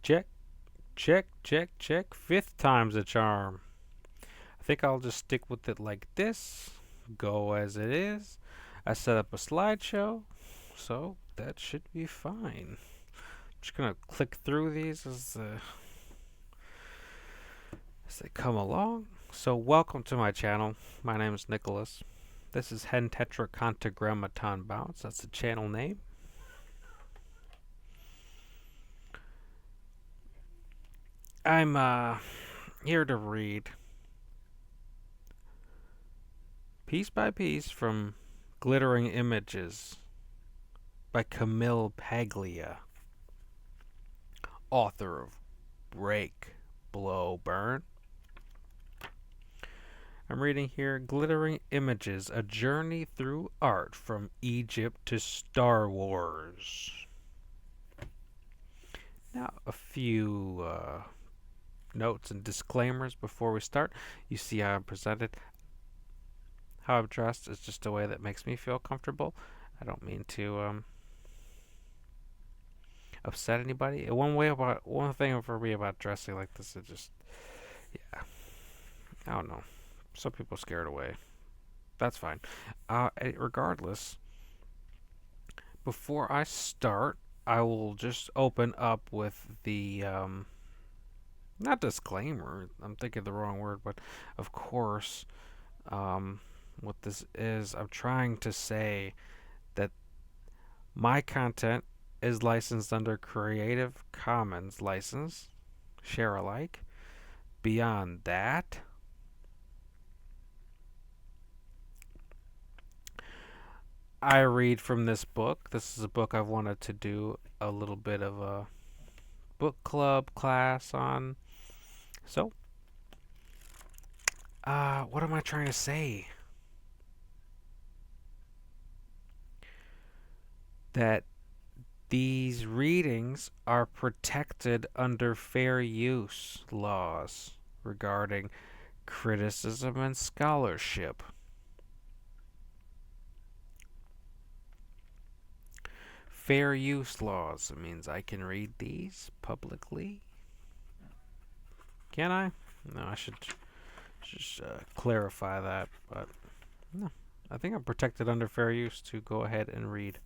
Check, check, check, check. Fifth time's a charm. I think I'll just stick with it like this. Go as it is. I set up a slideshow, so that should be fine. I'm just gonna click through these as they come along. So welcome to my channel. My name is Nicholas. This is Hen Tetracantagrammaton Bounce. That's the channel name. I'm here to read piece by piece from Glittering Images by Camille Paglia, author of Break, Blow, Burn. I'm reading here Glittering Images, a journey through art from Egypt to Star Wars. Now, a few notes and disclaimers before we start. You see how I'm presented. How I'm dressed is just a way that makes me feel comfortable. I don't mean to upset anybody. One thing for me about dressing like this is just, yeah, I don't know. Some people scared away. That's fine. Regardless, before I start, I will just open up with the not disclaimer. I'm thinking the wrong word, but of course, what this is, I'm trying to say that my content is licensed under Creative Commons license, share alike. Beyond that, I read from this book. This is a book I've wanted to do a little bit of a book club class on. So, what am I trying to say? That these readings are protected under fair use laws regarding criticism and scholarship. Fair use laws. It means I can read these publicly. Can I? No, I should just clarify that. But no, I think I'm protected under fair use to go ahead and read.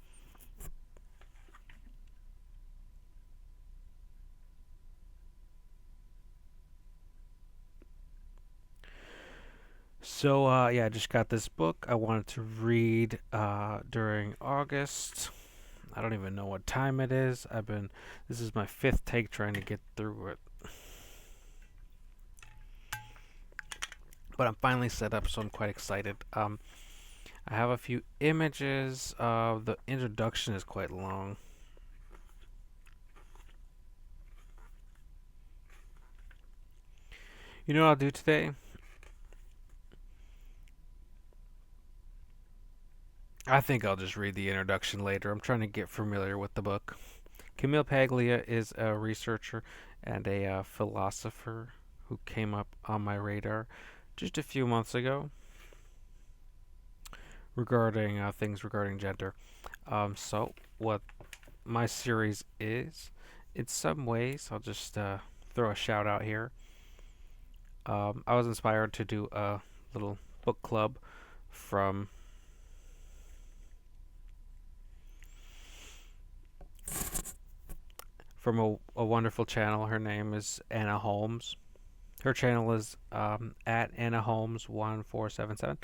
So yeah, I just got this book. I wanted to read during August. I don't even know what time it is. This is my fifth take trying to get through it. But I'm finally set up, so I'm quite excited. I have a few images. The introduction is quite long. You know what I'll do today? I think I'll just read the introduction later. I'm trying to get familiar with the book. Camille Paglia is a researcher and a philosopher who came up on my radar just a few months ago regarding things regarding gender. So what my series is, in some ways, I'll just throw a shout out here. I was inspired to do a little book club from a wonderful channel. Her name is Anna Holmes. Her channel is at Anna Holmes 1477.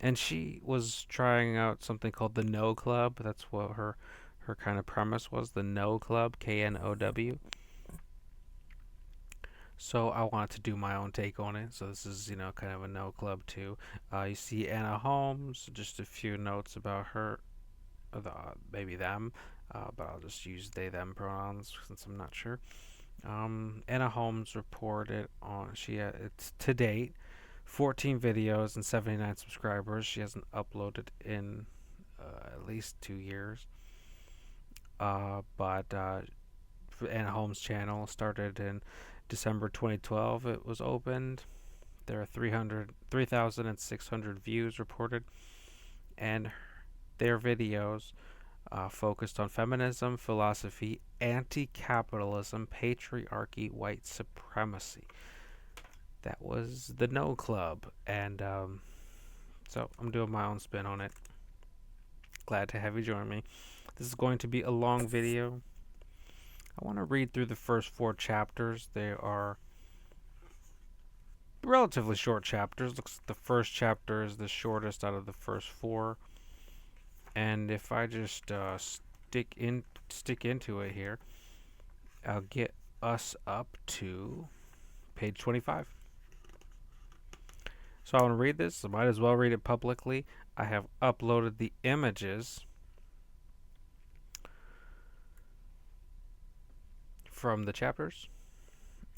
And she was trying out something called the No Club. That's what her kind of premise was, the No Club, KNOW. So I wanted to do my own take on it. So this is, kind of a No Club too. You see Anna Holmes, just a few notes about her, maybe them, but I'll just use they them pronouns since I'm not sure. Anna Holmes reported on it's to date 14 videos and 79 subscribers. She hasn't uploaded in at least 2 years. But Anna Holmes' channel started in December 2012. It was opened. There are 3,600 views reported, and their videos focused on feminism, philosophy, anti-capitalism, patriarchy, white supremacy. That was the No Club, and so I'm doing my own spin on it. Glad to have you join me. This is going to be a long video. I want to read through the first 4 chapters. They are relatively short chapters. Looks like the first chapter is the shortest out of the first 4. And if I just stick into it here, I'll get us up to page 25. So I want to read this. I might as well read it publicly. I have uploaded the images from the chapters,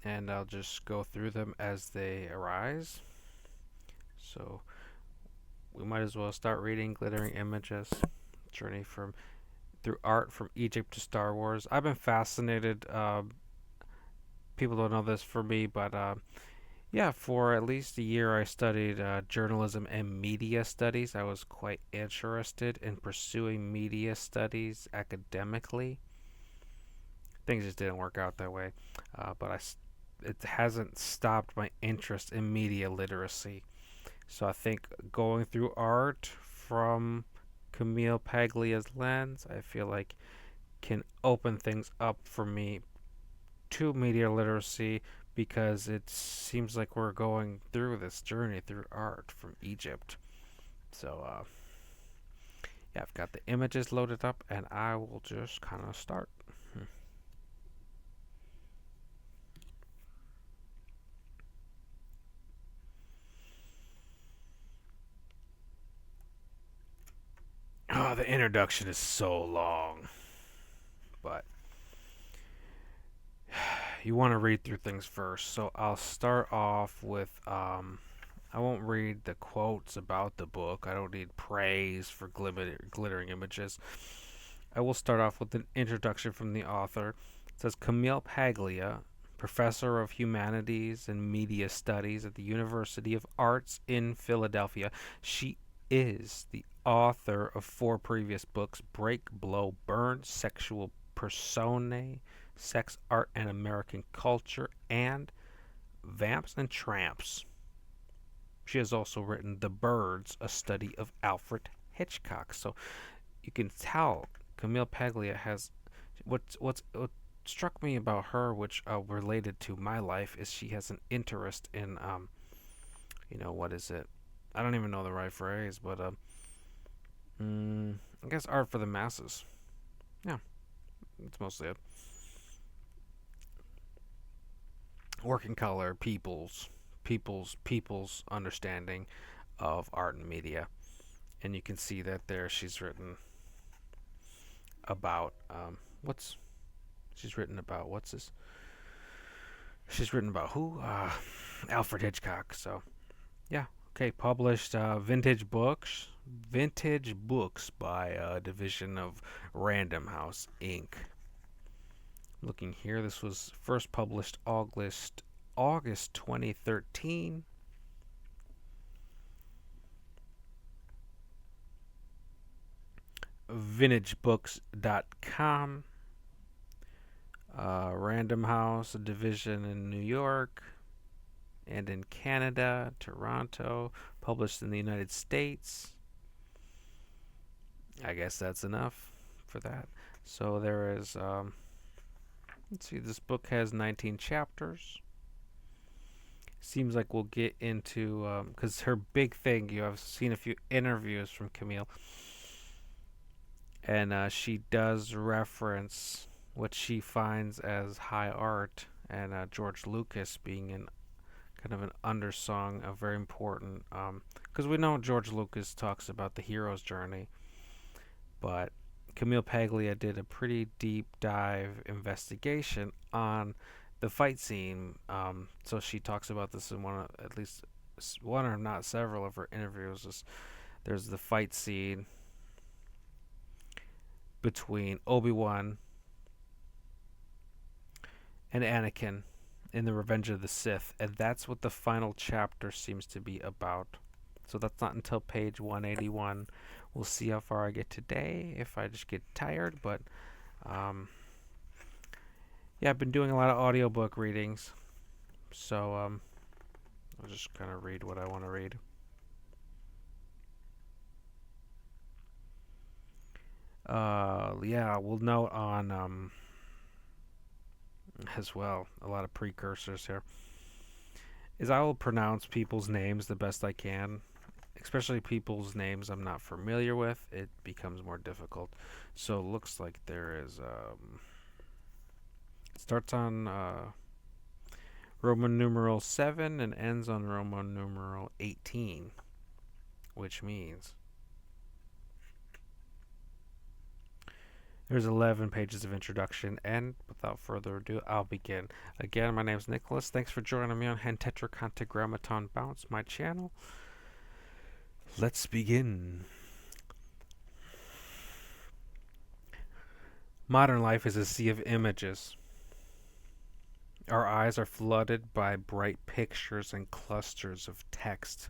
and I'll just go through them as they arise. So we might as well start reading Glittering Images, Journey through Art from Egypt to Star Wars. I've been fascinated. People don't know this for me, but yeah, for at least a year I studied journalism and media studies. I was quite interested in pursuing media studies academically. Things just didn't work out that way, but it hasn't stopped my interest in media literacy. So I think going through art from Camille Paglia's lens, I feel like can open things up for me to media literacy, because it seems like we're going through this journey through art from Egypt. So yeah, I've got the images loaded up, and I will just kind of start. Oh, the introduction is so long, but you want to read through things first. So I'll start off with I won't read the quotes about the book. I don't need praise for glittering images. I will start off with an introduction from the author. It says Camille Paglia, professor of humanities and media studies at the University of Arts in Philadelphia. She is the author of 4 previous books: Break, Blow, Burn, Sexual Personae, Sex, Art, and American Culture, and Vamps and Tramps. She has also written The Birds, a study of Alfred Hitchcock. So you can tell Camille Paglia has what struck me about her, which related to my life, is she has an interest in what is it? I don't even know the right phrase, but I guess art for the masses. Yeah, that's mostly it. Working color, people's understanding of art and media, and you can see that there she's written about what's this? She's written about who? Alfred Hitchcock. So yeah, okay. Published vintage books by a division of Random House Inc. Looking here, this was first published August 2013. VintageBooks.com. Random House, a division in New York and in Canada, Toronto. Published in the United States. I guess that's enough for that. So there is, let's see, this book has 19 chapters. Seems like we'll get into, because her big thing, I've seen a few interviews from Camille, and she does reference what she finds as high art, and George Lucas being kind of an undersung, a very important, because we know George Lucas talks about the hero's journey, but Camille Paglia did a pretty deep dive investigation on the fight scene. So she talks about this in at least one or not several of her interviews. There's the fight scene between Obi-Wan and Anakin in the Revenge of the Sith, and that's what the final chapter seems to be about. So that's not until page 181 We'll see how far I get today. If I just get tired, but um, yeah, I've been doing a lot of audiobook readings, so I'll just kind of read what I want to read. Yeah, we'll note on as well a lot of precursors here. Is I will pronounce people's names the best I can, especially people's names I'm not familiar with. It becomes more difficult. So it looks like there is it starts on Roman numeral 7 and ends on Roman numeral 18, which means there's 11 pages of introduction, and without further ado, I'll begin. Again, my name is Nicholas. Thanks for joining me on Hentetragrammaton Bounce, my channel. Let's begin. Modern life is a sea of images. Our eyes are flooded by bright pictures and clusters of text,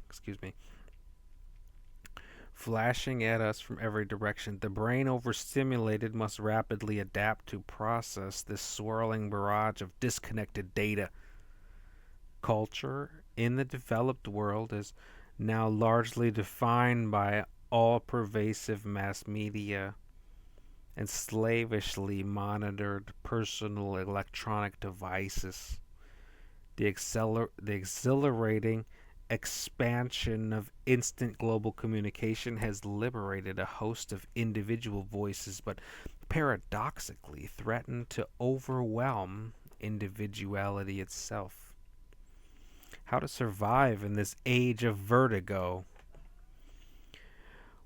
flashing at us from every direction. The brain, overstimulated, must rapidly adapt to process this swirling barrage of disconnected data. Culture in the developed world is now largely defined by all-pervasive mass media and slavishly monitored personal electronic devices. The exhilarating expansion of instant global communication has liberated a host of individual voices, but paradoxically threatened to overwhelm individuality itself. How to survive in this age of vertigo?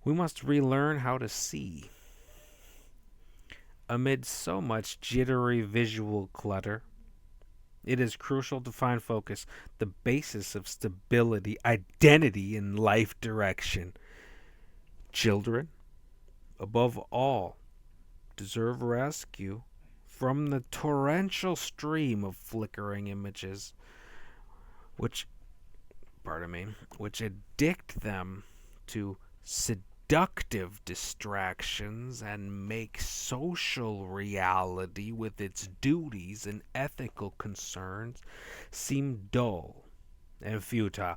We must relearn how to see. Amid so much jittery visual clutter, it is crucial to find focus, the basis of stability, identity, and life direction. Children, above all, deserve rescue from the torrential stream of flickering images which addict them to seductive distractions and make social reality with its duties and ethical concerns seem dull and futile.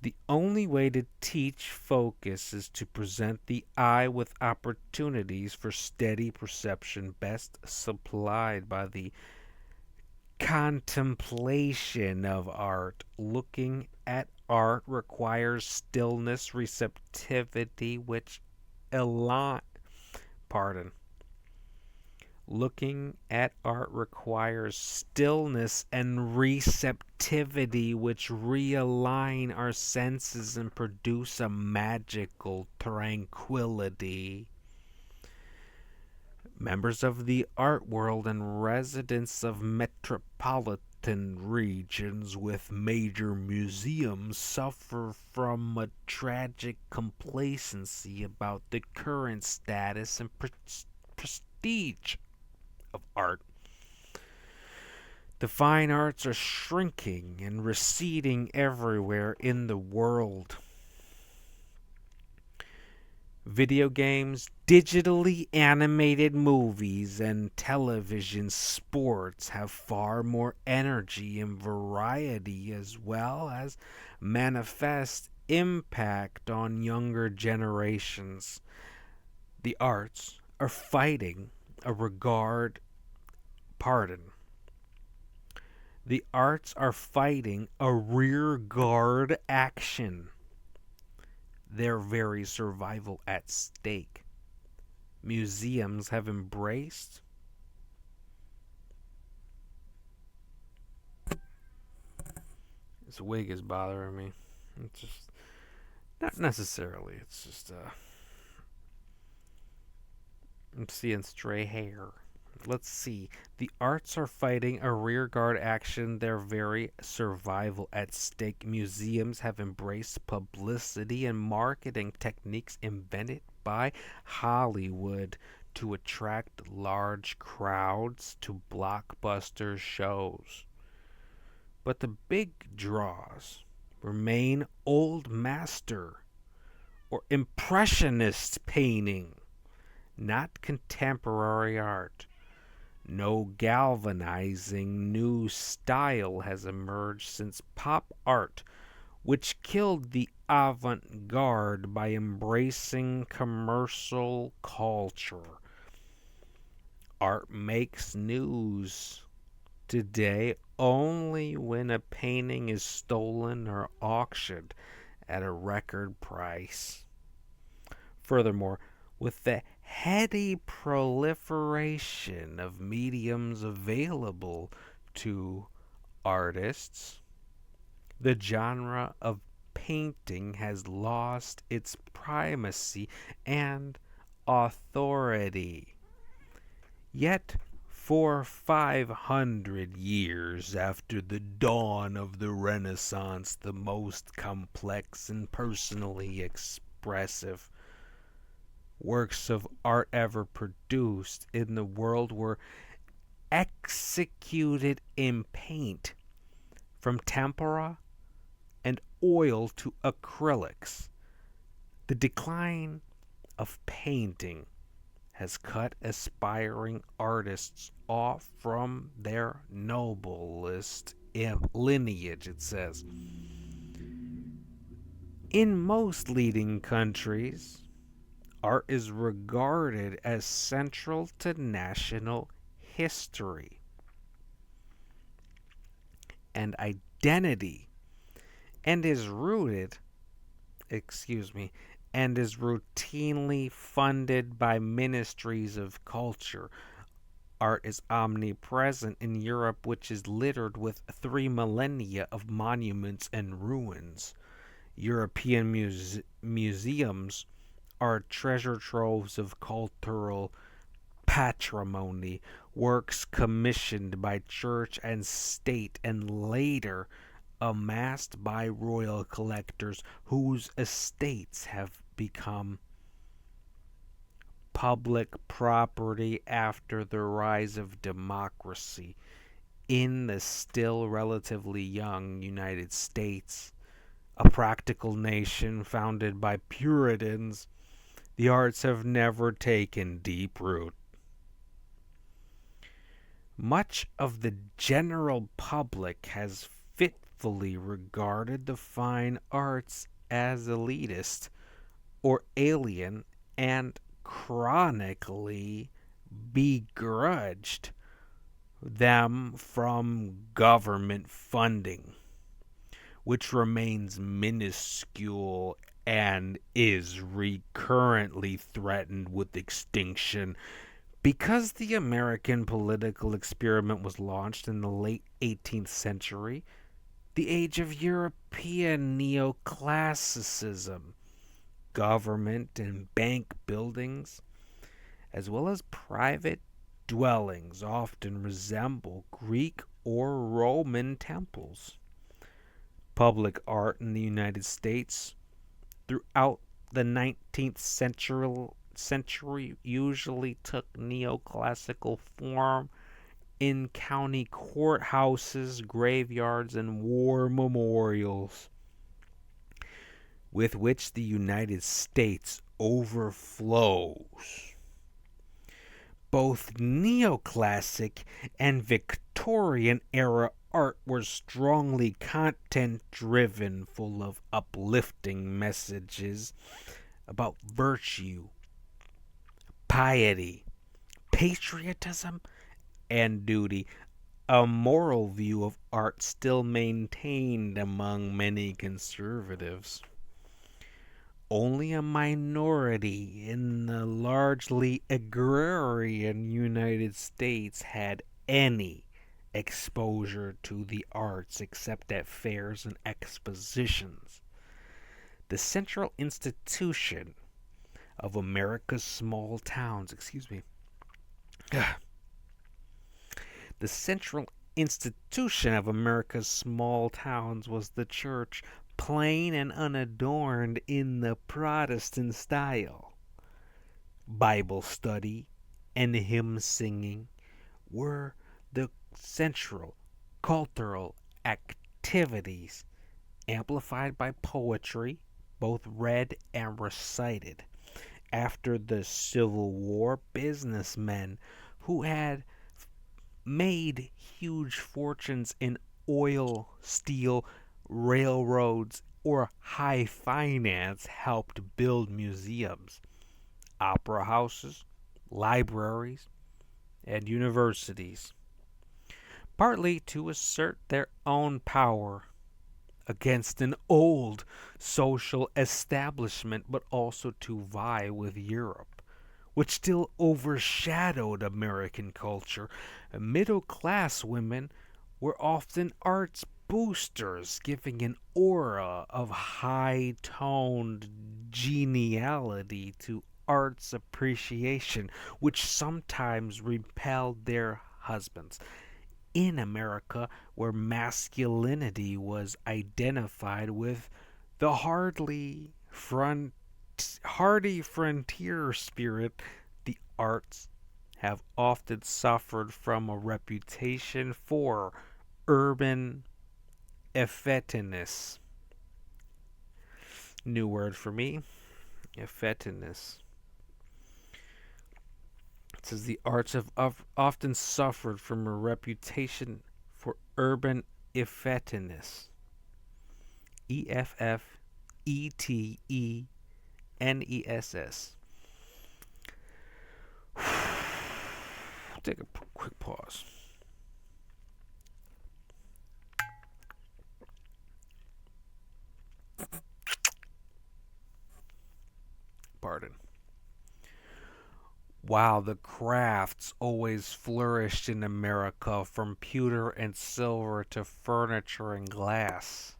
The only way to teach focus is to present the eye with opportunities for steady perception best supplied by the contemplation of art. Looking at art requires stillness, receptivity, which align. Pardon. Looking at art requires stillness and receptivity, which realign our senses and produce a magical tranquility. Members of the art world and residents of metropolitan regions with major museums suffer from a tragic complacency about the current status and prestige of art. The fine arts are shrinking and receding everywhere in the world. Video games, digitally animated movies, and television sports have far more energy and variety, as well as manifest impact on younger generations. The arts are fighting a regard, pardon. The arts are fighting a rearguard action. Their very survival at stake. Museums have embraced this wig is bothering me. It's just not necessarily. It's just I'm seeing stray hair. Let's see. The arts are fighting a rearguard action, their very survival at stake. Museums have embraced publicity and marketing techniques invented by Hollywood to attract large crowds to blockbuster shows. But the big draws remain old master or impressionist painting, not contemporary art. No galvanizing new style has emerged since pop art, which killed the avant garde by embracing commercial culture. Art makes news today only when a painting is stolen or auctioned at a record price. Furthermore, with the heady proliferation of mediums available to artists, the genre of painting has lost its primacy and authority. Yet, for 500 years after the dawn of the Renaissance, the most complex and personally expressive works of art ever produced in the world were executed in paint, from tempera and oil to acrylics. The decline of painting has cut aspiring artists off from their noblest lineage, it says. In most leading countries, art is regarded as central to national history and identity and is rooted, excuse me, and is routinely funded by ministries of culture. Art is omnipresent in Europe, which is littered with 3 millennia of monuments and ruins. European museums are treasure troves of cultural patrimony, works commissioned by church and state and later amassed by royal collectors whose estates have become public property after the rise of democracy in the still relatively young United States, a practical nation founded by Puritans. The arts have never taken deep root. Much of the general public has fitfully regarded the fine arts as elitist or alien and chronically begrudged them from government funding, which remains minuscule and is recurrently threatened with extinction. Because the American political experiment was launched in the late 18th century, the age of European neoclassicism, government and bank buildings, as well as private dwellings, often resemble Greek or Roman temples. Public art in the United States throughout the 19th century usually took neoclassical form in county courthouses, graveyards, and war memorials, with which the United States overflows. Both neoclassic and Victorian era art were strongly content driven, full of uplifting messages about virtue, piety, patriotism, and duty, a moral view of art still maintained among many conservatives. Only a minority in the largely agrarian United States had any exposure to the arts except at fairs and expositions. The central institution of America's small towns, the central institution of America's small towns was the church, plain and unadorned in the Protestant style. Bible study and hymn singing were the central cultural activities, amplified by poetry, both read and recited. After the Civil War, businessmen who had made huge fortunes in oil, steel, railroads, or high finance helped build museums, opera houses, libraries, and universities, partly to assert their own power against an old social establishment, but also to vie with Europe, which still overshadowed American culture. Middle class women were often arts boosters, giving an aura of high toned geniality to arts appreciation, which sometimes repelled their husbands. In America, where masculinity was identified with the hardy frontier spirit, the arts have often suffered from a reputation for urban effetiness. New word for me, effetiness. It says the arts have often suffered from a reputation for urban effetiness. EFFETENESS. Take a quick pause. Pardon. While the crafts always flourished in America, from pewter and silver to furniture and glass,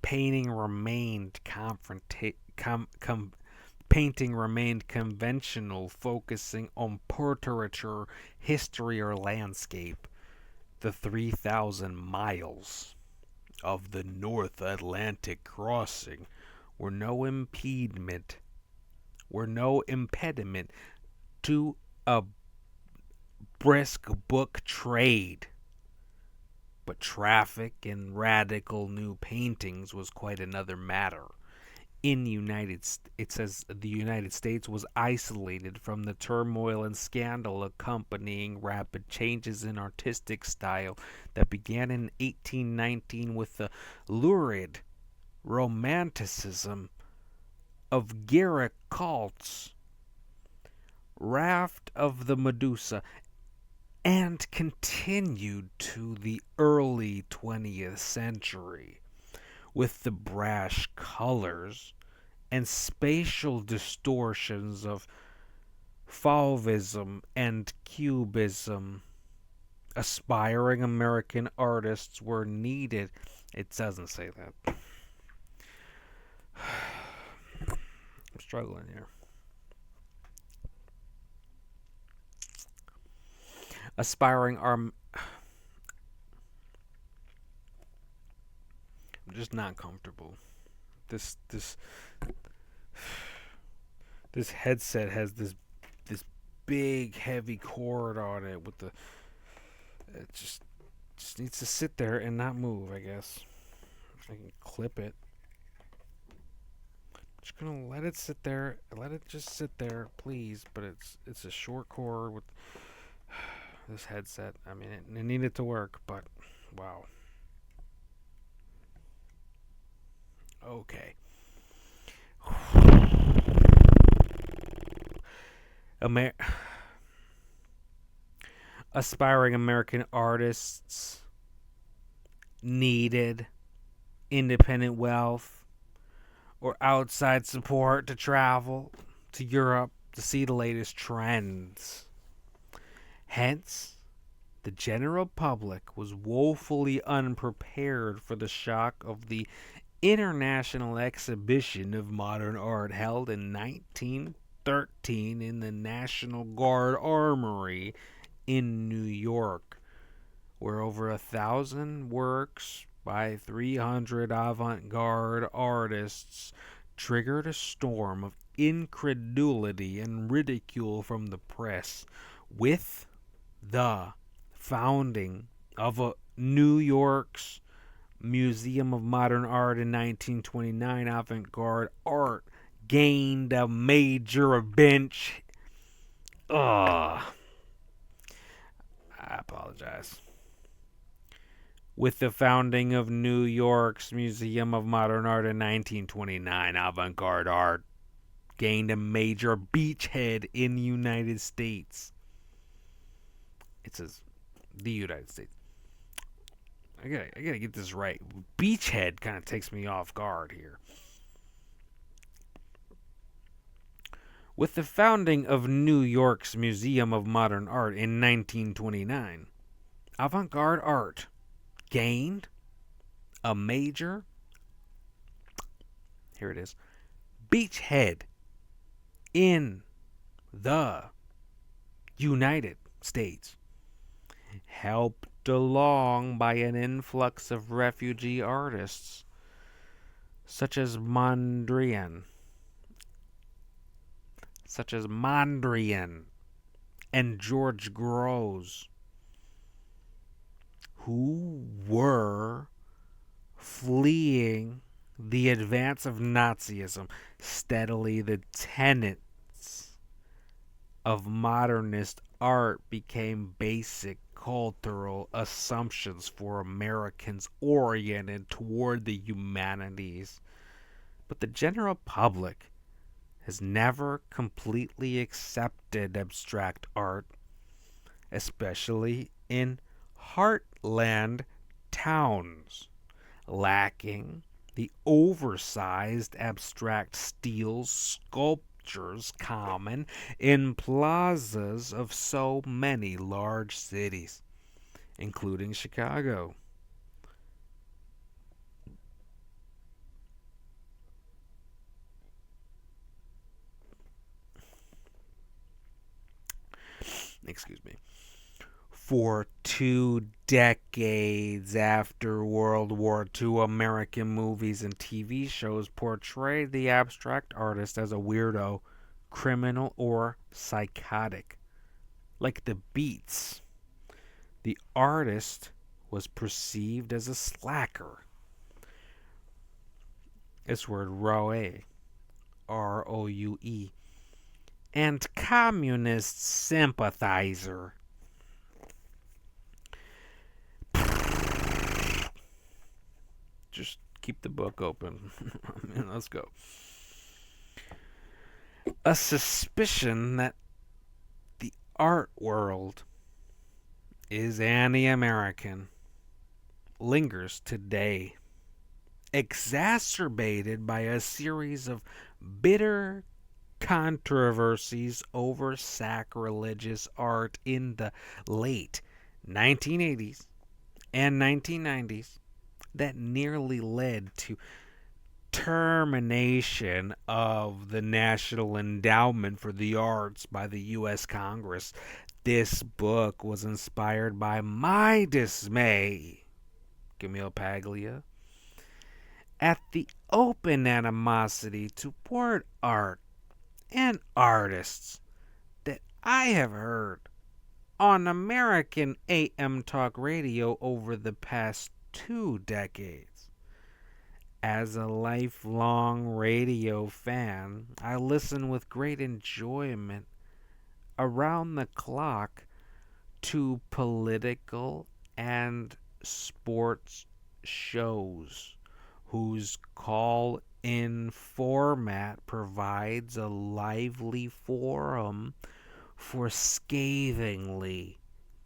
painting remained painting remained conventional, focusing on portraiture, history, or landscape. The 3,000 miles of the North Atlantic crossing were no impediment to a brisk book trade. But traffic in radical new paintings was quite another matter. It says the United States was isolated from the turmoil and scandal accompanying rapid changes in artistic style that began in 1819 with the lurid romanticism of Garrick Colt's Raft of the Medusa, and continued to the early 20th century with the brash colors and spatial distortions of Fauvism and Cubism. Aspiring American artists were needed. It doesn't say that. I'm struggling here. Aspiring I'm just not comfortable. This headset has this big heavy cord on it with the it just needs to sit there and not move, I guess. I can clip it. Just gonna let it sit there. Let it just sit there, please. But it's a short cord with this headset. I mean, it needed to work, but wow. Okay. Aspiring American artists needed independent wealth or outside support to travel to Europe to see the latest trends. Hence, the general public was woefully unprepared for the shock of the International Exhibition of Modern Art held in 1913 in the National Guard Armory in New York, where over 1,000 works by 300 avant-garde artists triggered a storm of incredulity and ridicule from the press. With the founding of New York's Museum of Modern Art in 1929, avant-garde art gained a major bench. Ugh. I apologize. With the founding of New York's Museum of Modern Art in 1929, avant-garde art gained a major beachhead in the United States. It says the United States. I gotta get this right. Beachhead kind of takes me off guard here. With the founding of New York's Museum of Modern Art in 1929, avant-garde art gained a major, here it is, beachhead in the United States, helped along by an influx of refugee artists such as Mondrian and George Grosz, who were fleeing the advance of Nazism. Steadily, the tenets of modernist art became basic cultural assumptions for Americans oriented toward the humanities. But the general public has never completely accepted abstract art, especially in heartland towns, lacking the oversized abstract steel sculptures common in plazas of so many large cities, including Chicago. Excuse me. For 2 decades after World War II, American movies and TV shows portrayed the abstract artist as a weirdo, criminal, or psychotic. Like the Beats, the artist was perceived as a slacker. This word roue, Roue, and communist sympathizer. Just keep the book open. Let's go. A suspicion that the art world is anti-American lingers today, exacerbated by a series of bitter controversies over sacrilegious art in the late 1980s and 1990s that nearly led to termination of the National Endowment for the Arts by the U.S. Congress. This book was inspired by my dismay, Camille Paglia, at the open animosity toward art and artists that I have heard on American AM talk radio over the past 2 decades. As a lifelong radio fan, I listen with great enjoyment around the clock to political and sports shows whose call in format provides a lively forum for scathingly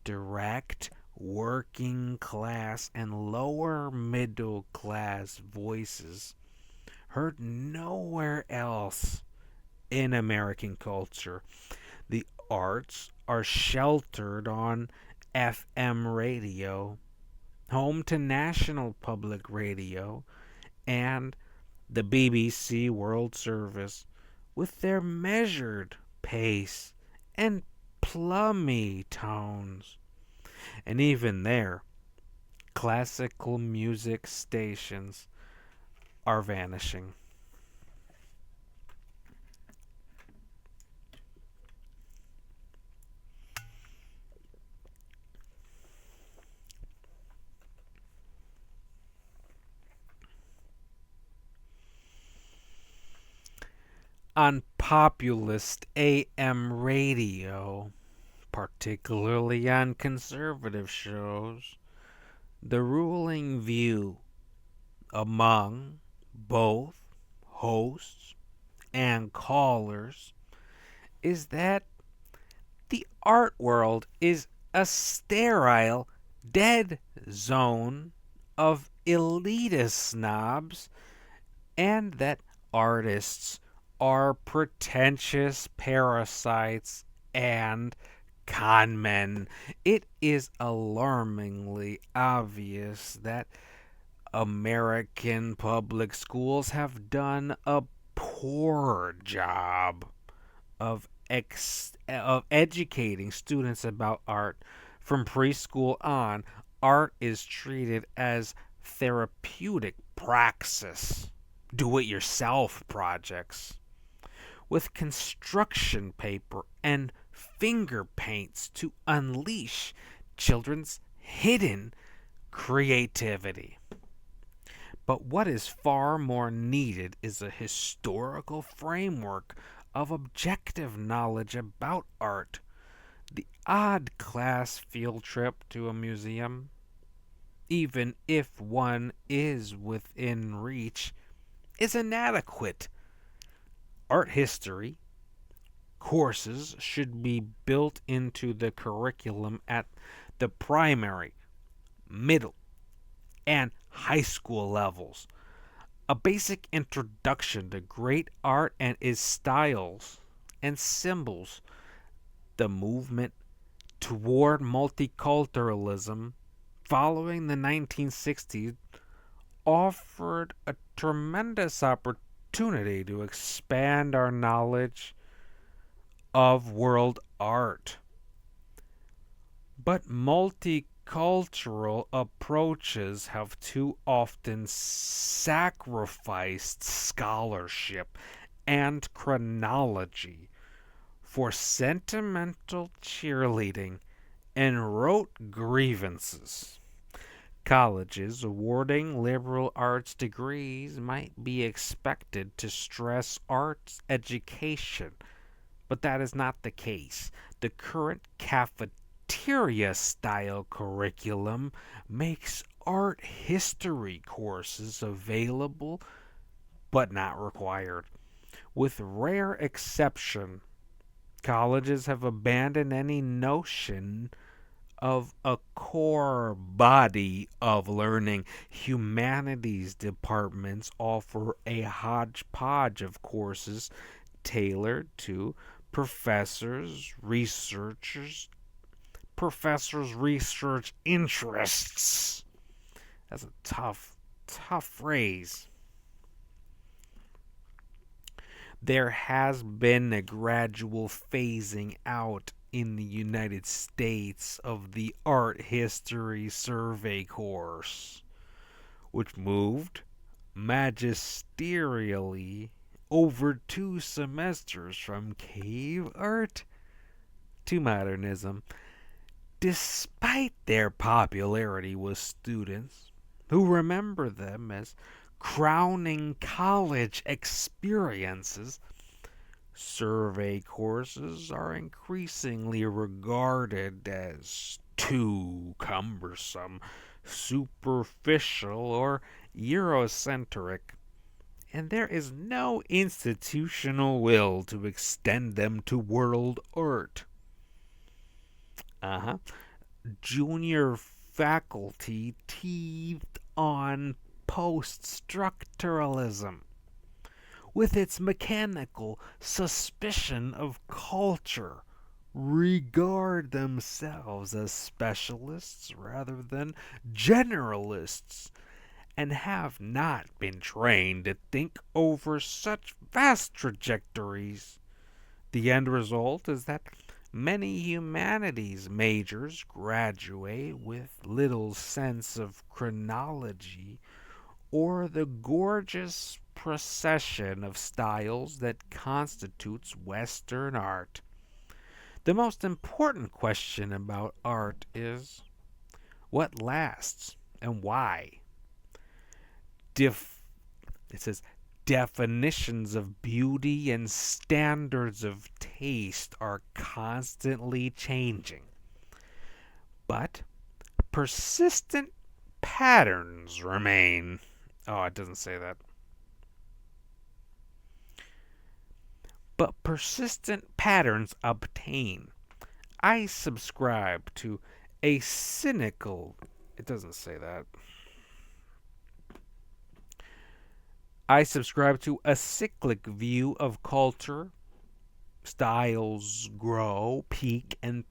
direct working class and lower middle class voices heard nowhere else in American culture. The arts are sheltered on FM radio, home to National Public Radio, and the BBC World Service, with their measured pace and plummy tones. And even there, classical music stations are vanishing. on populist AM radio, particularly on conservative shows, the ruling view among both hosts and callers is that the art world is a sterile, dead zone of elitist snobs, and that artists are pretentious parasites and conmen. It is alarmingly obvious that American public schools have done a poor job of educating students about art. From preschool on, art is treated as therapeutic praxis, do it yourself projects with construction paper and finger paints to unleash children's hidden creativity. But what is far more needed is a historical framework of objective knowledge about art. The odd class field trip to a museum, even if one is within reach, is inadequate. Art history courses should be built into the curriculum at the primary, middle, and high school levels. A basic introduction to great art and its styles and symbols. The movement toward multiculturalism following the 1960s offered a tremendous opportunity to expand our knowledge of world art. But multicultural approaches have too often sacrificed scholarship and chronology for sentimental cheerleading and rote grievances. Colleges awarding liberal arts degrees might be expected to stress arts education, but that is not the case. The current cafeteria style curriculum makes art history courses available but not required. With rare exception, colleges have abandoned any notion of a core body of learning. Humanities departments offer a hodgepodge of courses tailored to professors' research interests. That's a tough phrase. There has been a gradual phasing out in the United States of the art history survey course, which moved magisterially over 2 semesters from cave art to modernism. Despite their popularity with students who remember them as crowning college experiences, survey courses are increasingly regarded as too cumbersome, superficial, or Eurocentric, and there is no institutional will to extend them to world art. Uh-huh. Junior faculty teethed on post-structuralism with its mechanical suspicion of culture, regard themselves as specialists rather than generalists, and have not been trained to think over such vast trajectories. The end result is that many humanities majors graduate with little sense of chronology or the gorgeous procession of styles that constitutes Western art. The most important question about art is what lasts and why. It says Definitions of beauty and standards of taste are constantly changing, but persistent patterns remain. Oh, it doesn't say that. But persistent patterns obtain. I subscribe to a cynical. It doesn't say that. I subscribe to a cyclic view of culture. Styles grow, peak, and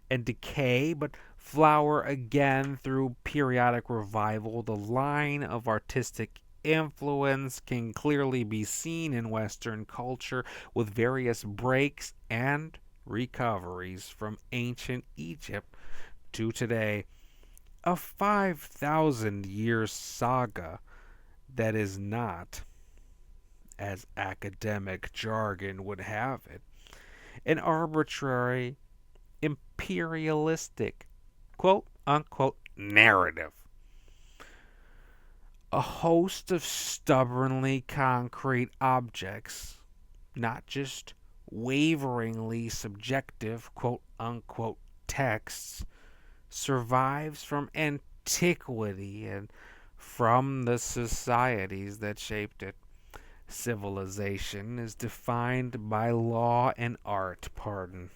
decay, but flower again through periodic revival. The line of artistic influence can clearly be seen in Western culture with various breaks and recoveries from ancient Egypt to today. A 5,000 year saga that is not, as academic jargon would have it, an arbitrary imperialistic quote unquote narrative. A host of stubbornly concrete objects, not just waveringly subjective quote unquote texts, survives from antiquity and from the societies that shaped it. Civilization is defined by law and art, pardon.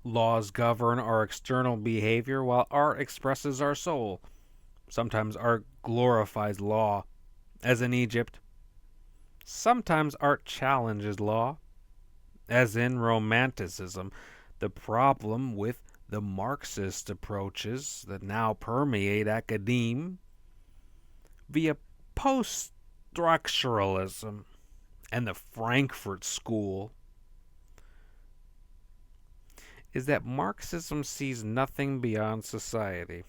Laws govern our external behavior while art expresses our soul. Sometimes art glorifies law, as in Egypt. Sometimes art challenges law, as in Romanticism. The problem with the Marxist approaches that now permeate academe via post structuralism and the Frankfurt School is that Marxism sees nothing beyond society.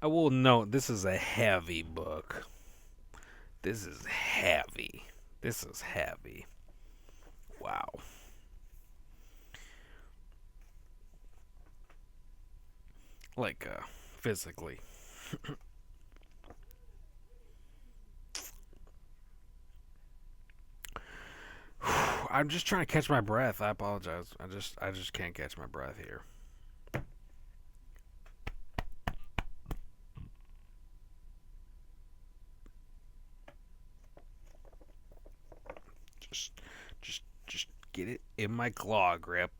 I will note this is a heavy book. This is heavy. This is heavy. Wow. Like, physically. I'm just trying to catch my breath. I apologize. I just can't catch my breath here. Just just get it in my claw grip.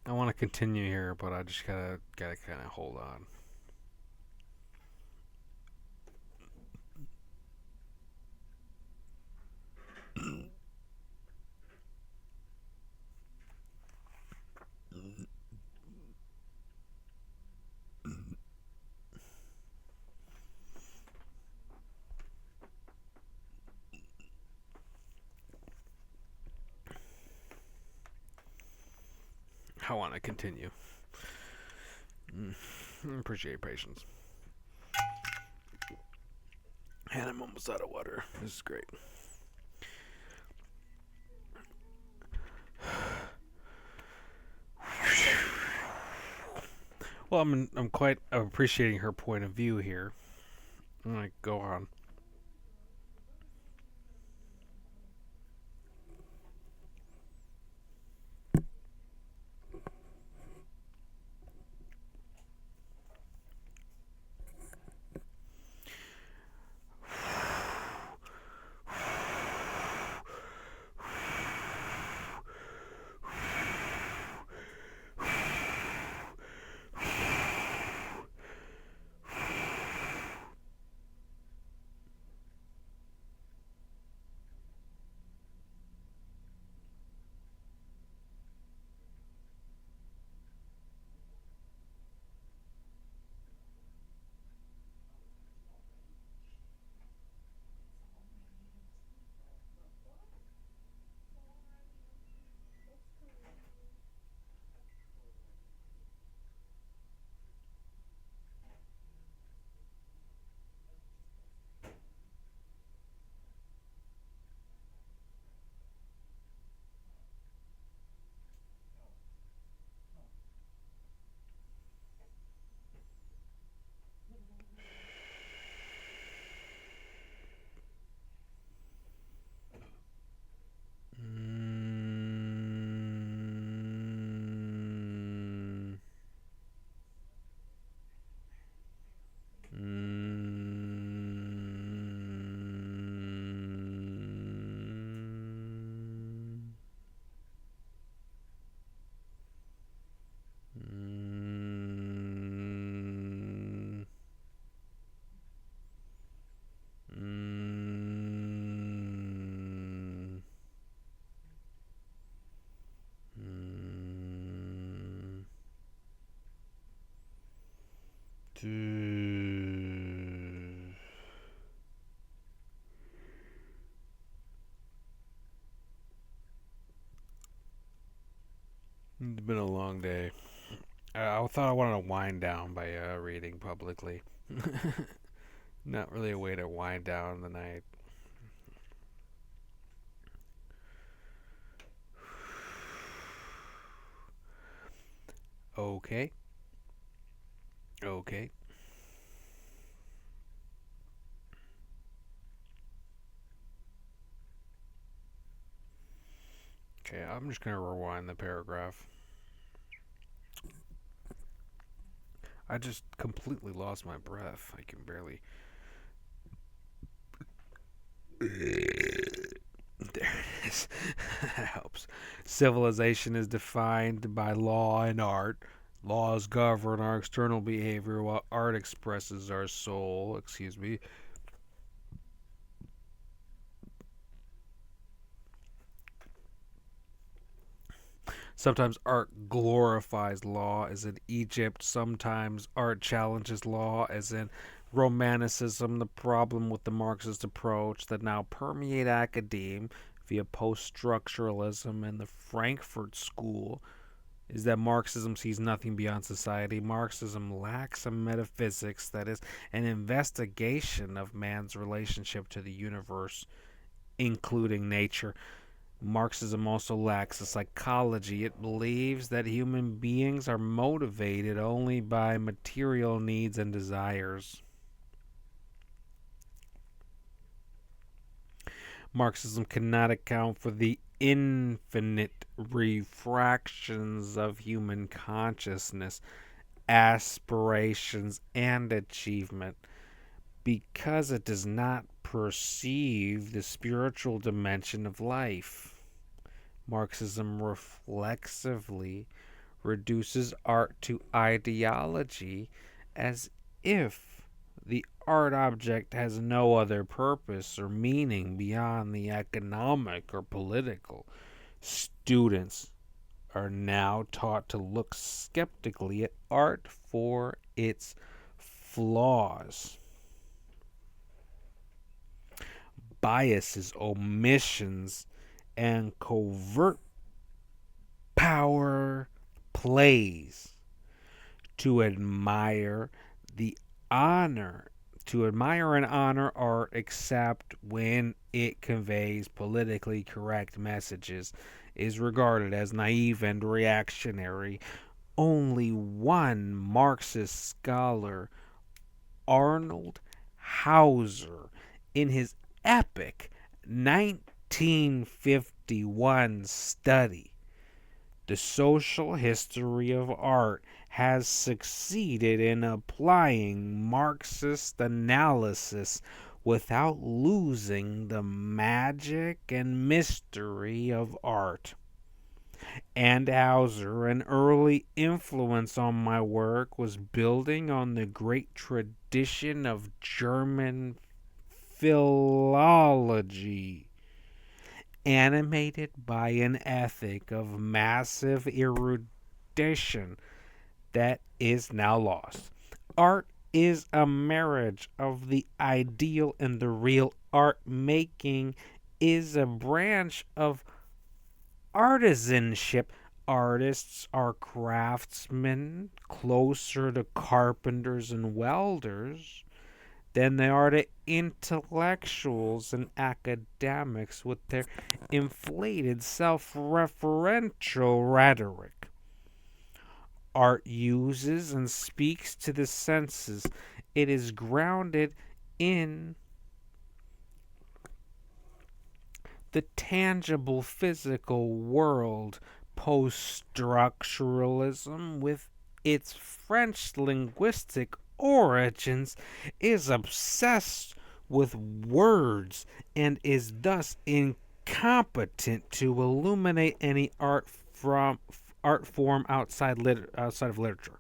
I want to continue here, but I just gotta kind of hold on. I want to continue. Appreciate your patience. And I'm almost out of water. This is great. Well, I'm quite appreciating her point of view here. I'm gonna go on. Mm, mm, mm, mm, mm. Dude. It's been a long day. I thought I wanted to wind down by reading publicly. Not really a way to wind down the night. Okay. Okay. Okay, I'm just gonna rewind the paragraph. I just completely lost my breath. I can barely. There it is. That helps. Civilization is defined by law and art. Laws govern our external behavior while art expresses our soul. Excuse me. Sometimes art glorifies law, as in Egypt. Sometimes art challenges law, as in Romanticism. The problem with the Marxist approach that now permeate academe via post-structuralism and the Frankfurt School is that Marxism sees nothing beyond society. Marxism lacks a metaphysics, that is, an investigation of man's relationship to the universe, including nature. Marxism also lacks a psychology. It believes that human beings are motivated only by material needs and desires. Marxism cannot account for the infinite refractions of human consciousness, aspirations, and achievement because it does not perceive the spiritual dimension of life. Marxism reflexively reduces art to ideology as if the art object has no other purpose or meaning beyond the economic or political. Students are now taught to look skeptically at art for its flaws, biases, omissions, and covert power plays. To admire the honor to admire and honor art except when it conveys politically correct messages is regarded as naive and reactionary. Only one Marxist scholar, Arnold Hauser, in his epic 1951 study, The Social History of Art, has succeeded in applying Marxist analysis without losing the magic and mystery of art. And Hauser, an early influence on my work, was building on the great tradition of German philology, animated by an ethic of massive erudition that is now lost. Art is a marriage of the ideal and the real. Art making is a branch of artisanship. Artists are craftsmen, closer to carpenters and welders than they are to intellectuals and academics with their inflated self referential rhetoric. Art uses and speaks to the senses. It is grounded in the tangible physical world. Post-structuralism, with its French linguistic origins, is obsessed with words and is thus incompetent to illuminate any art form outside of literature.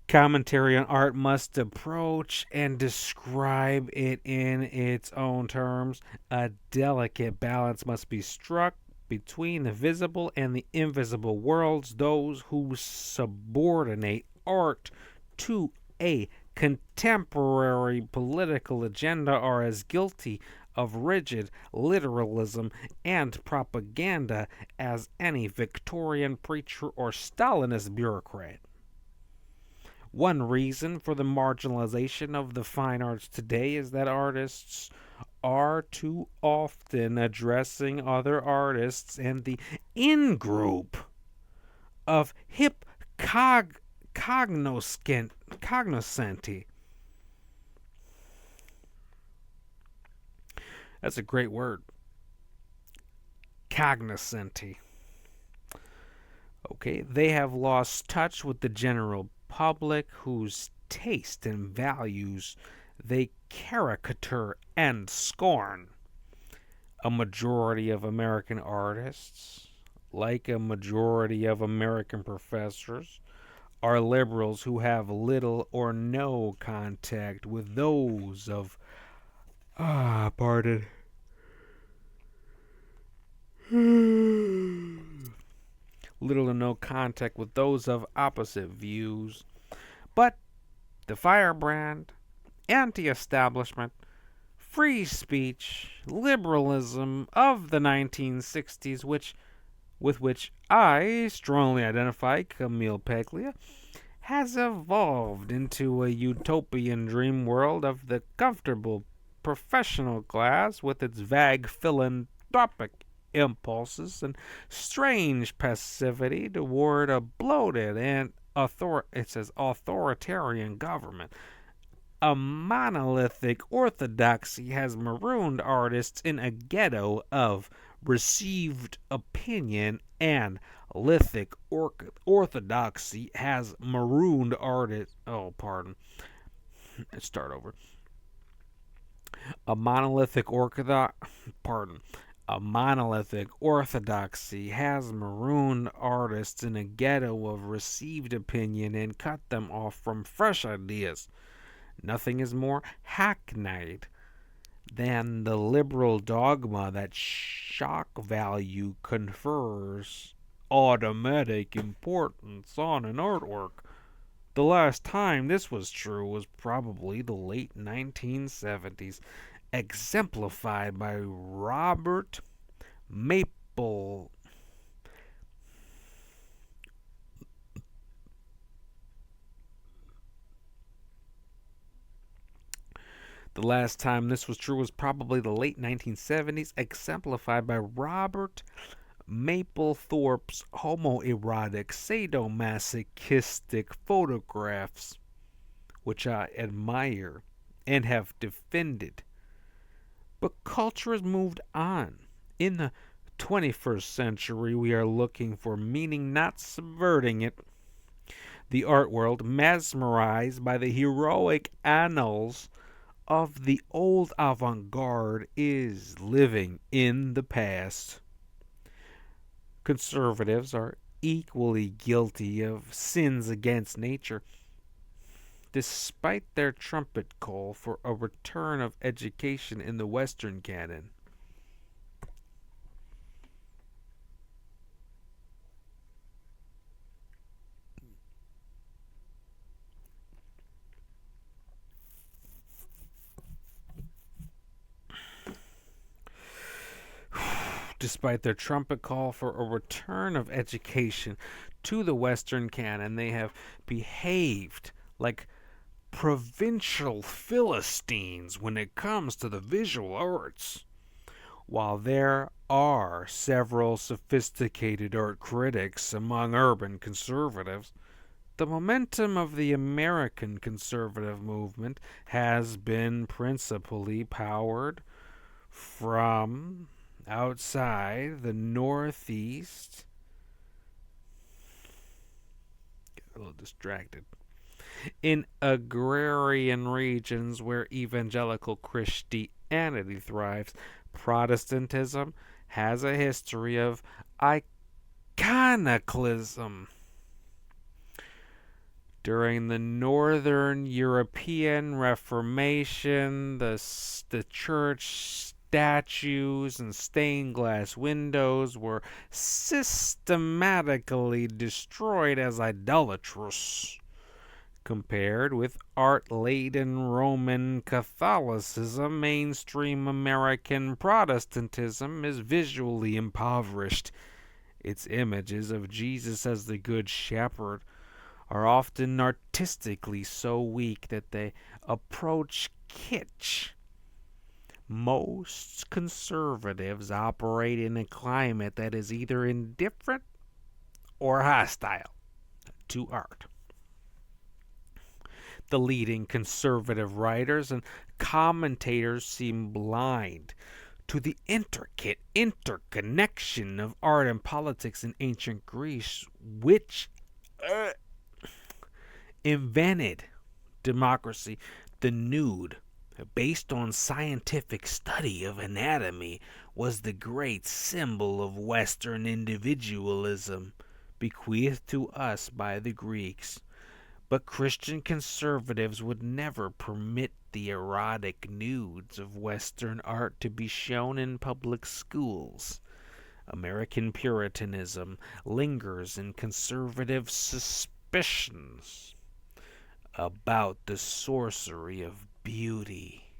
Commentary on art must approach and describe it in its own terms. A delicate balance must be struck between the visible and the invisible worlds. Those who subordinate art to a contemporary political agenda are as guilty of rigid literalism and propaganda as any Victorian preacher or Stalinist bureaucrat. One reason for the marginalization of the fine arts today is that artists are too often addressing other artists and the in group of hip cognoscenti. That's a great word. Cognoscenti. Okay, they have lost touch with the general public whose taste and values they caricature and scorn. A majority of American artists, like a majority of American professors, are liberals who have little or no contact with those of pardon. Little or no contact with those of opposite views. But the firebrand, anti-establishment, free speech, liberalism of the 1960s, with which I strongly identify, Camille Paglia, has evolved into a utopian dream world of the comfortable professional class with its vague philanthropic impulses and strange passivity toward a bloated and authoritarian government. A monolithic orthodoxy has marooned artists in a ghetto of received opinion, and lithic orthodoxy has marooned artists. Oh, pardon. Start over. A monolithic orthodox. Pardon. A monolithic orthodoxy has marooned artists in a ghetto of received opinion and cut them off from fresh ideas. Nothing is more hackneyed than the liberal dogma that shock value confers automatic importance on an artwork. The last time this was true was probably the late 1970s, exemplified by Robert Maple. The last time this was true was probably the late 1970s, exemplified by Robert Mapplethorpe's homoerotic, sadomasochistic photographs, which I admire and have defended. But culture has moved on. In the 21st century, we are looking for meaning, not subverting it. The art world, mesmerized by the heroic annals of the old avant garde, is living in the past. Conservatives are equally guilty of sins against nature. Despite their trumpet call for a return of education in the Western canon, despite their trumpet call for a return of education to the Western canon, they have behaved like provincial Philistines when it comes to the visual arts. While there are several sophisticated art critics among urban conservatives, the momentum of the American conservative movement has been principally powered from outside the Northeast. Get a little distracted. In agrarian regions where evangelical Christianity thrives, Protestantism has a history of iconoclasm. During the Northern European Reformation, the church statues and stained glass windows were systematically destroyed as idolatrous. Compared with art-laden Roman Catholicism, mainstream American Protestantism is visually impoverished. Its images of Jesus as the Good Shepherd are often artistically so weak that they approach kitsch. Most conservatives operate in a climate that is either indifferent or hostile to art. The leading conservative writers and commentators seem blind to the intricate interconnection of art and politics in ancient Greece, which invented democracy. The nude, based on scientific study of anatomy, was the great symbol of Western individualism, bequeathed to us by the Greeks. But Christian conservatives would never permit the erotic nudes of Western art to be shown in public schools. American Puritanism lingers in conservative suspicions about the sorcery of beauty.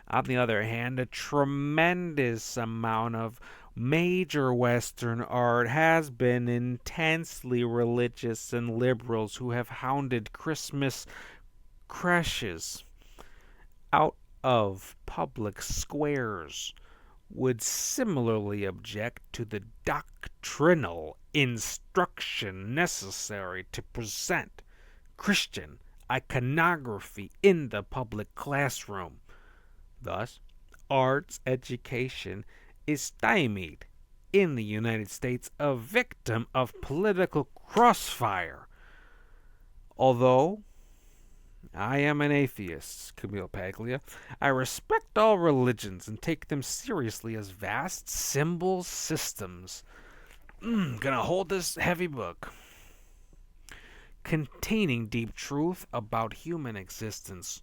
On the other hand, a tremendous amount of major Western art has been intensely religious, and liberals who have hounded Christmas creches out of public squares would similarly object to the doctrinal instruction necessary to present Christian iconography in the public classroom. Thus, arts education is stymied in the United States, a victim of political crossfire. Although I am an atheist, Camille Paglia. I respect all religions and take them seriously as vast symbol systems. Gonna hold this heavy book containing deep truth about human existence.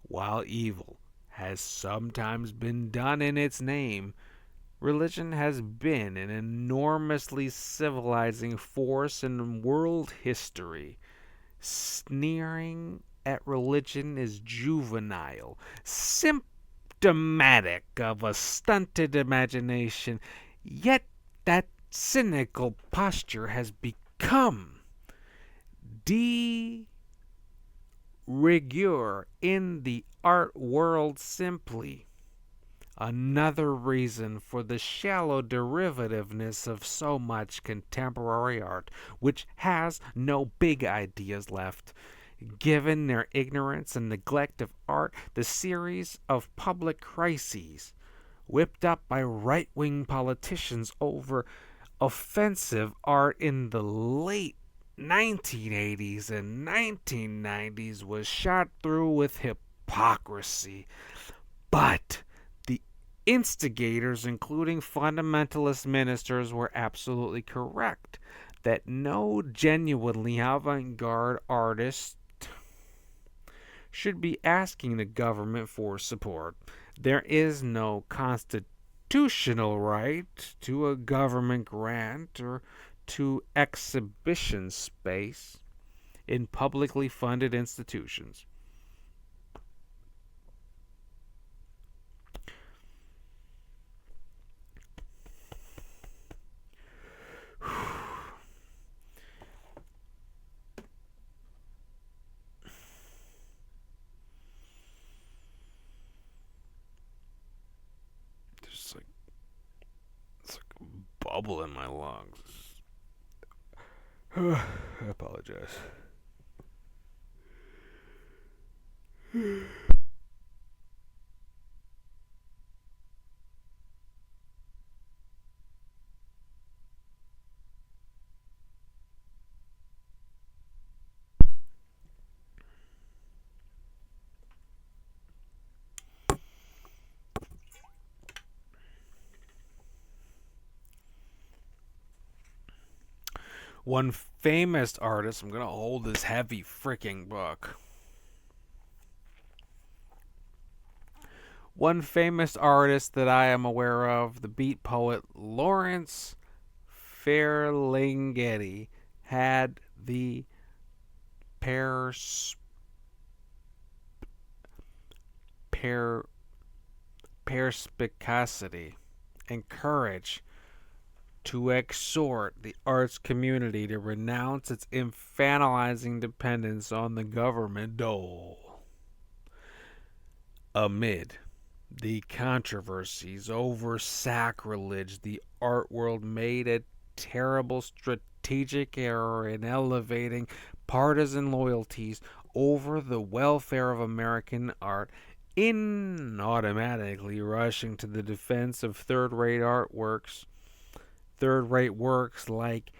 While evil has sometimes been done in its name, religion has been an enormously civilizing force in world history. Sneering at religion is juvenile, symptomatic of a stunted imagination, yet that cynical posture has become de rigueur in the art world simply. Another reason for the shallow derivativeness of so much contemporary art, which has no big ideas left. Given their ignorance and neglect of art, the series of public crises whipped up by right wing politicians over offensive art in the late 1980s and 1990s was shot through with hypocrisy. But the instigators, including fundamentalist ministers, were absolutely correct that no genuinely avant garde artist should be asking the government for support. There is no constitutional right to a government grant or to exhibition space in publicly funded institutions. There's like it's like a bubble in my lungs. I apologize. One famous artist, I'm gonna hold this heavy freaking book. One famous artist that I am aware of, the beat poet Lawrence Ferlinghetti, had the pers- per- perspicacity and courage to exhort the arts community to renounce its infantilizing dependence on the government dole. Amid the controversies over sacrilege, the art world made a terrible strategic error in elevating partisan loyalties over the welfare of American art, in automatically rushing to the defense of third-rate works like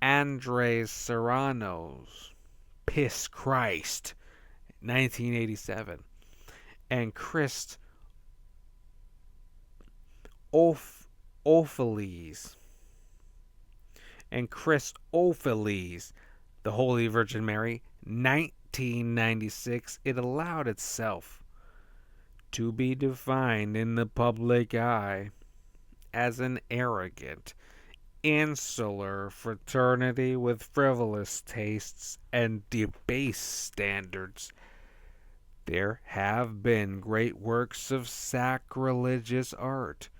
Andres Serrano's Piss Christ, 1987, and Opheles Chris Opheles, The Holy Virgin Mary, 1996. It allowed itself to be defined in the public eye as an arrogant, insular fraternity with frivolous tastes and debased standards. There have been great works of sacrilegious art.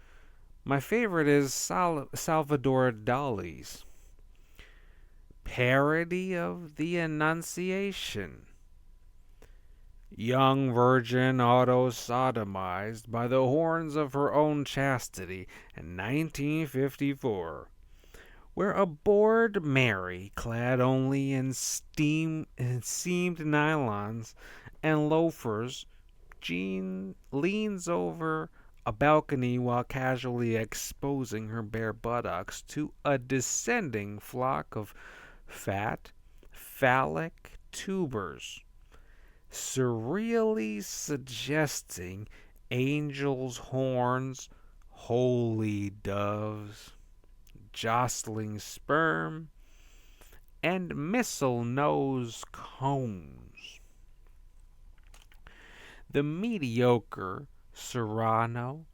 My favorite is Salvador Dali's parody of the Annunciation. Young virgin auto-sodomized by the horns of her own chastity in 1954, where a bored Mary, clad only in seamed nylons and loafers, Jean leans over a balcony while casually exposing her bare buttocks to a descending flock of fat, phallic tubers. surreally suggesting angels' horns, holy doves, jostling sperm, and missile nose cones. The mediocre Serrano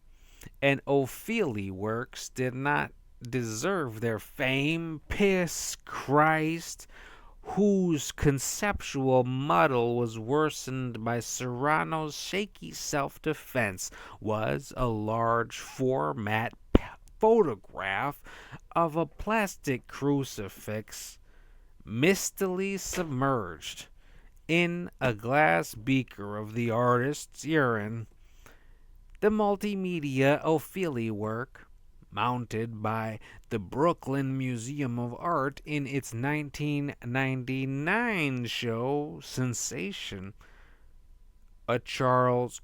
and Ophilie works did not deserve their fame. Piss Christ, whose conceptual muddle was worsened by Serrano's shaky self-defense, was a large format photograph of a plastic crucifix mistily submerged in a glass beaker of the artist's urine. The multimedia Ophilie work, mounted by the Brooklyn Museum of Art in its 1999 show Sensation, a Charles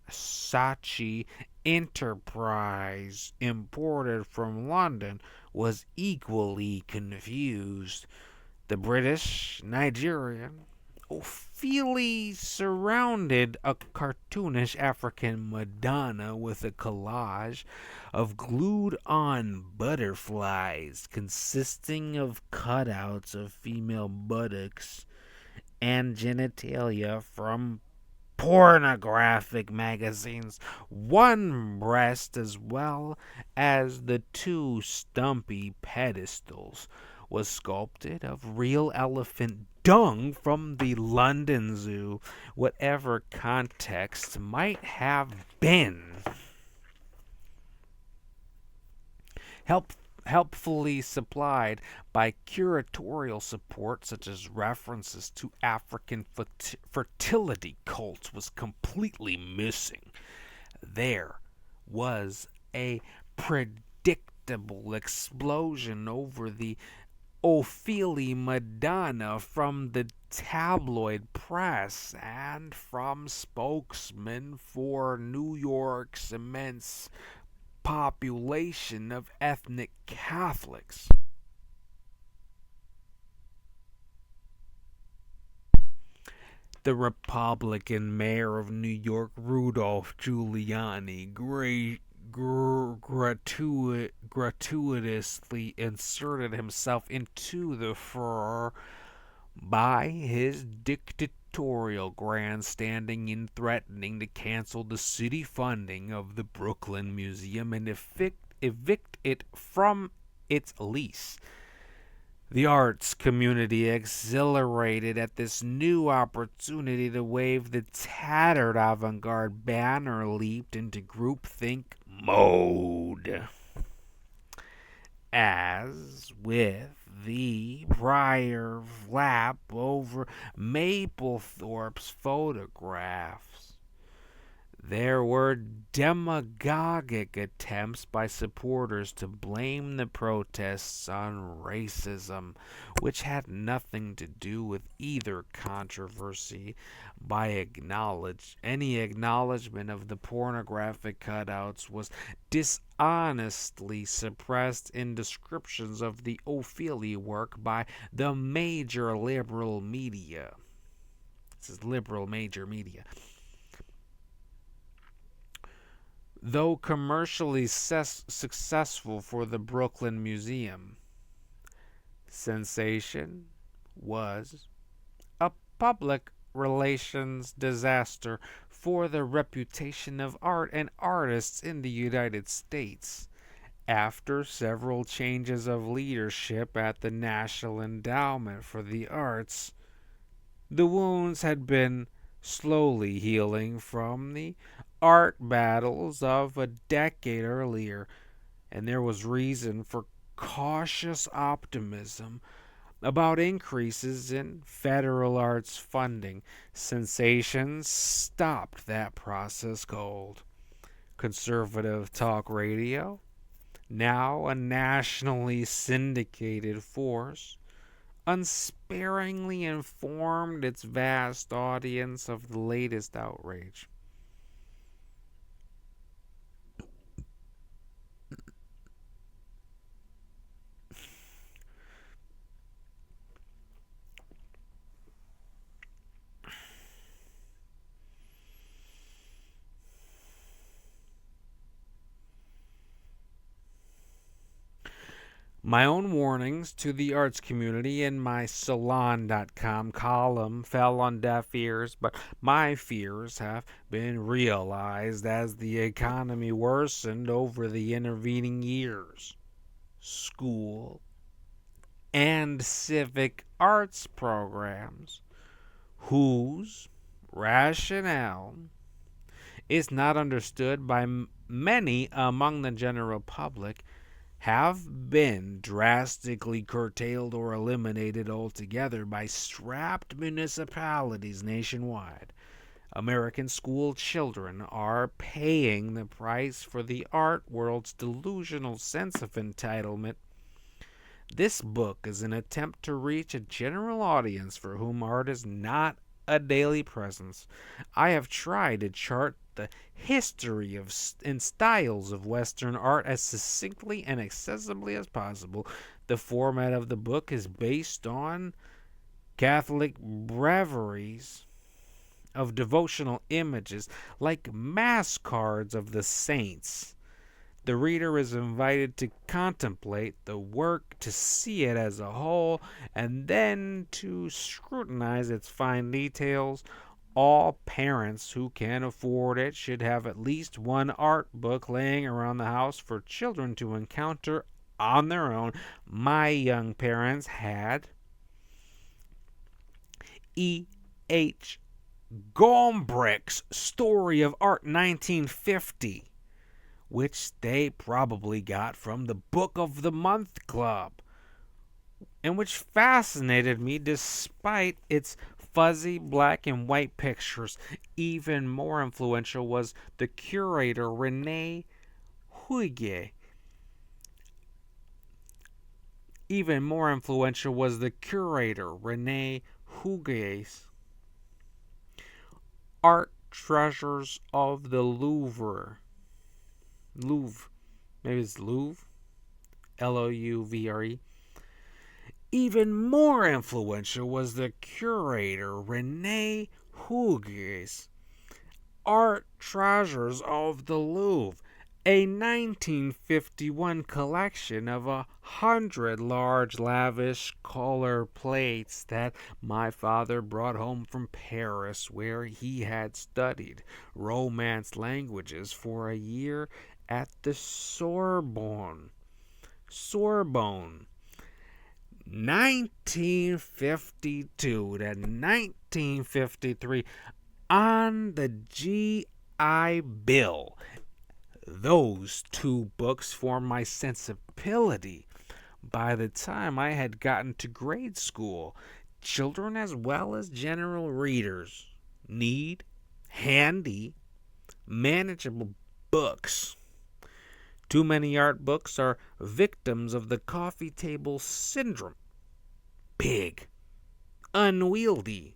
Saatchi enterprise imported from London, was equally confused. The British Nigerian Ophilie surrounded a cartoonish African Madonna with a collage of glued on butterflies consisting of cutouts of female buttocks and genitalia from pornographic magazines, one breast as well as the two stumpy pedestals was sculpted of real elephant dung from the London Zoo, whatever context might have been. Help helpfully supplied by curatorial support such as references to African fertility cults was completely missing. There was a predictable explosion over the Ophilie Madonna from the tabloid press and from spokesmen for New York's immense population of ethnic Catholics. The Republican mayor of New York, Rudolph Giuliani, gratuitously inserted himself into the furor by his dictatorial grandstanding in threatening to cancel the city funding of the Brooklyn Museum and evict it from its lease. The arts community, exhilarated at this new opportunity to wave the tattered avant-garde banner, leaped into groupthink mode. As with the prior flap over Mapplethorpe's photographs, there were demagogic attempts by supporters to blame the protests on racism, which had nothing to do with either controversy. By any acknowledgement of the pornographic cutouts was dishonestly suppressed in descriptions of the Ophilie work by the major liberal media. This is liberal major media. Though commercially successful for the Brooklyn Museum, Sensation was a public relations disaster for the reputation of art and artists in the United States. After several changes of leadership at the National Endowment for the Arts, the wounds had been slowly healing from the art battles of a decade earlier, and there was reason for cautious optimism about increases in federal arts funding. Sensation stopped that process cold. Conservative talk radio, now a nationally syndicated force, unsparingly informed its vast audience of the latest outrage. My own warnings to the arts community in my Salon.com column fell on deaf ears, but my fears have been realized as the economy worsened over the intervening years. School and civic arts programs, whose rationale is not understood by many among the general public, have been drastically curtailed or eliminated altogether by strapped municipalities nationwide. American school children are paying the price for the art world's delusional sense of entitlement. This book is an attempt to reach a general audience for whom art is not a daily presence. I have tried to chart the history of and styles of Western art as succinctly and accessibly as possible. The format of the book is based on Catholic breviaries of devotional images like mass cards of the saints. The reader is invited to contemplate the work, to see it as a whole, and then to scrutinize its fine details. All parents who can afford it should have at least one art book laying around the house for children to encounter on their own. My young parents had E. H. Gombrich's Story of Art 1950, which they probably got from the Book of the Month Club, and which fascinated me despite its fuzzy black and white pictures. Even more influential was the curator Rene Huyghe. Even more influential was the curator Rene Huyghe's Art Treasures of the Louvre. Maybe it's Louvre, Louvre. Even more influential was the curator Rene Huyghe's Art Treasures of the Louvre, a 1951 collection of 100 large, lavish color plates that my father brought home from Paris, where he had studied Romance languages for a year at the Sorbonne. 1952 to 1953, on the GI Bill. Those two books formed my sensibility. By the time I had gotten to grade school, children as well as general readers need handy, manageable books. Too many art books are victims of the coffee table syndrome. Big, unwieldy,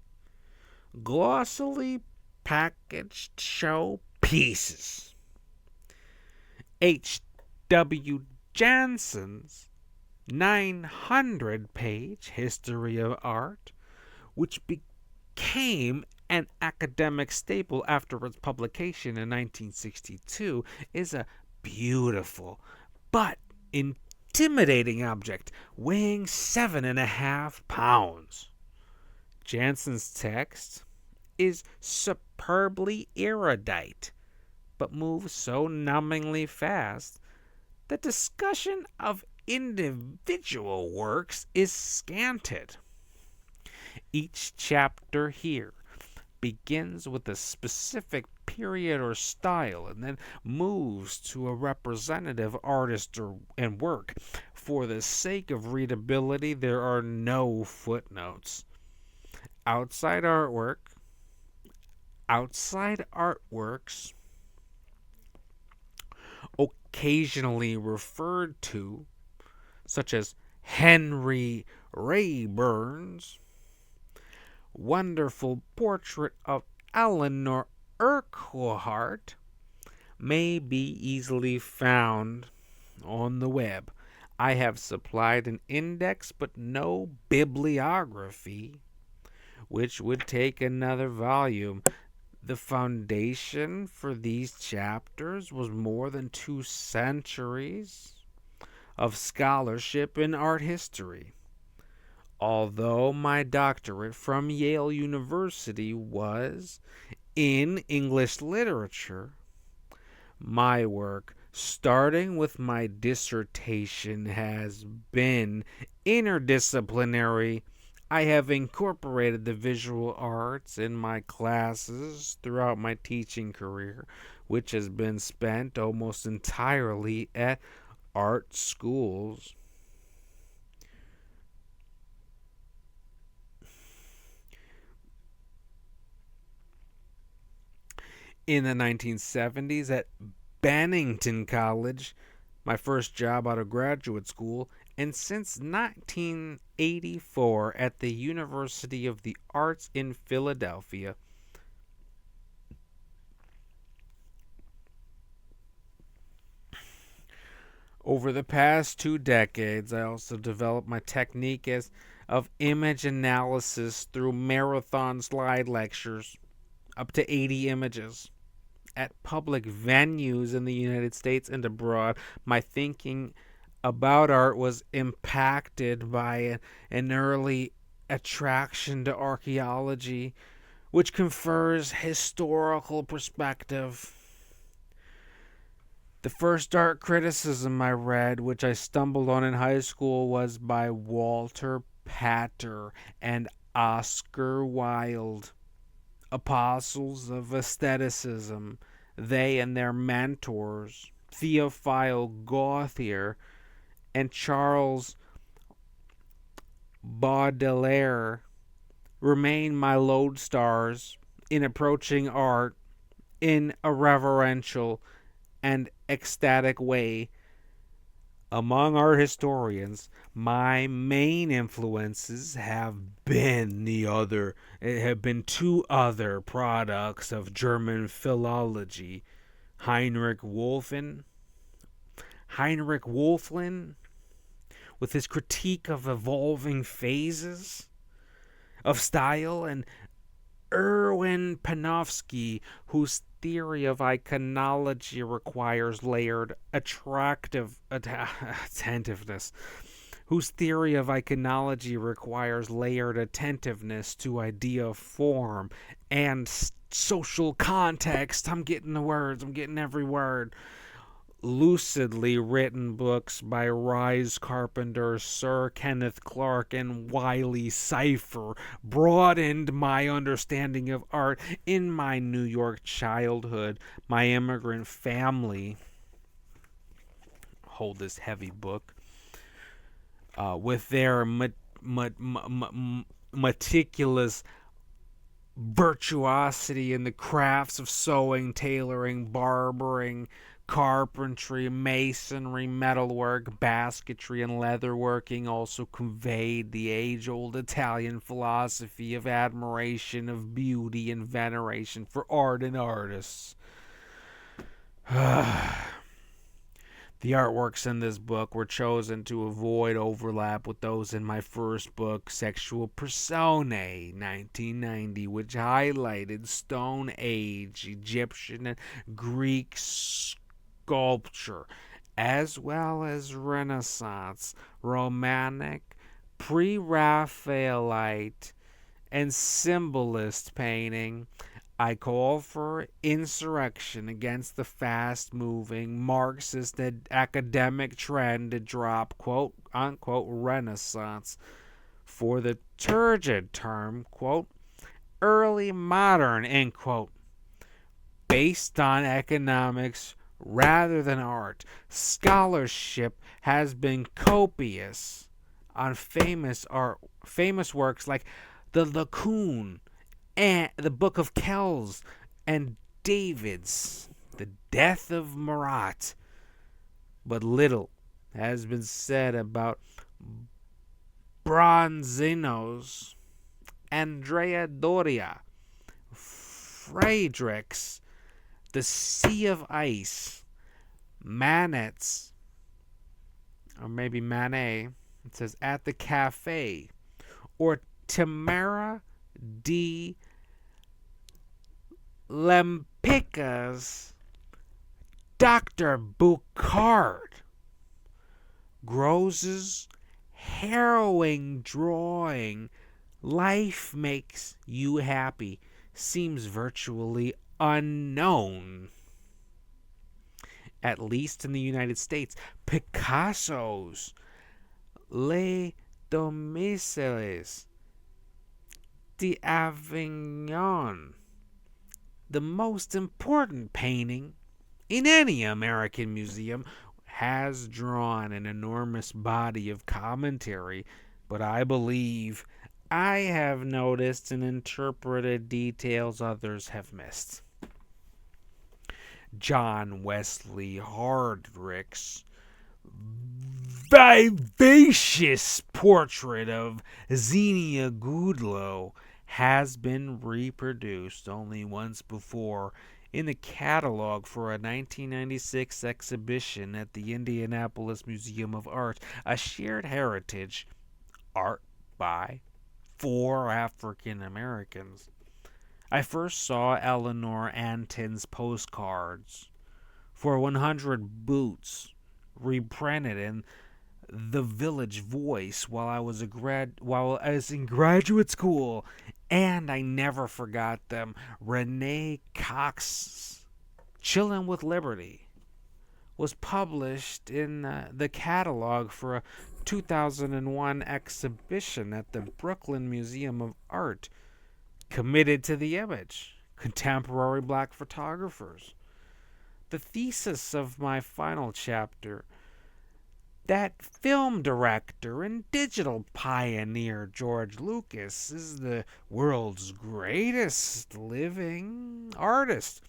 glossily packaged show pieces. H.W. Janssen's 900-page History of Art, which became an academic staple after its publication in 1962, is a beautiful but intimidating object weighing 7.5 pounds. Janssen's text is superbly erudite, but moves so numbingly fast that discussion of individual works is scanted. Each chapter here begins with a specific period or style and then moves to a representative artist and work. For the sake of readability, there are no footnotes. Outside artworks, occasionally referred to, such as Henry Rayburn's wonderful portrait of Eleanor Urquhart, may be easily found on the web. I have supplied an index but no bibliography, which would take another volume. The foundation for these chapters was more than 2 centuries of scholarship in art history. Although my doctorate from Yale University was in English literature, my work, starting with my dissertation, has been interdisciplinary. I have incorporated the visual arts in my classes throughout my teaching career, which has been spent almost entirely at art schools. In the 1970s at Bennington College, my first job out of graduate school, and since 1984 at the University of the Arts in Philadelphia. Over the past 2 decades, I also developed my technique of image analysis through marathon slide lectures, up to 80 images, at public venues in the United States and abroad. My thinking about art was impacted by an early attraction to archaeology, which confers historical perspective. The first art criticism I read, which I stumbled on in high school, was by Walter Pater and Oscar Wilde, apostles of aestheticism. They and their mentors, Théophile Gautier and Charles Baudelaire, remain my lodestars in approaching art in a reverential and ecstatic way. Among art historians, my main influences have been two other products of German philology, Heinrich Wolflin, with his critique of evolving phases of style, and Erwin Panofsky, whose theory of iconology requires layered attentiveness. To idea form and social context. I'm getting the words, I'm getting every word. Lucidly written books by Rhys Carpenter, Sir Kenneth Clark, and Wiley Cypher broadened my understanding of art. In my New York childhood, my immigrant family hold this heavy book with their meticulous virtuosity in the crafts of sewing, tailoring, barbering, carpentry, masonry, metalwork, basketry, and leatherworking also conveyed the age-old Italian philosophy of admiration of beauty and veneration for art and artists. The artworks in this book were chosen to avoid overlap with those in my first book, Sexual Personae, 1990, which highlighted Stone Age, Egyptian, and Greek sculpture, as well as Renaissance, Romantic, Pre-Raphaelite, and Symbolist painting. I call for insurrection against the fast-moving Marxist academic trend to drop quote-unquote Renaissance for the turgid term, quote, early modern, end quote, based on economics rather than art. Scholarship has been copious on famous works like the Laocoon, and the Book of Kells, and David's The Death of Marat. But little has been said about Bronzino's, Andrea Doria, Friedrichs, The Sea of Ice, Manet's, or maybe Manet, it says At the Cafe, or Tamara D. Lempicka's Dr. Bucard. Gross's harrowing drawing, Life Makes You Happy, seems virtually unknown, at least in the United States. Picasso's Les Domiciles d'Avignon, the most important painting in any American museum, has drawn an enormous body of commentary, but I believe I have noticed and interpreted details others have missed. John Wesley Hardrick's vivacious portrait of Xenia Goodloe has been reproduced only once before in the catalog for a 1996 exhibition at the Indianapolis Museum of Art, a shared heritage, art by 4 African Americans. I first saw Eleanor Antin's postcards for 100 Boots reprinted in the Village Voice while I was in graduate school, and I never forgot them. Renee Cox's Chillin' with Liberty was published in the catalog for a 2001 exhibition at the Brooklyn Museum of Art, Committed to the Image, Contemporary Black Photographers. The thesis of my final chapter, that film director and digital pioneer George Lucas is the world's greatest living artist,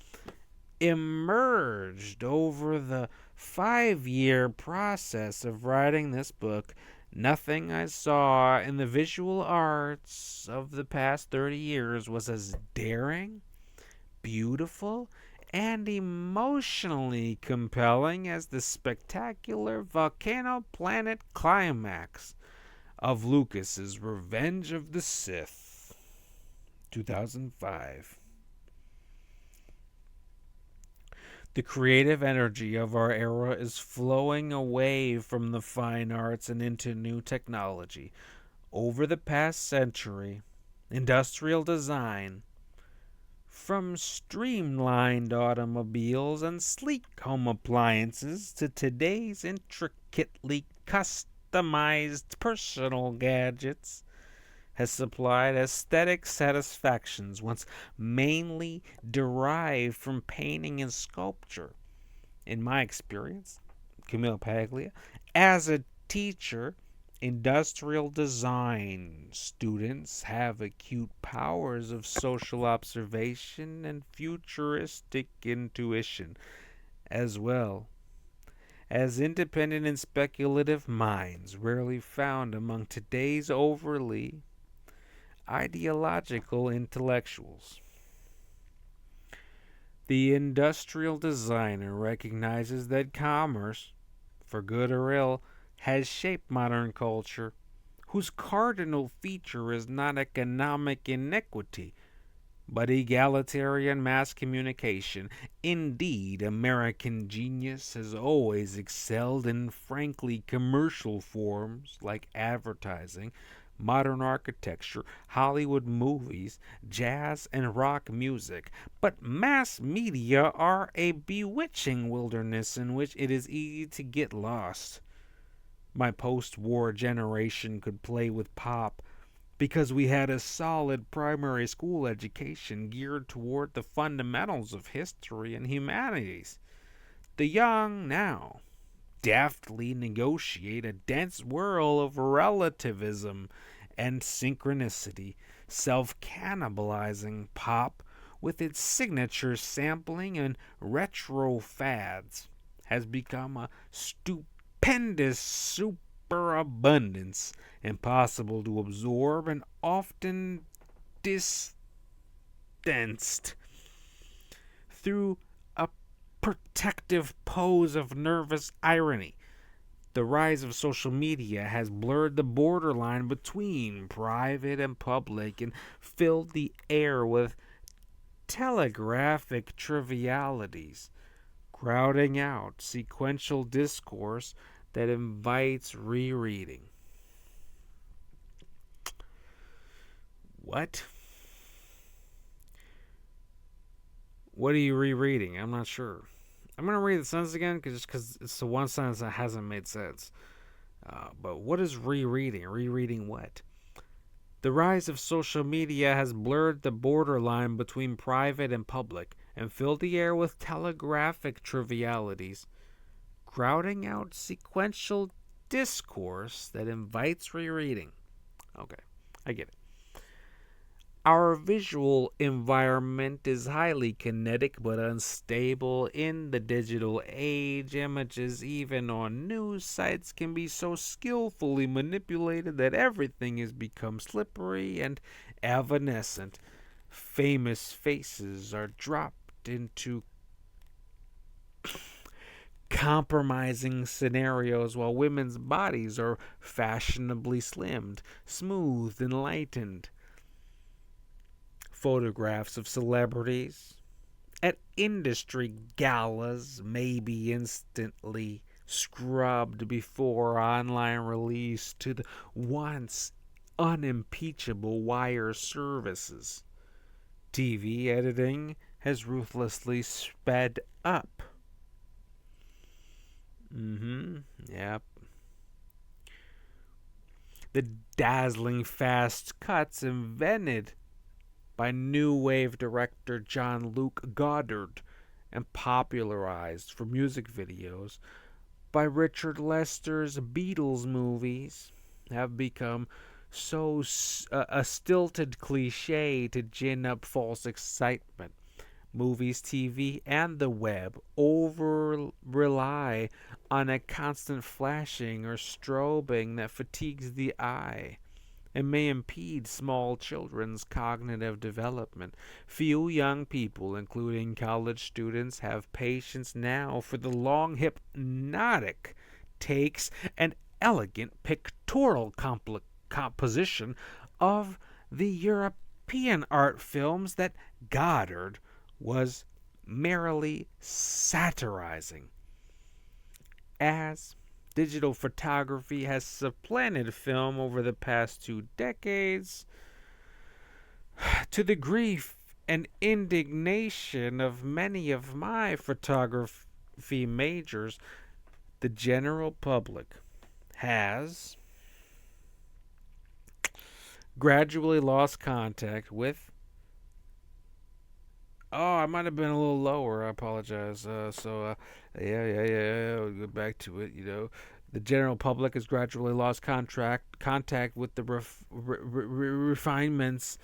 emerged over the 5-year process of writing this book. Nothing I saw in the visual arts of the past 30 years was as daring, beautiful, and emotionally compelling as the spectacular Volcano Planet climax of Lucas's Revenge of the Sith, 2005. The creative energy of our era is flowing away from the fine arts and into new technology. Over the past century, industrial design, from streamlined automobiles and sleek home appliances to today's intricately customized personal gadgets, has supplied aesthetic satisfactions once mainly derived from painting and sculpture. In my experience, Camille Paglia, as a teacher, industrial design students have acute powers of social observation and futuristic intuition, as well as independent and speculative minds rarely found among today's overly ideological intellectuals. The industrial designer recognizes that commerce, for good or ill, has shaped modern culture, whose cardinal feature is not economic inequity, but egalitarian mass communication. Indeed, American genius has always excelled in frankly commercial forms like advertising, modern architecture, Hollywood movies, jazz, and rock music. But mass media are a bewitching wilderness in which it is easy to get lost. My post-war generation could play with pop because we had a solid primary school education geared toward the fundamentals of history and humanities. The young now deftly negotiate a dense whirl of relativism and synchronicity. Self-cannibalizing pop, with its signature sampling and retro fads, has become a stupendous superabundance, impossible to absorb and often distanced through a protective pose of nervous irony. The rise of social media has blurred the borderline between private and public and filled the air with telegraphic trivialities, crowding out sequential discourse that invites rereading. What? What are you rereading? I'm not sure. I'm gonna read the sentence again because it's the one sentence that hasn't made sense. But what is rereading? Rereading what? The rise of social media has blurred the borderline between private and public and filled the air with telegraphic trivialities, crowding out sequential discourse that invites rereading. Okay, I get it. Our visual environment is highly kinetic but unstable in the digital age. Images, even on news sites, can be so skillfully manipulated that everything has become slippery and evanescent. Famous faces are dropped into compromising scenarios while women's bodies are fashionably slimmed, smoothed, and lightened. Photographs of celebrities at industry galas may be instantly scrubbed before online release to the once unimpeachable wire services. TV editing has ruthlessly sped up. Yep. The dazzling fast cuts invented by new wave director Jean-Luc Godard and popularized for music videos by Richard Lester's Beatles movies have become so a stilted cliche to gin up false excitement. Movies, TV, and the web over rely on a constant flashing or strobing that fatigues the eye and may impede small children's cognitive development. Few young people, including college students, have patience now for the long hypnotic takes and elegant pictorial composition of the European art films that Goddard was merrily satirizing. As digital photography has supplanted film over the past 2 decades, to the grief and indignation of many of my photography majors, the general public has gradually lost contact with. Oh, I might have been a little lower. I apologize. Yeah. We'll get back to it. The general public has gradually lost contact with the refinements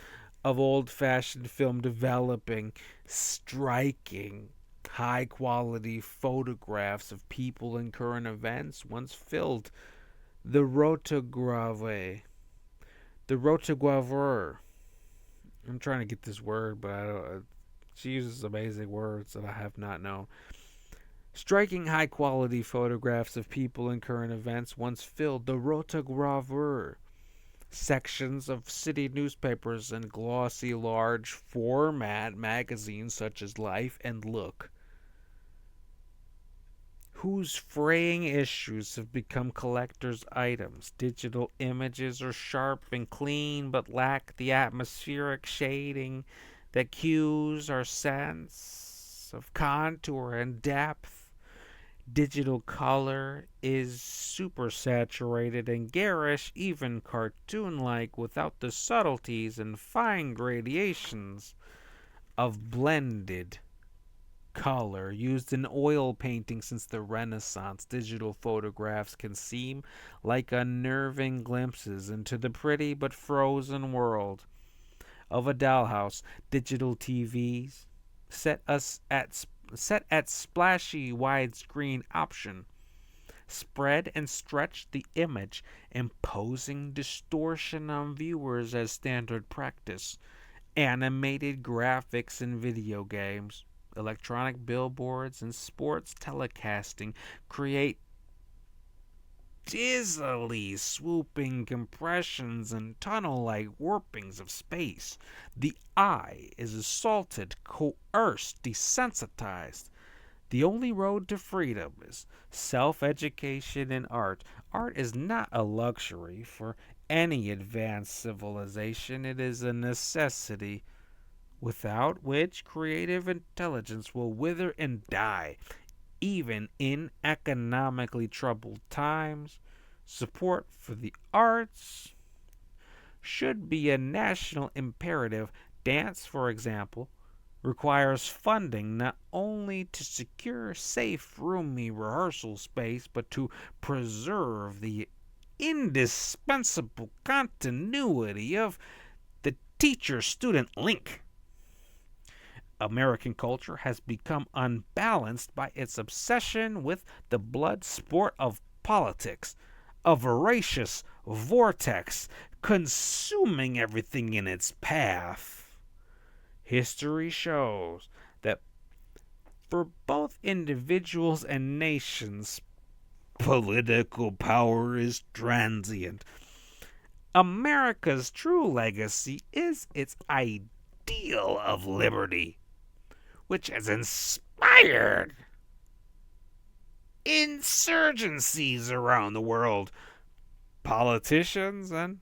of old-fashioned film, developing striking, high-quality photographs of people and current events once filled the rotograveur. I'm trying to get this word, but I don't. She uses amazing words that I have not known. Striking high quality photographs of people and current events once filled the rotograveur sections of city newspapers and glossy large format magazines such as Life and Look, whose fraying issues have become collector's items. Digital images are sharp and clean but lack the atmospheric shading that cues our sense of contour and depth. Digital color is supersaturated and garish, even cartoon-like, without the subtleties and fine gradations of blended color used in oil painting since the Renaissance. Digital photographs can seem like unnerving glimpses into the pretty but frozen world of a dollhouse. Digital TVs set at splashy widescreen option spread and stretch the image, imposing distortion on viewers as standard practice. Animated graphics in video games, electronic billboards, and sports telecasting create dizzily swooping compressions and tunnel-like warpings of space. The eye is assaulted, coerced, desensitized. The only road to freedom is self education in art. Art is not a luxury for any advanced civilization, it is a necessity without which creative intelligence will wither and die. Even in economically troubled times, support for the arts should be a national imperative. Dance, for example, requires funding not only to secure safe, roomy rehearsal space, but to preserve the indispensable continuity of the teacher student link. American culture has become unbalanced by its obsession with the blood sport of politics, a voracious vortex consuming everything in its path. History shows that for both individuals and nations, political power is transient. America's true legacy is its ideal of liberty, which has inspired insurgencies around the world. Politicians and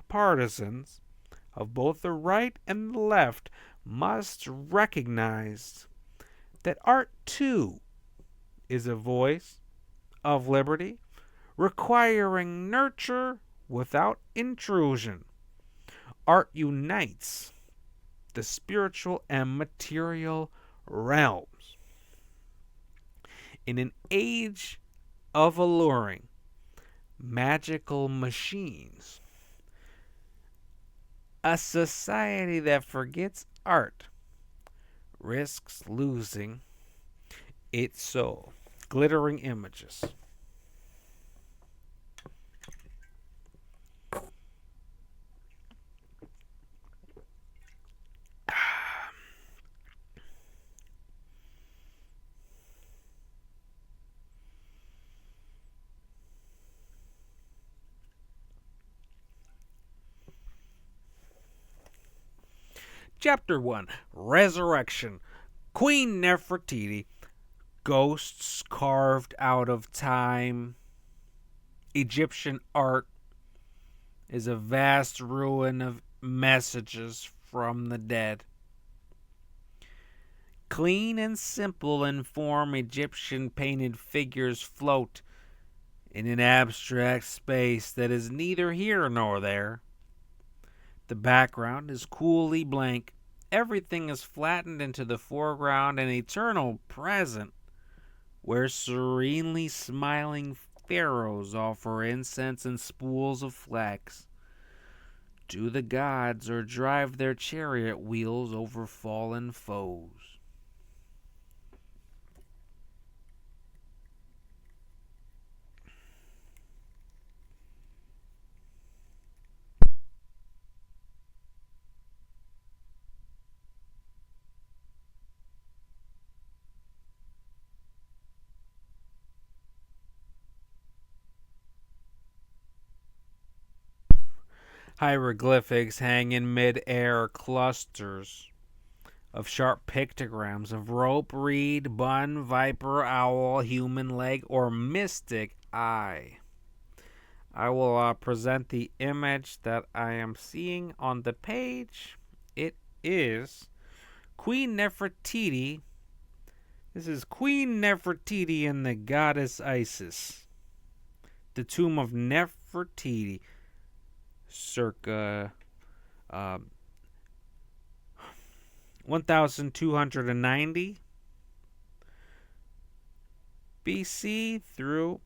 partisans of both the right and the left must recognize that art too is a voice of liberty, requiring nurture without intrusion. Art unites the spiritual and material realms. In an age of alluring, magical machines, a society that forgets art risks losing its soul. Glittering images. Chapter 1 Resurrection. Queen Nefertiti. Ghosts carved out of time. Egyptian art is a vast ruin of messages from the dead. Clean and simple in form, Egyptian painted figures float in an abstract space that is neither here nor there. The background is coolly blank. Everything is flattened into the foreground, an eternal present where serenely smiling pharaohs offer incense and spools of flax to the gods or drive their chariot wheels over fallen foes. Hieroglyphics hang in mid-air clusters of sharp pictograms of rope, reed, bun, viper, owl, human leg, or mystic eye. I will present the image that I am seeing on the page. It is Queen Nefertiti. This is Queen Nefertiti and the goddess Isis. The tomb of Nefertiti, circa 1290 BC through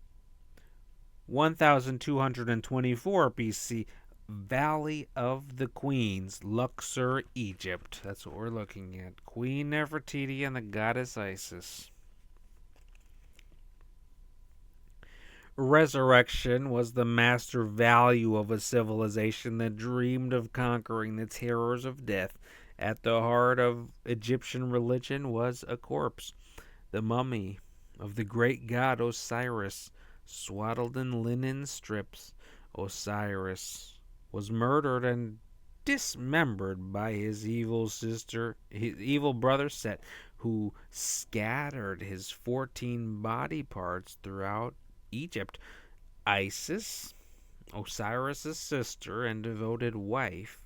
1224 BC. Valley of the Queens, Luxor, Egypt. That's what we're looking at. Queen Nefertiti and the goddess Isis. Resurrection was the master value of a civilization that dreamed of conquering the terrors of death. At the heart of Egyptian religion was a corpse, the mummy of the great god Osiris, swaddled in linen strips. Osiris was murdered and dismembered by his evil brother Set, who scattered his 14 body parts throughout Egypt. Isis, Osiris's sister and devoted wife,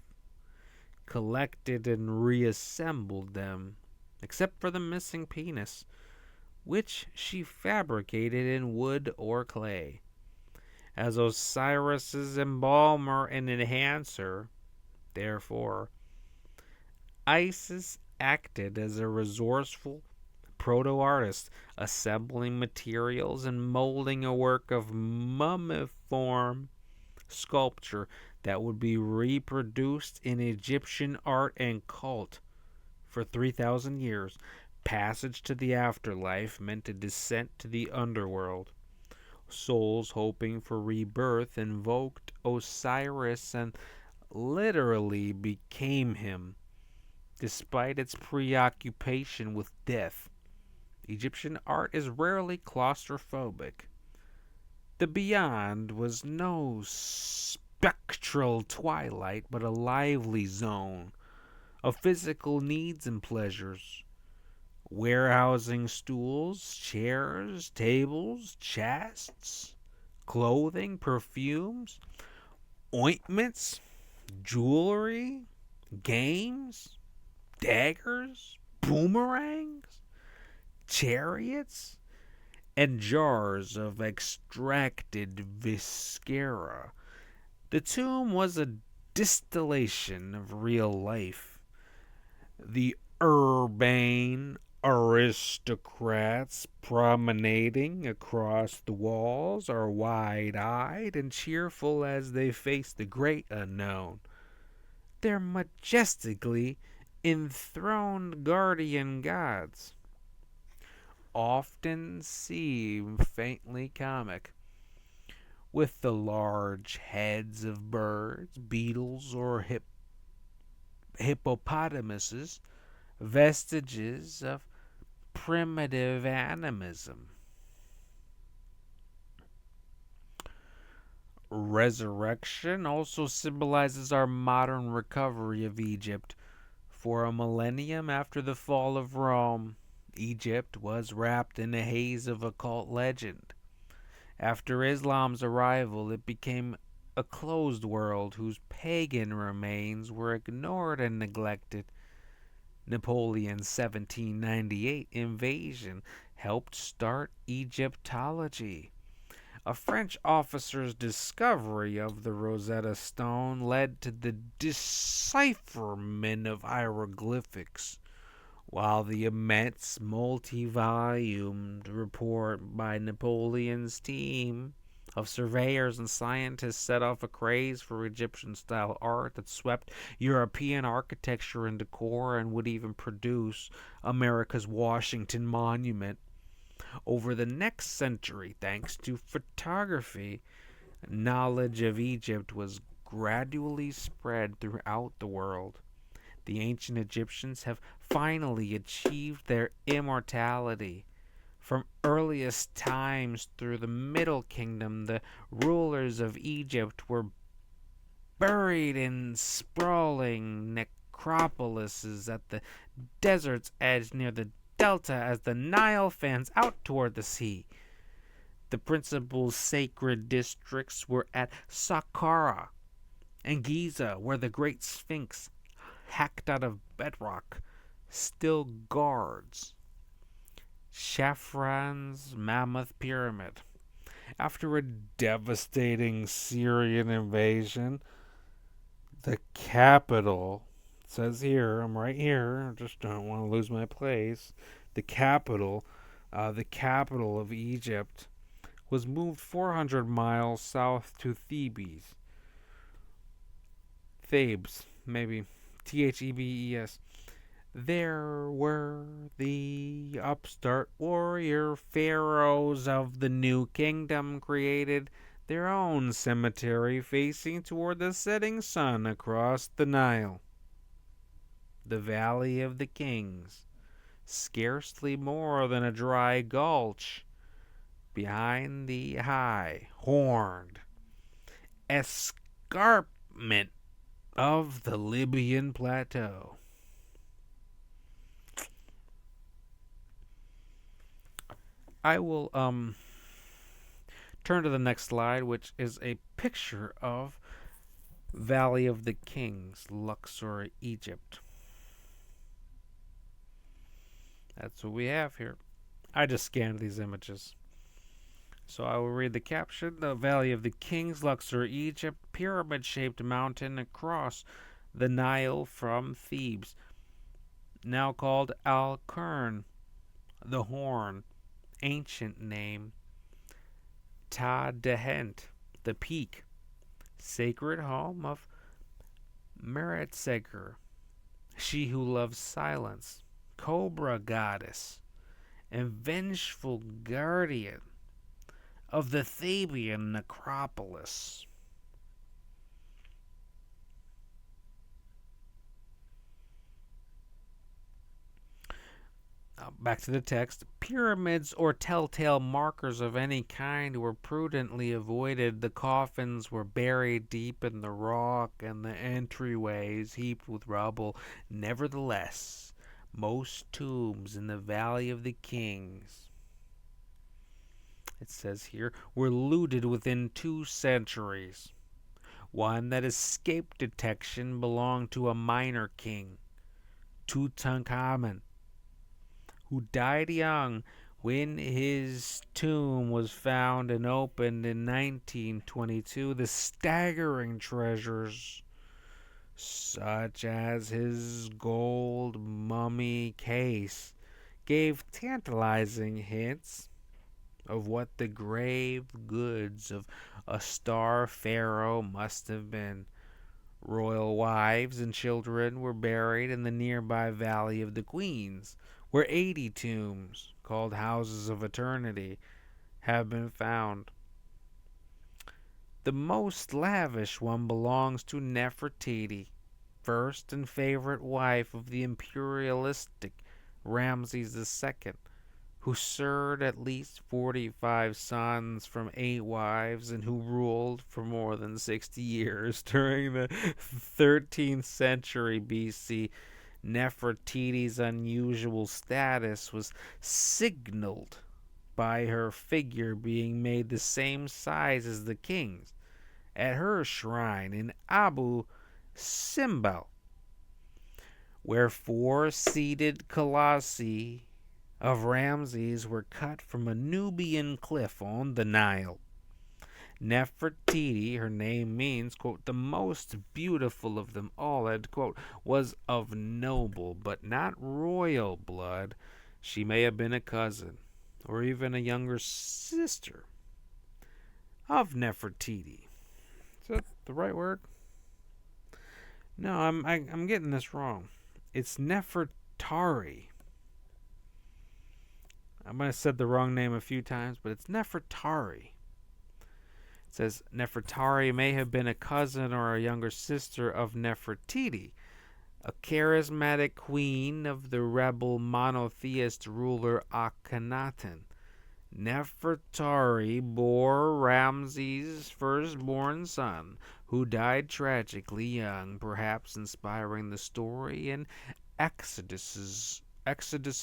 collected and reassembled them, except for the missing penis, which she fabricated in wood or clay. As Osiris's embalmer and enhancer, therefore, Isis acted as a resourceful proto-artist, assembling materials and molding a work of mummiform sculpture that would be reproduced in Egyptian art and cult for 3,000 years. Passage to the afterlife meant a descent to the underworld. Souls hoping for rebirth invoked Osiris and literally became him, despite its preoccupation with death. Egyptian art is rarely claustrophobic. The beyond was no spectral twilight, but a lively zone of physical needs and pleasures, warehousing stools, chairs, tables, chests, clothing, perfumes, ointments, jewelry, games, daggers, boomerangs, chariots, and jars of extracted viscera. The tomb was a distillation of real life. The urbane aristocrats promenading across the walls are wide-eyed and cheerful as they face the great unknown. They're majestically enthroned guardian gods often seem faintly comic, with the large heads of birds, beetles, or hippopotamuses, vestiges of primitive animism. Resurrection also symbolizes our modern recovery of Egypt. For a millennium after the fall of Rome, Egypt was wrapped in a haze of occult legend. After Islam's arrival, it became a closed world whose pagan remains were ignored and neglected. Napoleon's 1798 invasion helped start Egyptology. A French officer's discovery of the Rosetta Stone led to the decipherment of hieroglyphics, while the immense multi-volumed report by Napoleon's team of surveyors and scientists set off a craze for Egyptian-style art that swept European architecture and decor and would even produce America's Washington Monument. Over the next century, thanks to photography, knowledge of Egypt was gradually spread throughout the world. The ancient Egyptians have finally achieved their immortality. From earliest times through the Middle Kingdom, the rulers of Egypt were buried in sprawling necropolises at the desert's edge near the delta as the Nile fans out toward the sea. The principal sacred districts were at Saqqara and Giza, where the great Sphinx, hacked out of bedrock, still guards Shafran's mammoth pyramid. After a devastating Syrian invasion, the capital, it says here, I'm right here, I just don't want to lose my place, the capital of Egypt, was moved 400 miles south to Thebes, maybe, Thebes. There were the upstart warrior pharaohs of the new kingdom created their own cemetery facing toward the setting sun across the Nile. The Valley of the Kings, scarcely more than a dry gulch behind the high, horned escarpment of the Libyan plateau. I will turn to the next slide, which is a picture of Valley of the Kings, Luxor, Egypt. That's what we have here. I just scanned these images. So I will read the caption. The Valley of the Kings, Luxor, Egypt, pyramid-shaped mountain across the Nile from Thebes, now called Al-Qurn, the Horn, ancient name Ta Dehent, the peak, sacred home of Meretseger, she who loves silence, cobra goddess, and vengeful guardian of the Theban necropolis. Back to the text. Pyramids or telltale markers of any kind were prudently avoided. The coffins were buried deep in the rock and the entryways heaped with rubble. Nevertheless, most tombs in the Valley of the Kings, it says here, were looted within 2 centuries. One that escaped detection belonged to a minor king, Tutankhamun, who died young when his tomb was found and opened in 1922. The staggering treasures, such as his gold mummy case, gave tantalizing hints of what the grave goods of a star pharaoh must have been. Royal wives and children were buried in the nearby Valley of the Queens, where 80 tombs, called Houses of Eternity, have been found. The most lavish one belongs to Nefertiti, first and favorite wife of the imperialistic Ramses II, who served at least 45 sons from 8 wives and who ruled for more than 60 years during the 13th century BC. Nefertiti's unusual status was signaled by her figure being made the same size as the king's at her shrine in Abu Simbel, where 4 seated colossi of Ramses were cut from a Nubian cliff on the Nile. Nefertiti, her name means, quote, the most beautiful of them all, end quote, was of noble but not royal blood. She may have been a cousin or even a younger sister of Nefertiti. Is that the right word? No, I'm getting this wrong. It's Nefertari. I might have said the wrong name a few times, but it's Nefertari. It says Nefertari may have been a cousin or a younger sister of Nefertiti, a charismatic queen of the rebel monotheist ruler Akhenaten. Nefertari bore Ramses' firstborn son, who died tragically young, perhaps inspiring the story in Exodus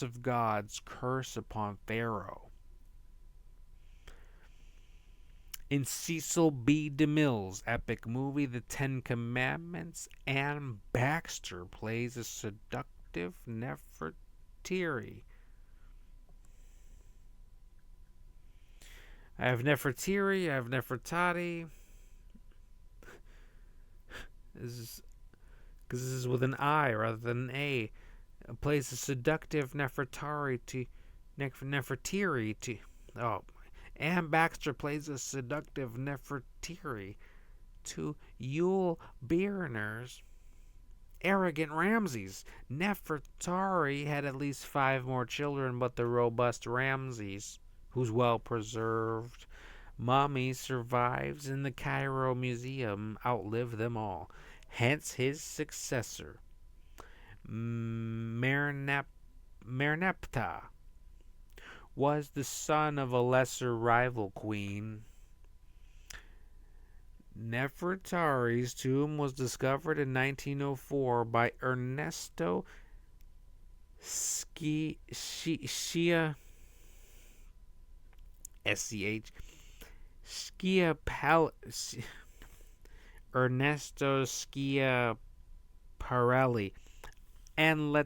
of God's curse upon Pharaoh. In Cecil B. DeMille's epic movie The Ten Commandments, Anne Baxter plays a seductive Nefertiri. I have Nefertiri, I have Nefertati. Because this is with an I rather than an A. It plays a seductive Nefertari to Nefertiri to. Oh, Anne Baxter plays a seductive Nefertiri to Yul Brynner's arrogant Ramses. Nefertari had at least 5 more children, but the robust Ramses, whose well-preserved mummy survives in the Cairo Museum, outlived them all. Hence his successor, Merneptah, was the son of a lesser rival queen. Nefertari's tomb was discovered in 1904 by Ernesto Scia SCH. Ernesto Schiaparelli, and an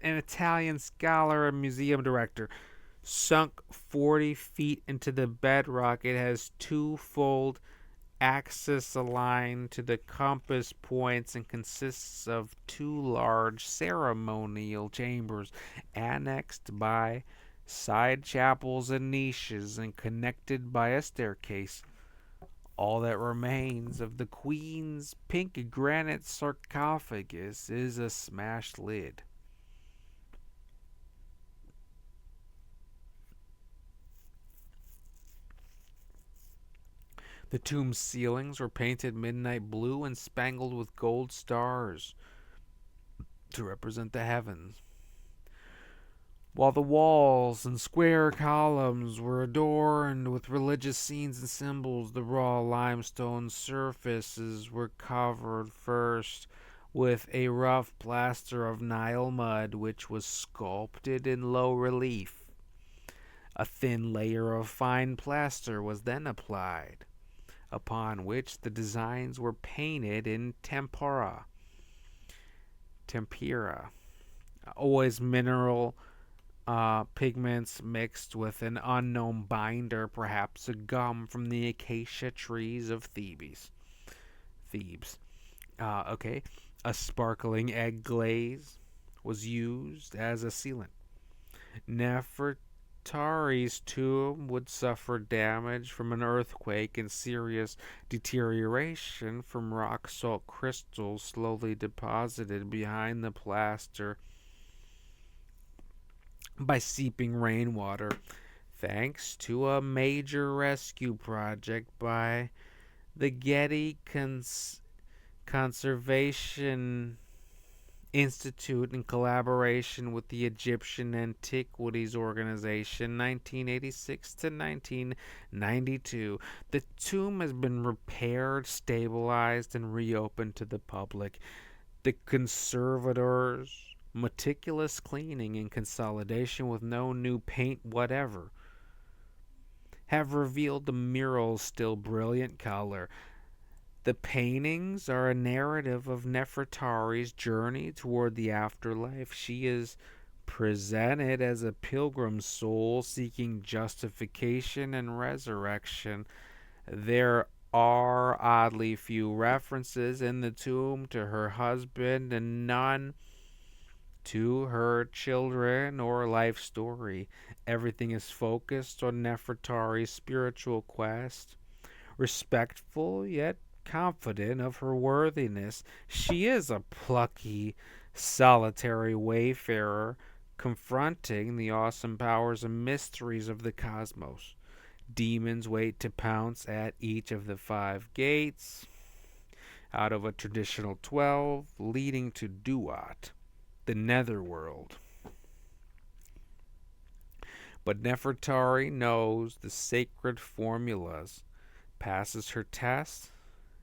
Italian scholar and museum director. Sunk 40 feet into the bedrock, it has two-fold axis aligned to the compass points and consists of two large ceremonial chambers annexed by side chapels and niches and connected by a staircase. All that remains of the Queen's pink granite sarcophagus is a smashed lid. The tomb's ceilings were painted midnight blue and spangled with gold stars to represent the heavens, while the walls and square columns were adorned with religious scenes and symbols. The raw limestone surfaces were covered first with a rough plaster of Nile mud, which was sculpted in low relief. A thin layer of fine plaster was then applied, upon which the designs were painted in tempera, always mineral pigments mixed with an unknown binder, perhaps a gum from the acacia trees of Thebes. Okay, a sparkling egg glaze was used as a sealant. Nefertari's tomb would suffer damage from an earthquake and serious deterioration from rock salt crystals slowly deposited behind the plaster by seeping rainwater, thanks to a major rescue project by the Getty Conservation Institute in collaboration with the Egyptian Antiquities Organization, 1986 to 1992. The tomb has been repaired, stabilized, and reopened to the public. The conservators' meticulous cleaning and consolidation with no new paint whatever have revealed the mural's still brilliant color. The paintings are a narrative of Nefertari's journey toward the afterlife. She is presented as a pilgrim soul seeking justification and resurrection. There are oddly few references in the tomb to her husband and none to her children or life story. Everything is focused on Nefertari's spiritual quest. Respectful yet confident of her worthiness, she is a plucky, solitary wayfarer confronting the awesome powers and mysteries of the cosmos. Demons wait to pounce at each of the 5 gates out of a traditional 12 leading to Duat, the netherworld. But Nefertari knows the sacred formulas, passes her test,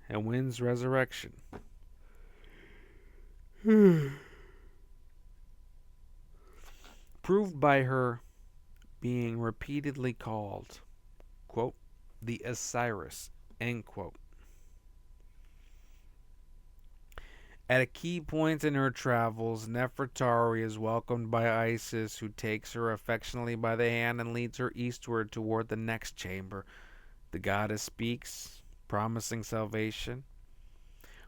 and wins resurrection. Proved by her being repeatedly called, quote, the Osiris, end quote. At a key point in her travels, Nefertari is welcomed by Isis, who takes her affectionately by the hand and leads her eastward toward the next chamber. The goddess speaks, promising salvation.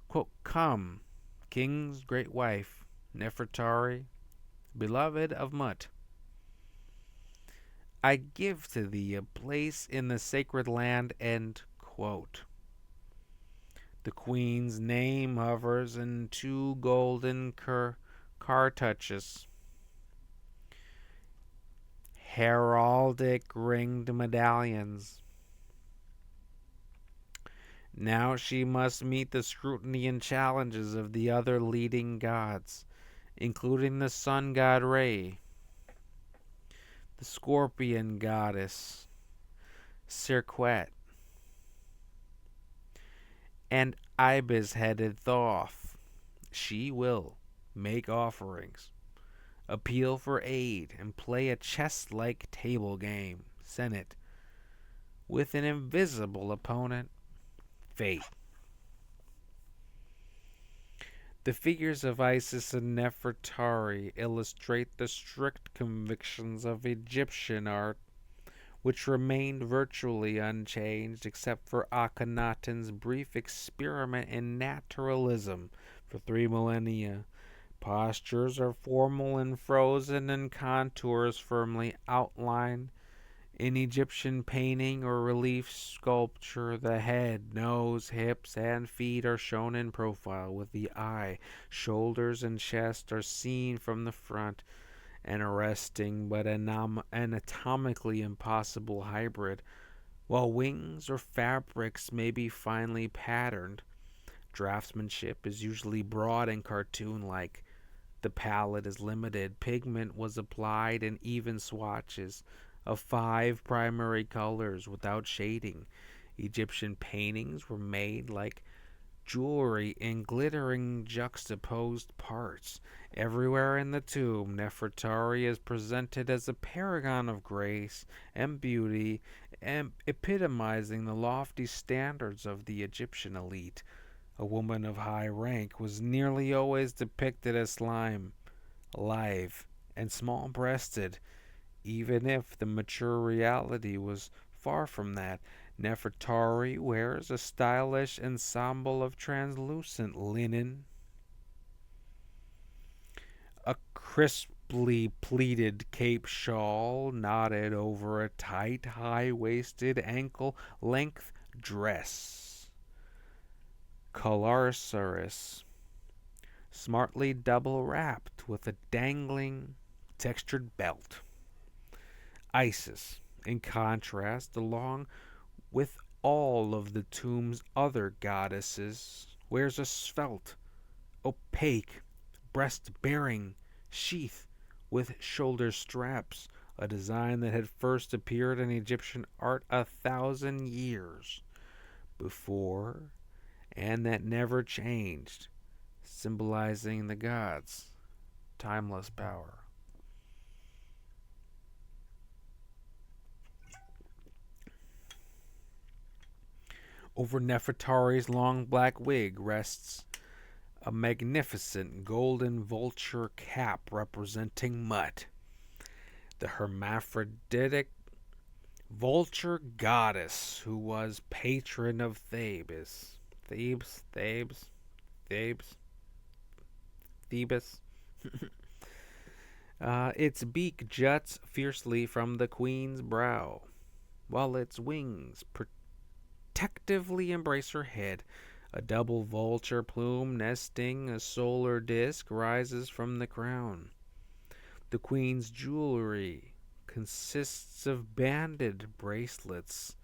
Quote, come, king's great wife, Nefertari, beloved of Mut. I give to thee a place in the sacred land, end quote. The queen's name hovers in 2 golden cartouches, heraldic ringed medallions. Now she must meet the scrutiny and challenges of the other leading gods, including the sun god Re, the scorpion goddess Serquet, and ibis-headed Thoth. She will make offerings, appeal for aid, and play a chess-like table game, Senate, with an invisible opponent, fate. The figures of Isis and Nefertari illustrate the strict convictions of Egyptian art, which remained virtually unchanged except for Akhenaten's brief experiment in naturalism for 3 millennia. Postures are formal and frozen, and contours firmly outlined. In Egyptian painting or relief sculpture, the head, nose, hips, and feet are shown in profile, with the eye, shoulders, and chest are seen from the front, an arresting but anatomically impossible hybrid. While wings or fabrics may be finely patterned, draftsmanship is usually broad and cartoon-like. The palette is limited. Pigment was applied in even swatches of 5 primary colors without shading. Egyptian paintings were made like jewelry in glittering juxtaposed parts. Everywhere in the tomb, Nefertari is presented as a paragon of grace and beauty, and epitomizing the lofty standards of the Egyptian elite. A woman of high rank was nearly always depicted as slim, alive, and small breasted, even if the mature reality was far from that. Nefertari wears a stylish ensemble of translucent linen, a crisply pleated cape shawl knotted over a tight, high waisted, ankle length dress, Calarsaris, smartly double wrapped with a dangling, textured belt. Isis, in contrast, along with all of the tomb's other goddesses, wears a svelte, opaque, breast-bearing sheath with shoulder straps, a design that had first appeared in Egyptian art 1,000 years before, and that never changed, symbolizing the gods' timeless power. Over Nefertari's long black wig rests a magnificent golden vulture cap representing Mut, the hermaphroditic vulture goddess who was patron of Thebes. Its beak juts fiercely from the queen's brow, while its wings protectively embrace her head. A double vulture plume nesting a solar disk rises from the crown. The queen's jewelry consists of banded bracelets,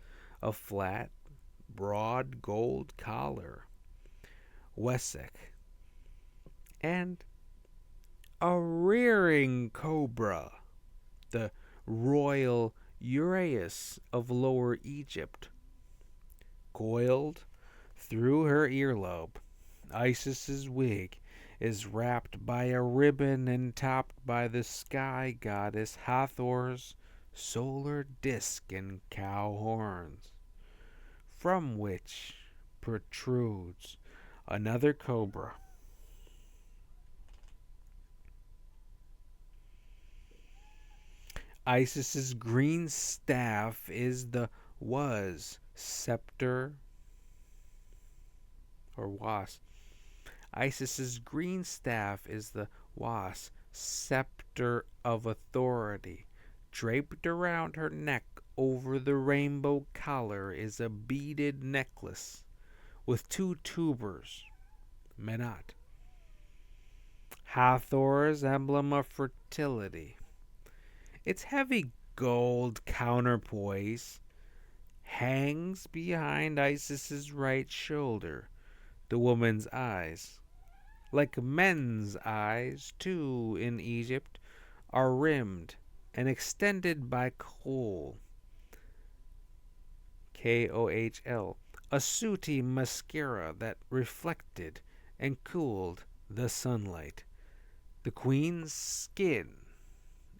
a flat, broad gold collar, wesek, and a rearing cobra, the royal uraeus of Lower Egypt, coiled through her earlobe. Isis's wig is wrapped by a ribbon and topped by the sky goddess Hathor's solar disk and cow horns, from which protrudes another cobra. Isis's green staff is the was scepter or was. Isis's green staff is the was scepter of authority. Draped around her neck over the rainbow collar is a beaded necklace with 2 tubers, menat, Hathor's emblem of fertility. Its heavy gold counterpoise hangs behind Isis's right shoulder. The woman's eyes, like men's eyes too in Egypt, are rimmed and extended by kohl, Kohl, a sooty mascara that reflected and cooled the sunlight. The queen's skin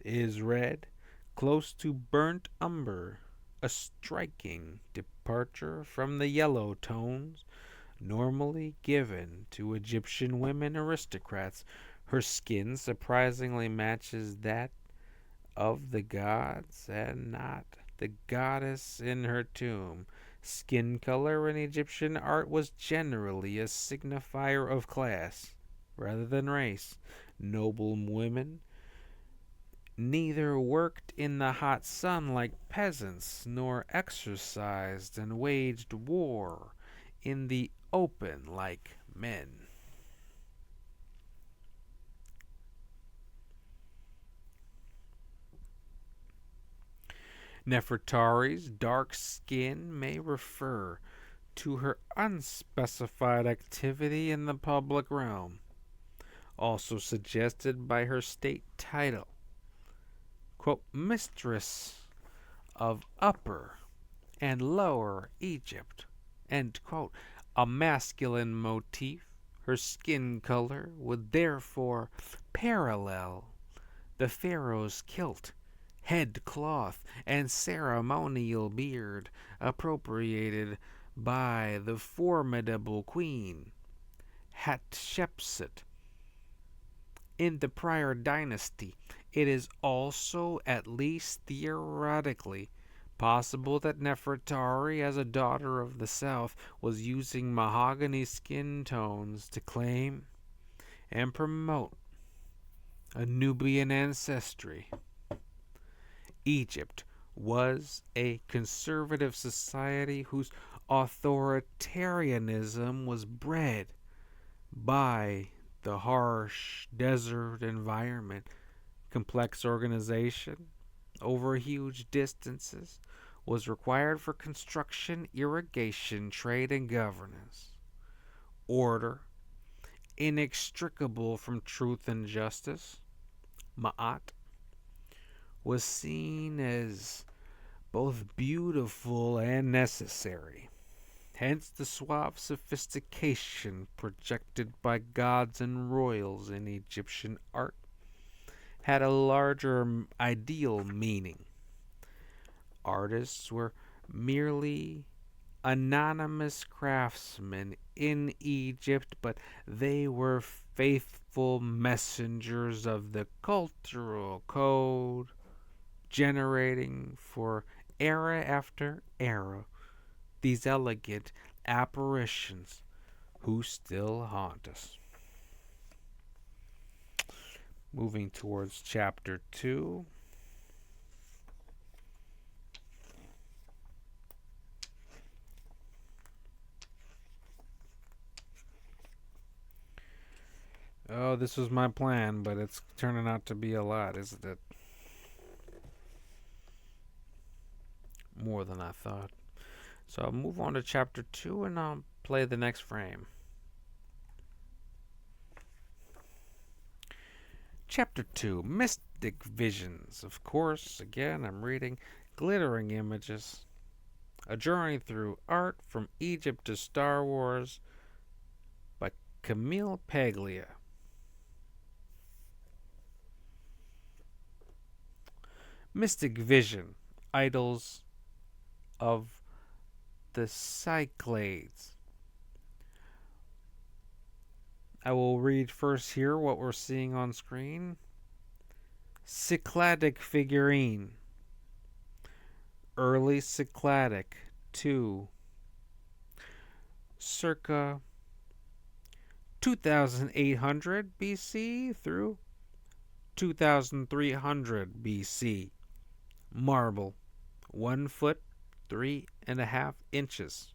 is red, close to burnt umber, a striking departure from the yellow tones normally given to Egyptian women aristocrats. Her skin surprisingly matches that of the gods and not the goddess in her tomb. Skin color in Egyptian art was generally a signifier of class rather than race. Noble women neither worked in the hot sun like peasants nor exercised and waged war in the open like men. Nefertari's dark skin may refer to her unspecified activity in the public realm, also suggested by her state title, quote, Mistress of Upper and Lower Egypt, end quote, a masculine motif. Her skin color would therefore parallel the pharaoh's kilt, head cloth, and ceremonial beard appropriated by the formidable queen Hatshepsut in the prior dynasty. It is also, at least theoretically, possible that Nefertari, as a daughter of the South, was using mahogany skin tones to claim and promote a Nubian ancestry. Egypt was a conservative society whose authoritarianism was bred by the harsh desert environment. Complex organization over huge distances was required for construction, irrigation, trade, and governance. Order, inextricable from truth and justice, Ma'at, was seen as both beautiful and necessary. Hence the suave sophistication projected by gods and royals in Egyptian art had a larger ideal meaning. Artists were merely anonymous craftsmen in Egypt, but they were faithful messengers of the cultural code, generating for era after era these elegant apparitions who still haunt us. Moving towards chapter 2. Oh, this was my plan, but it's turning out to be a lot, isn't it? More than I thought. So I'll move on to chapter 2 and I'll play the next frame. Chapter 2, Mystic Visions. Of course, again, I'm reading Glittering Images. A Journey Through Art from Egypt to Star Wars by Camille Paglia. Mystic Vision, Idols of the Cyclades. I will read first here what we're seeing on screen. Cycladic figurine. Early Cycladic 2. Circa 2800 BC through 2300 BC. Marble. 1 foot 3.5 inches.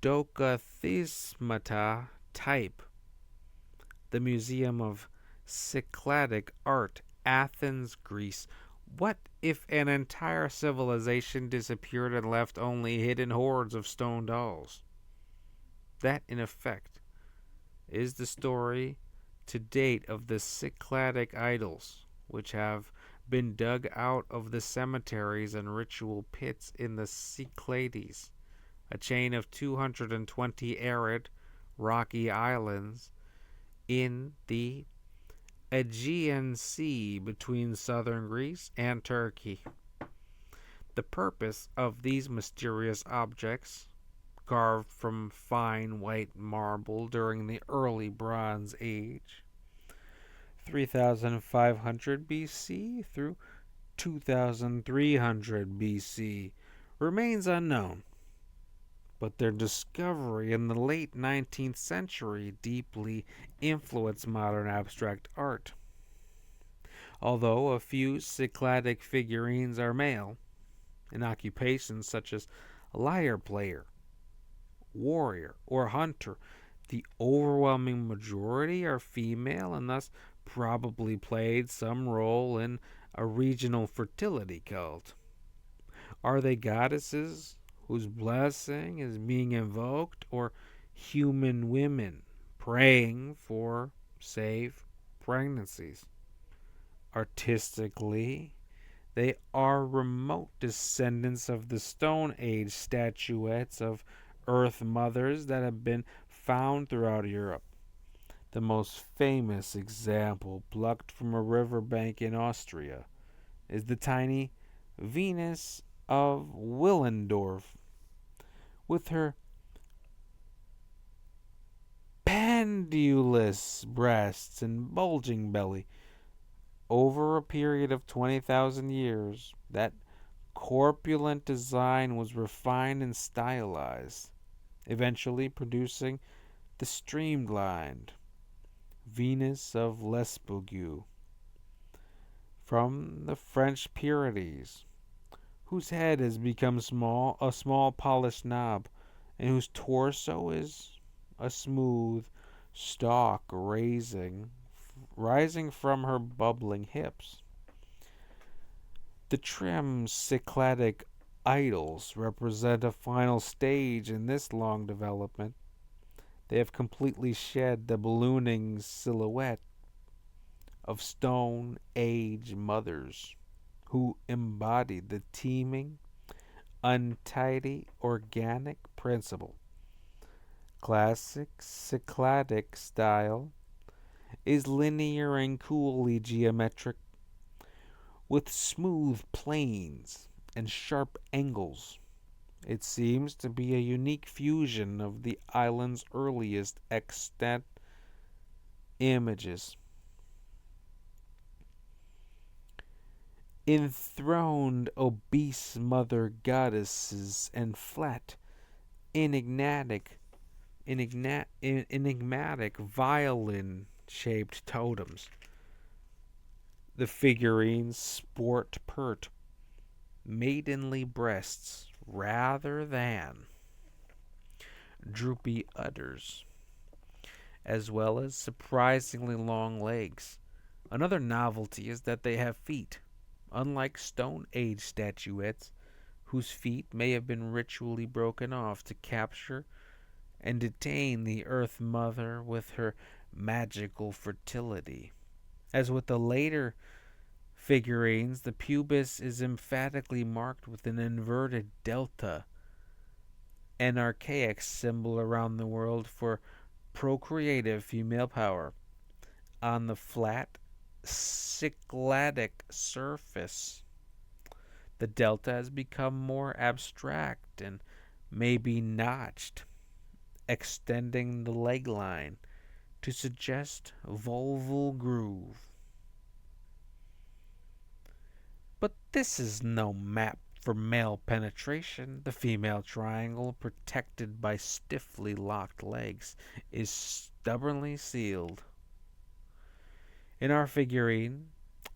Dokathismata type. The Museum of Cycladic Art, Athens, Greece. What if an entire civilization disappeared and left only hidden hordes of stone dolls? That, in effect, is the story to date of the Cycladic idols, which have been dug out of the cemeteries and ritual pits in the Cyclades, a chain of 220 arid, rocky islands in the Aegean Sea between southern Greece and Turkey. The purpose of these mysterious objects, carved from fine white marble during the early Bronze Age, 3500 BC through 2300 BC, remains unknown, but their discovery in the late 19th century deeply influenced modern abstract art. Although a few Cycladic figurines are male, in occupations such as lyre player, warrior, or hunter, the overwhelming majority are female and thus probably played some role in a regional fertility cult. Are they goddesses whose blessing is being invoked, or human women praying for safe pregnancies? Artistically, they are remote descendants of the Stone Age statuettes of Earth Mothers that have been found throughout Europe. The most famous example, plucked from a riverbank in Austria, is the tiny Venus of Willendorf, with her pendulous breasts and bulging belly. Over a period of 20,000 years, that corpulent design was refined and stylized, eventually producing the streamlined Venus of Lesbourg from the French Pyrenees, whose head has become a small polished knob, and whose torso is a smooth stalk rising from her bubbling hips. The trim Cycladic idols represent a final stage in this long development. They have completely shed the ballooning silhouette of Stone Age mothers who embodied the teeming, untidy, organic principle. Classic Cycladic style is linear and coolly geometric, with smooth planes and sharp angles. It seems to be a unique fusion of the island's earliest extant images. Enthroned obese mother goddesses and flat, enigmatic violin-shaped totems. The figurines sport pert, maidenly breasts rather than droopy udders, as well as surprisingly long legs. Another novelty is that they have feet, unlike Stone Age statuettes, whose feet may have been ritually broken off to capture and detain the Earth Mother with her magical fertility. As with the later figurines, the pubis is emphatically marked with an inverted delta, an archaic symbol around the world for procreative female power. On the flat, Cycladic surface, the delta has become more abstract and may be notched, extending the leg line to suggest vulval groove. But this is no map for male penetration. The female triangle, protected by stiffly locked legs, is stubbornly sealed. In our figurine,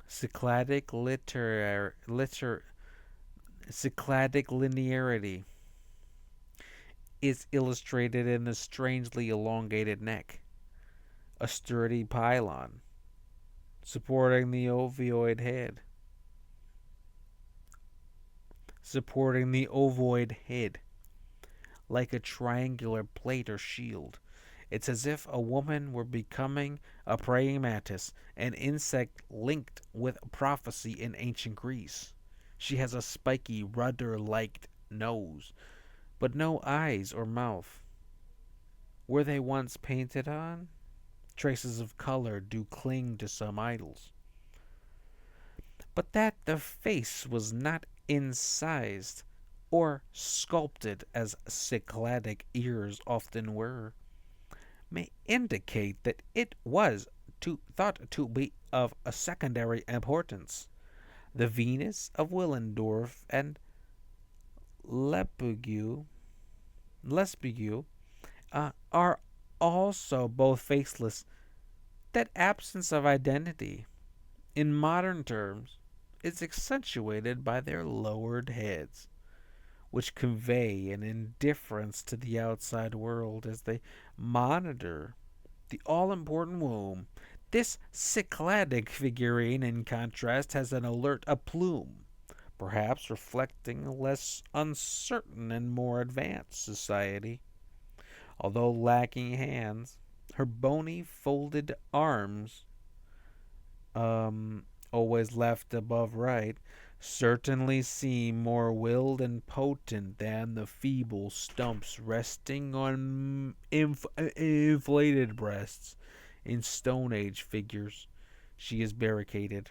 Cycladic linearity is illustrated in the strangely elongated neck, a sturdy pylon supporting the ovoid head, like a triangular plate or shield. It's as if a woman were becoming a praying mantis, an insect linked with prophecy in ancient Greece. She has a spiky, rudder-like nose, but no eyes or mouth. Were they once painted on? Traces of color do cling to some idols. But that the face was not incised or sculpted as Cycladic ears often were, may indicate that it was thought to be of a secondary importance. The Venus of Willendorf and Lespigue, Lespigue are also both faceless. That absence of identity, in modern terms, is accentuated by their lowered heads, which convey an indifference to the outside world as they monitor the all important womb. This Cycladic figurine, in contrast, has an alert plume, perhaps reflecting a less uncertain and more advanced society. Although lacking hands, her bony folded arms, always left above right, certainly seem more willed and potent than the feeble stumps resting on inflated breasts. In Stone Age figures, she is barricaded,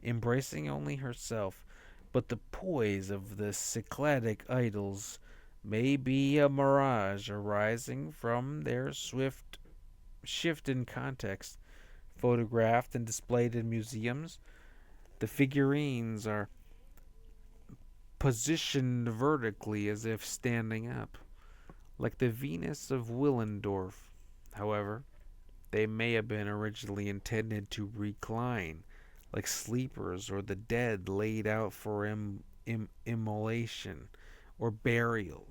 embracing only herself, but the poise of the Cycladic idols may be a mirage arising from their swift shift in context. Photographed and displayed in museums, the figurines are positioned vertically as if standing up, like the Venus of Willendorf. However, they may have been originally intended to recline, like sleepers or the dead laid out for immolation or burial.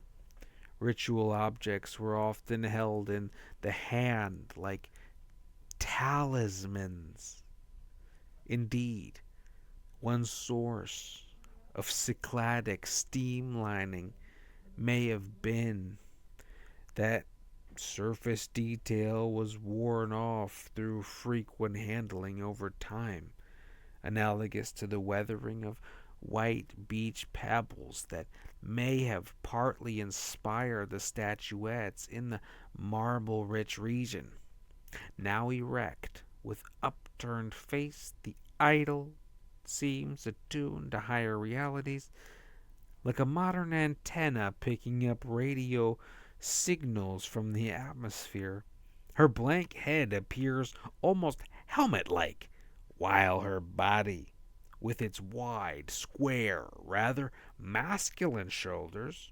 Ritual objects were often held in the hand like talismans. Indeed, one source of Cycladic steam lining may have been that surface detail was worn off through frequent handling over time, analogous to the weathering of white beach pebbles that may have partly inspired the statuettes in the marble rich region. Now erect, with upturned face, the idol seems attuned to higher realities, like a modern antenna picking up radio signals from the atmosphere. Her blank head appears almost helmet like, while her body, with its wide, square, rather masculine shoulders,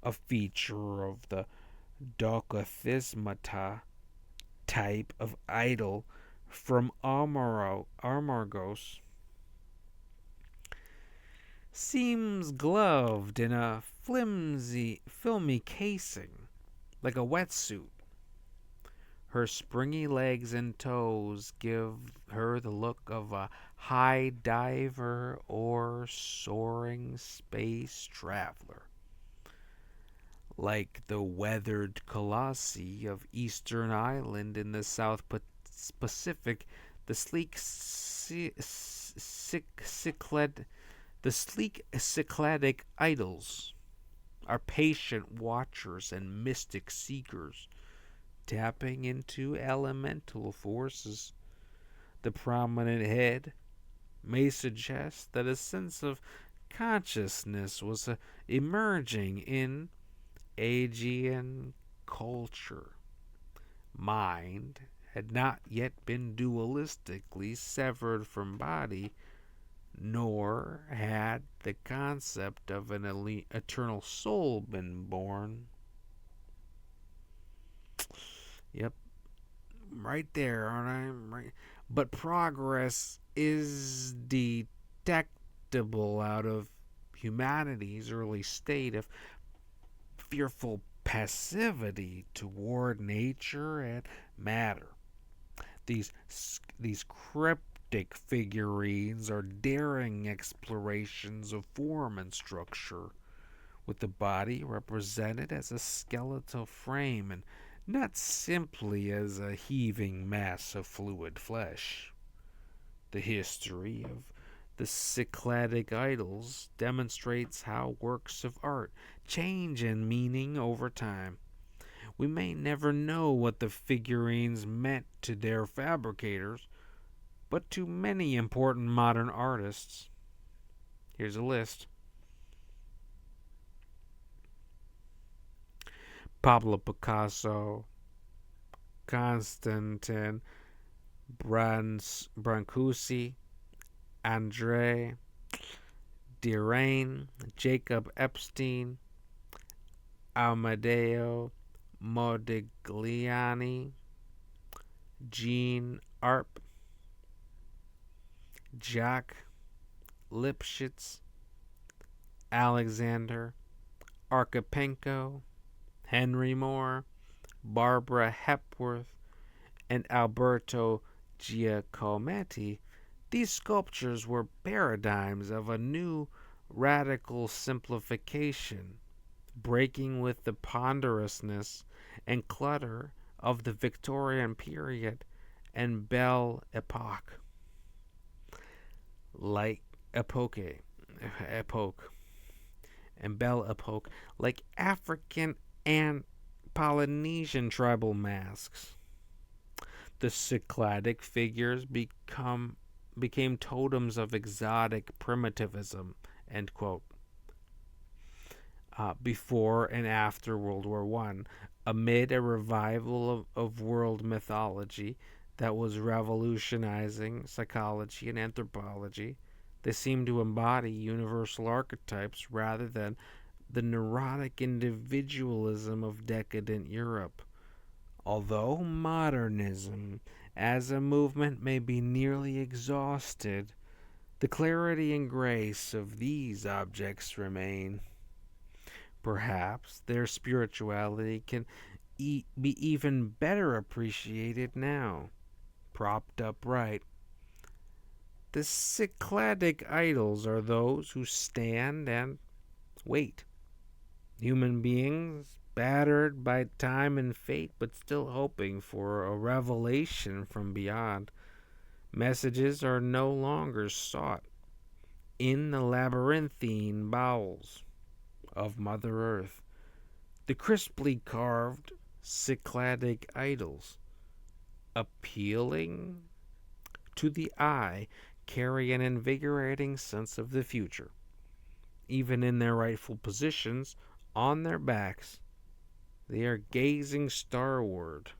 a feature of the Docothismata type of idol from Amargos, seems gloved in a flimsy, filmy casing, like a wetsuit. Her springy legs and toes give her the look of a high diver or soaring space traveler. Like the weathered colossi of Eastern Island in the South Pacific, the sleek Cycladic idols are patient watchers and mystic seekers, tapping into elemental forces. The prominent head may suggest that a sense of consciousness was emerging in Aegean culture. Mind had not yet been dualistically severed from body, nor had the concept of an eternal soul been born. Yep, right there, aren't I? Right. But progress is detectable out of humanity's early state of fearful passivity toward nature and matter. These these cryptic figurines are daring explorations of form and structure, with the body represented as a skeletal frame and not simply as a heaving mass of fluid flesh. The history of the Cycladic idols demonstrates how works of art change in meaning over time. We may never know what the figurines meant to their fabricators, but to many important modern artists, Here's a list: Pablo Picasso, Konstantin Brancusi, Andre Derain, Jacob Epstein, Amadeo Modigliani, Jean Arp, Jack Lipschitz, Alexander Archipenko, Henry Moore, Barbara Hepworth, and Alberto Giacometti. These sculptures were paradigms of a new radical simplification, breaking with the ponderousness and clutter of the Victorian period and Belle Epoque, like epoch, and Belle Epoque, like African and Polynesian tribal masks. The Cycladic figures became totems of exotic primitivism, end quote. Before and after World War I, amid a revival of world mythology that was revolutionizing psychology and anthropology, they seemed to embody universal archetypes rather than the neurotic individualism of decadent Europe. Although modernism as a movement may be nearly exhausted, the clarity and grace of these objects remain. Perhaps their spirituality can be even better appreciated now, propped upright. The Cycladic idols are those who stand and wait. Human beings, battered by time and fate, but still hoping for a revelation from beyond. Messages are no longer sought in the labyrinthine bowels of Mother Earth. The crisply carved Cycladic idols, appealing to the eye, carry an invigorating sense of the future. Even in their rightful positions on their backs, they are gazing skyward,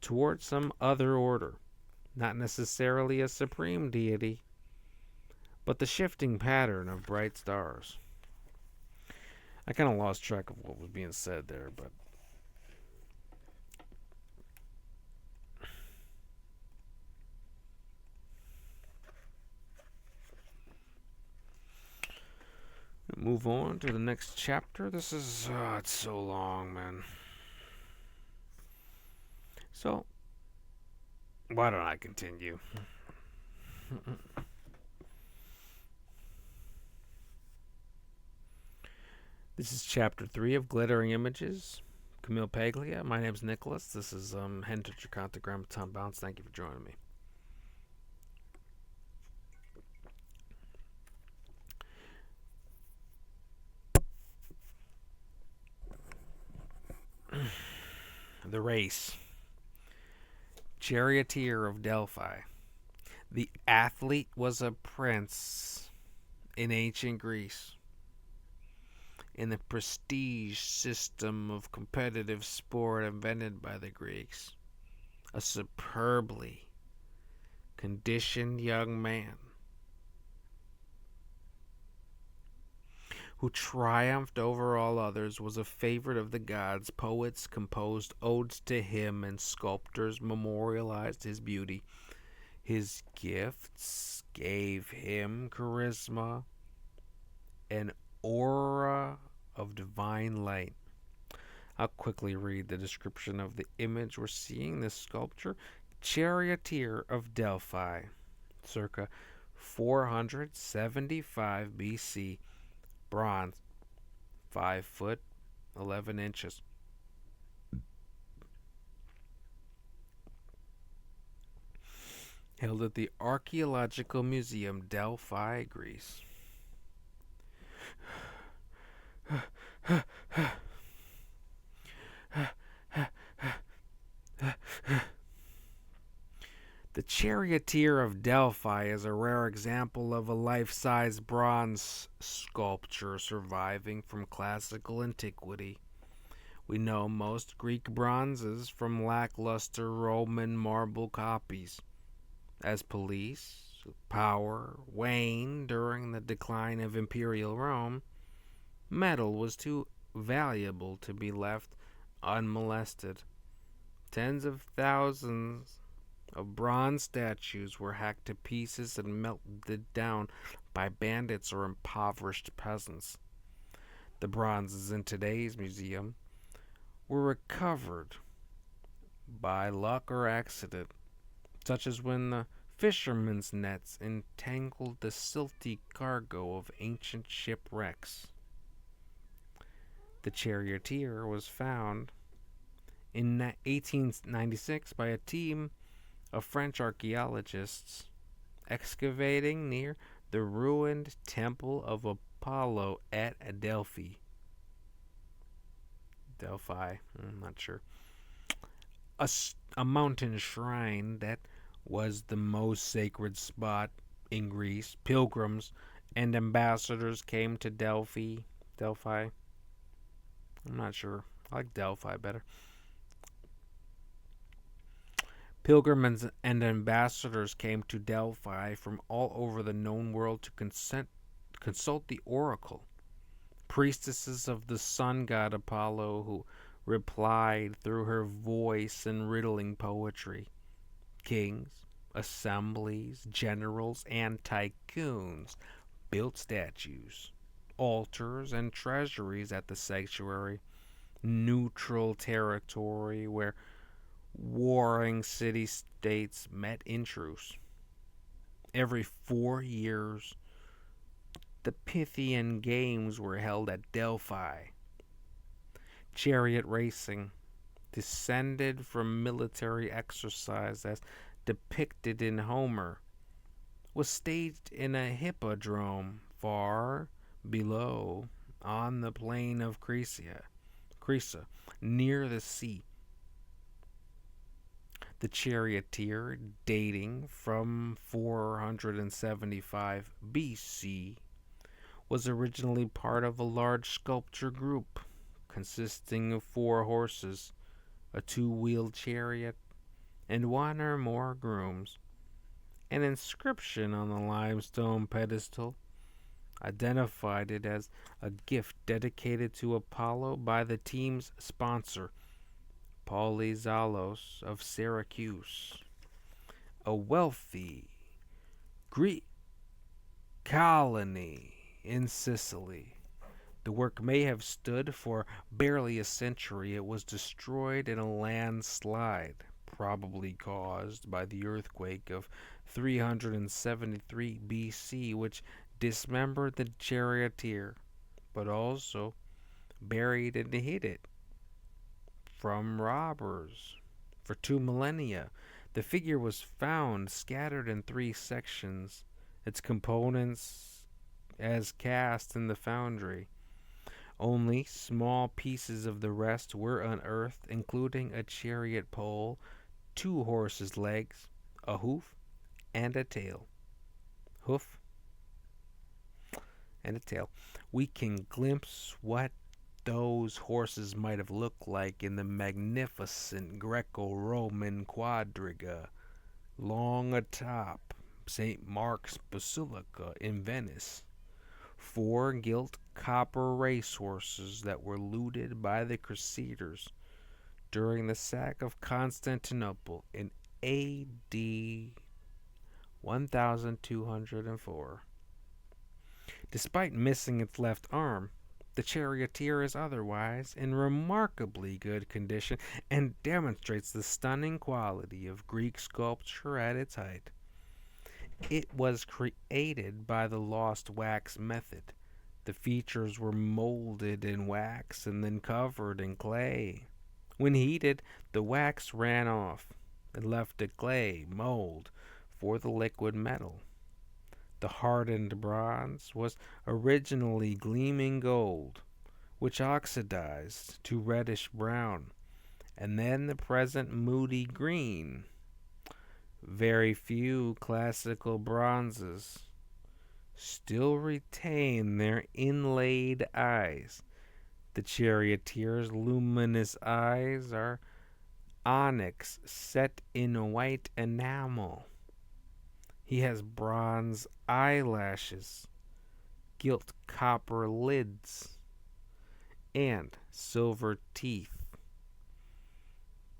toward some other order, not necessarily a supreme deity, but the shifting pattern of bright stars. I kind of lost track of what was being said there, but move on to the next chapter. This is, it's so long, man. So, why don't I continue? This is chapter 3 of Glittering Images. Camille Paglia. My name's Nicholas. This is Henter Tricanta Grammaton Bounce. Thank you for joining me. The race. Charioteer of Delphi. The athlete was a prince in ancient Greece. In the prestige system of competitive sport invented by the Greeks, a superbly conditioned young man who triumphed over all others was a favorite of the gods. Poets composed odes to him, and sculptors memorialized his beauty. His gifts gave him charisma, an aura of divine light. I'll quickly read the description of the image we're seeing. This sculpture, Charioteer of Delphi, circa 475 BC, bronze, 5 foot 11 inches. Held at the Archaeological Museum, Delphi, Greece. The Charioteer of Delphi is a rare example of a life-size bronze sculpture surviving from classical antiquity. We know most Greek bronzes from lackluster Roman marble copies. As police power waned during the decline of imperial Rome, metal was too valuable to be left unmolested. Tens of thousands of bronze statues were hacked to pieces and melted down by bandits or impoverished peasants. The bronzes in today's museum were recovered by luck or accident, such as when the fishermen's nets entangled the silty cargo of ancient shipwrecks. The charioteer was found in 1896 by a team of French archaeologists excavating near the ruined Temple of Apollo at Delphi. Delphi, I'm not sure. A mountain shrine that was the most sacred spot in Greece. Pilgrims and ambassadors came to Delphi. I'm not sure. I like Delphi better. Pilgrims and ambassadors came to Delphi from all over the known world to consult the oracle. Priestesses of the sun god Apollo, who replied through her voice in riddling poetry. Kings, assemblies, generals, and tycoons built statues, altars, and treasuries at the sanctuary, neutral territory where warring city-states met in truce. Every 4 years, the Pythian Games were held at Delphi. Chariot racing, descended from military exercise as depicted in Homer, was staged in a hippodrome far below on the plain of Crisa, near the sea. The charioteer, dating from 475 BC, was originally part of a large sculpture group consisting of 4 horses, a 2-wheeled chariot, and 1 or more grooms. An inscription on the limestone pedestal identified it as a gift dedicated to Apollo by the team's sponsor, Polyzalos of Syracuse, a wealthy Greek colony in Sicily. The work may have stood for barely a century. It was destroyed in a landslide, probably caused by the earthquake of 373 BC, which dismembered the charioteer, but also buried and hid it from robbers. For 2 millennia, the figure was found scattered in 3 sections, its components as cast in the foundry. Only small pieces of the rest were unearthed, including a chariot pole, 2 horses' legs, a hoof, and a tail. Hoof and a tail. We can glimpse what those horses might have looked like in the magnificent Greco-Roman quadriga long atop St. Mark's Basilica in Venice. 4 gilt copper racehorses that were looted by the Crusaders during the sack of Constantinople in AD 1204. Despite missing its left arm, the charioteer is otherwise in remarkably good condition and demonstrates the stunning quality of Greek sculpture at its height. It was created by the lost wax method. The features were molded in wax and then covered in clay. When heated, the wax ran off and left a clay mold for the liquid metal. The hardened bronze was originally gleaming gold, which oxidized to reddish brown, and then the present moody green. Very few classical bronzes still retain their inlaid eyes. The charioteer's luminous eyes are onyx set in white enamel. He has bronze eyelashes, gilt copper lids, and silver teeth.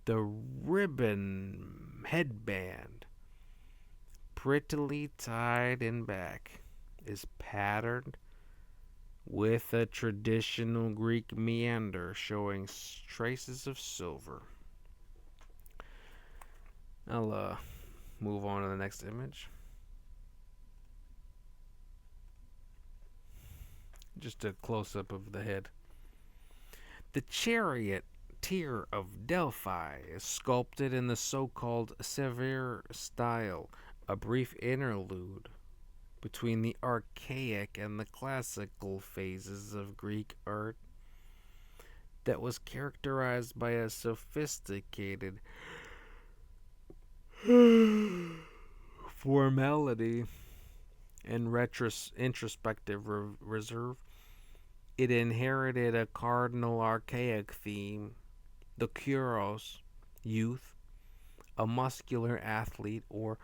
The ribbon headband, prettily tied in back, is patterned with a traditional Greek meander showing traces of silver. I'll move on to the next image. Just a close up of the head. The chariot tier of Delphi is sculpted in the so called Severe style, a brief interlude between the archaic and the classical phases of Greek art that was characterized by a sophisticated formality and introspective reserve. It inherited a cardinal archaic theme, the kuros, youth, a muscular athlete or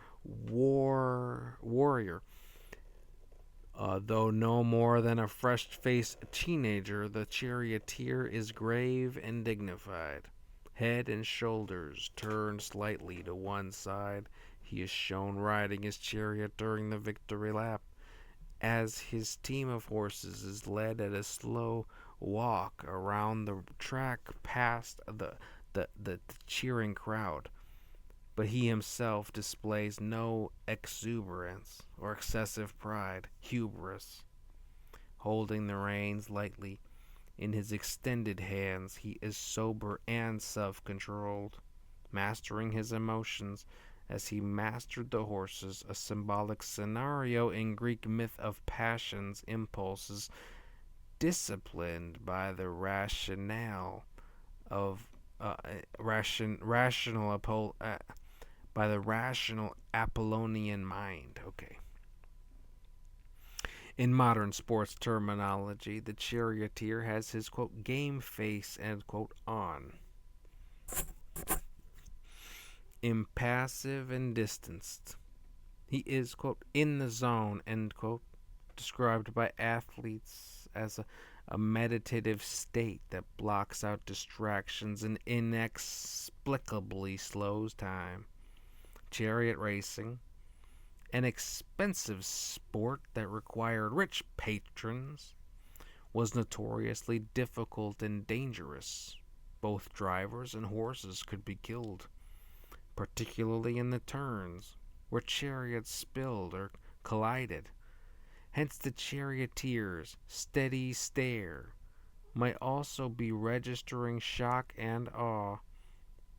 warrior. Though no more than a fresh-faced teenager, the charioteer is grave and dignified. Head and shoulders turned slightly to one side, he is shown riding his chariot during the victory lap, as his team of horses is led at a slow walk around the track past the cheering crowd. But he himself displays no exuberance or excessive pride, hubris. Holding the reins lightly in his extended hands, he is sober and self-controlled, mastering his emotions as he mastered the horses, a symbolic scenario in Greek myth of passions, impulses, disciplined by the rationale of by the rational Apollonian mind. Okay. In modern sports terminology, the charioteer has his quote game face end quote on. Impassive and distanced. He is quote in the zone end quote, described by athletes as a meditative state that blocks out distractions and inexplicably slows time. Chariot racing, an expensive sport that required rich patrons, was notoriously difficult and dangerous. Both drivers and horses could be killed, particularly in the turns, where chariots spilled or collided. Hence the charioteer's steady stare might also be registering shock and awe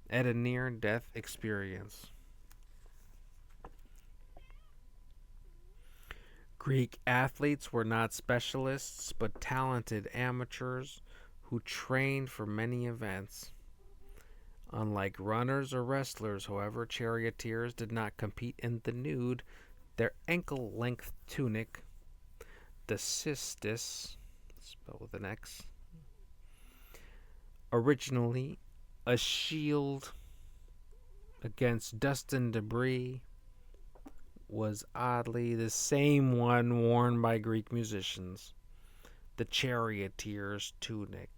at a near-death experience. Greek athletes were not specialists, but talented amateurs who trained for many events. Unlike runners or wrestlers, however, charioteers did not compete in the nude. Their ankle-length tunic, the cistus, spelled with an X, originally a shield against dust and debris, was oddly the same one worn by Greek musicians, the charioteer's tunic,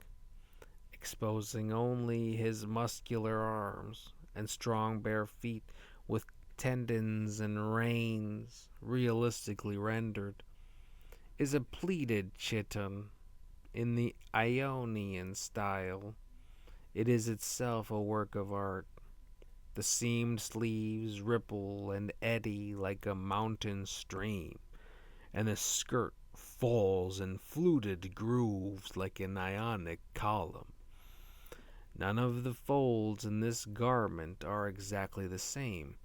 exposing only his muscular arms and strong bare feet with tendons and reins realistically rendered, is a pleated chiton in the Ionian style. It is itself a work of art. The seamed sleeves ripple and eddy like a mountain stream, and the skirt falls in fluted grooves like an Ionic column. None of the folds in this garment are exactly the same,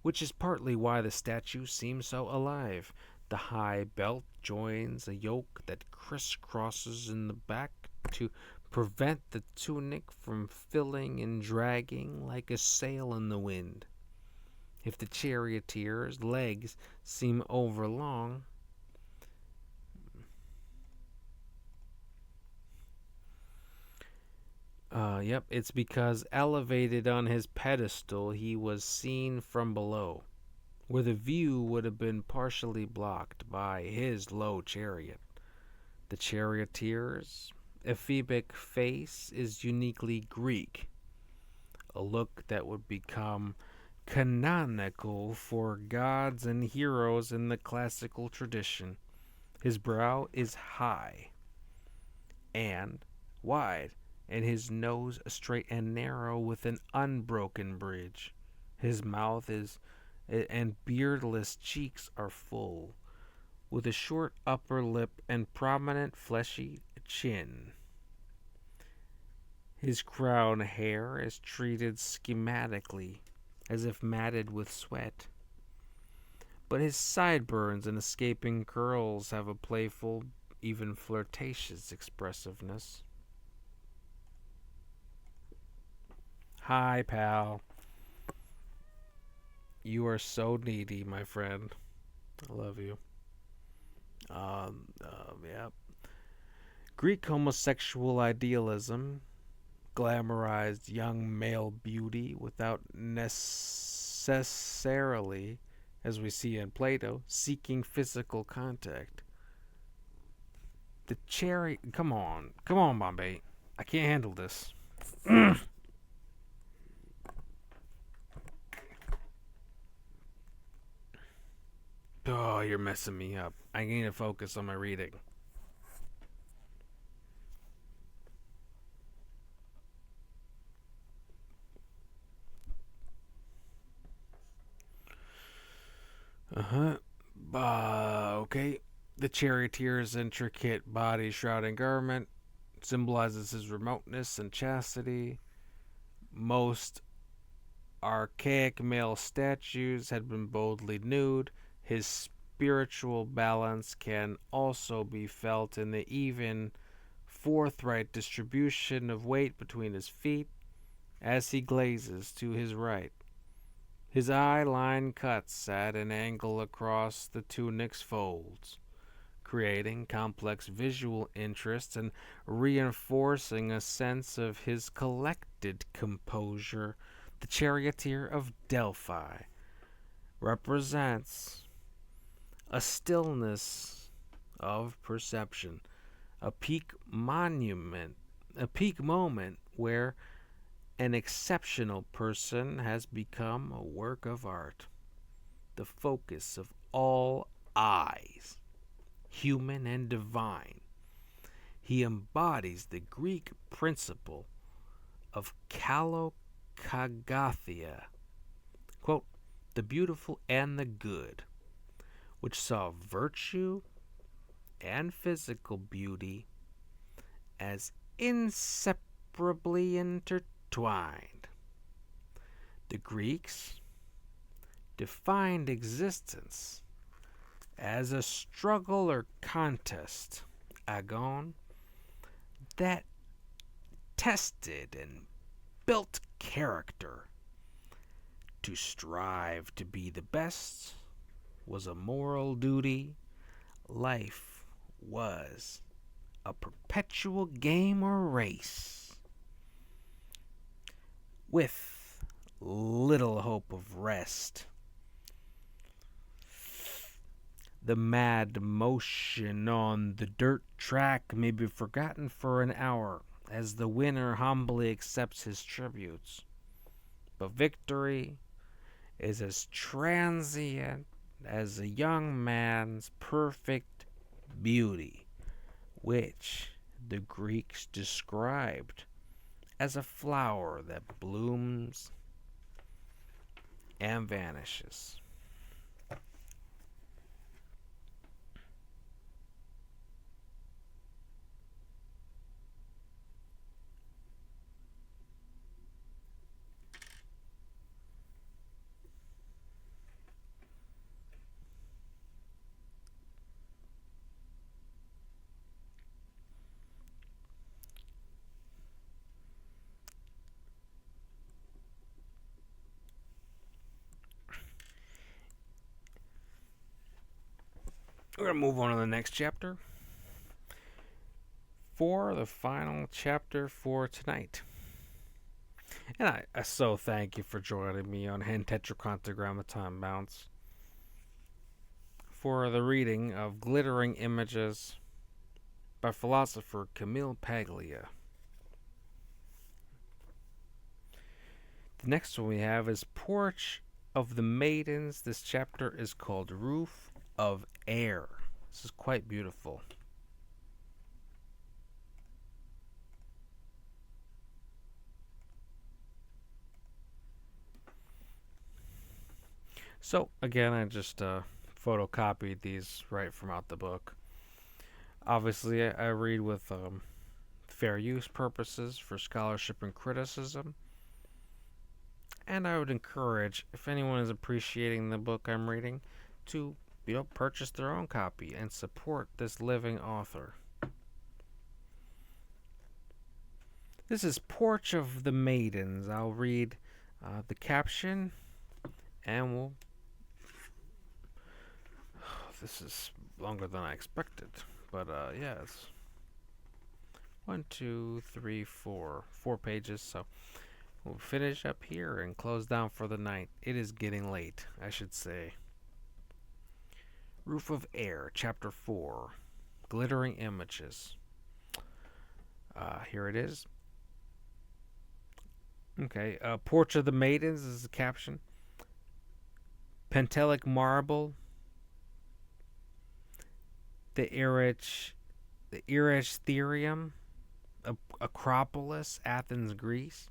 which is partly why the statue seems so alive. The high belt joins a yoke that crisscrosses in the back to prevent the tunic from filling and dragging like a sail in the wind. If the charioteer's legs seem overlong, yep, it's because elevated on his pedestal, he was seen from below, where the view would have been partially blocked by his low chariot. The charioteer's ephebic face is uniquely Greek, a look that would become canonical for gods and heroes in the classical tradition. His brow is high and wide, and his nose straight and narrow with an unbroken bridge. His mouth is and beardless cheeks are full, with a short upper lip and prominent fleshy chin. His crown hair is treated schematically, as if matted with sweat. But his sideburns and escaping curls have a playful, even flirtatious expressiveness. Hi, pal. You are so needy, my friend. I love you. Yeah. Greek homosexual idealism glamorized young male beauty without necessarily, as we see in Plato, seeking physical contact. The cherry. Come on, Bombay. I can't handle this. Oh, you're messing me up. I need to focus on my reading. Uh huh. Okay. The charioteer's intricate body shrouding garment symbolizes his remoteness and chastity. Most archaic male statues had been boldly nude. His spiritual balance can also be felt in the even, forthright distribution of weight between his feet as he glazes to his right. His eye line cuts at an angle across the tunic's folds, creating complex visual interest and reinforcing a sense of his collected composure. The charioteer of Delphi represents a stillness of perception, a peak monument, a peak moment where an exceptional person has become a work of art, the focus of all eyes, human and divine. He embodies the Greek principle of kalokagathia, quote, the beautiful and the good, which saw virtue and physical beauty as inseparably intertwined. The Greeks defined existence as a struggle or contest, agon, that tested and built character. To strive to be the best was a moral duty. Life was a perpetual game or race, with little hope of rest. The mad motion on the dirt track may be forgotten for an hour as the winner humbly accepts his tributes. But victory is as transient as a young man's perfect beauty, which the Greeks described as a flower that blooms and vanishes. We're going to move on to the next chapter for the final chapter for tonight. And I so thank you for joining me on Hen Tetrachondrogrammaton Bounce for the reading of Glittering Images by philosopher Camille Paglia. The next one we have is Porch of the Maidens. This chapter is called Roof of Air. This is quite beautiful. So, again, I just photocopied these right from out the book. Obviously, I read with fair use purposes for scholarship and criticism. And I would encourage, if anyone is appreciating the book I'm reading, to purchase their own copy and support this living author. This is Porch of the Maidens. I'll read the caption, and we'll... This is longer than I expected, but yeah, it's 1, 2, 3, 4 pages, so we'll finish up here and close down for the night. It is getting late, I should say. Roof of Air, Chapter 4, Glittering Images. Here it is. Okay, Porch of the Maidens is the caption. Pentelic marble. The Erythrium, Acropolis, Athens, Greece.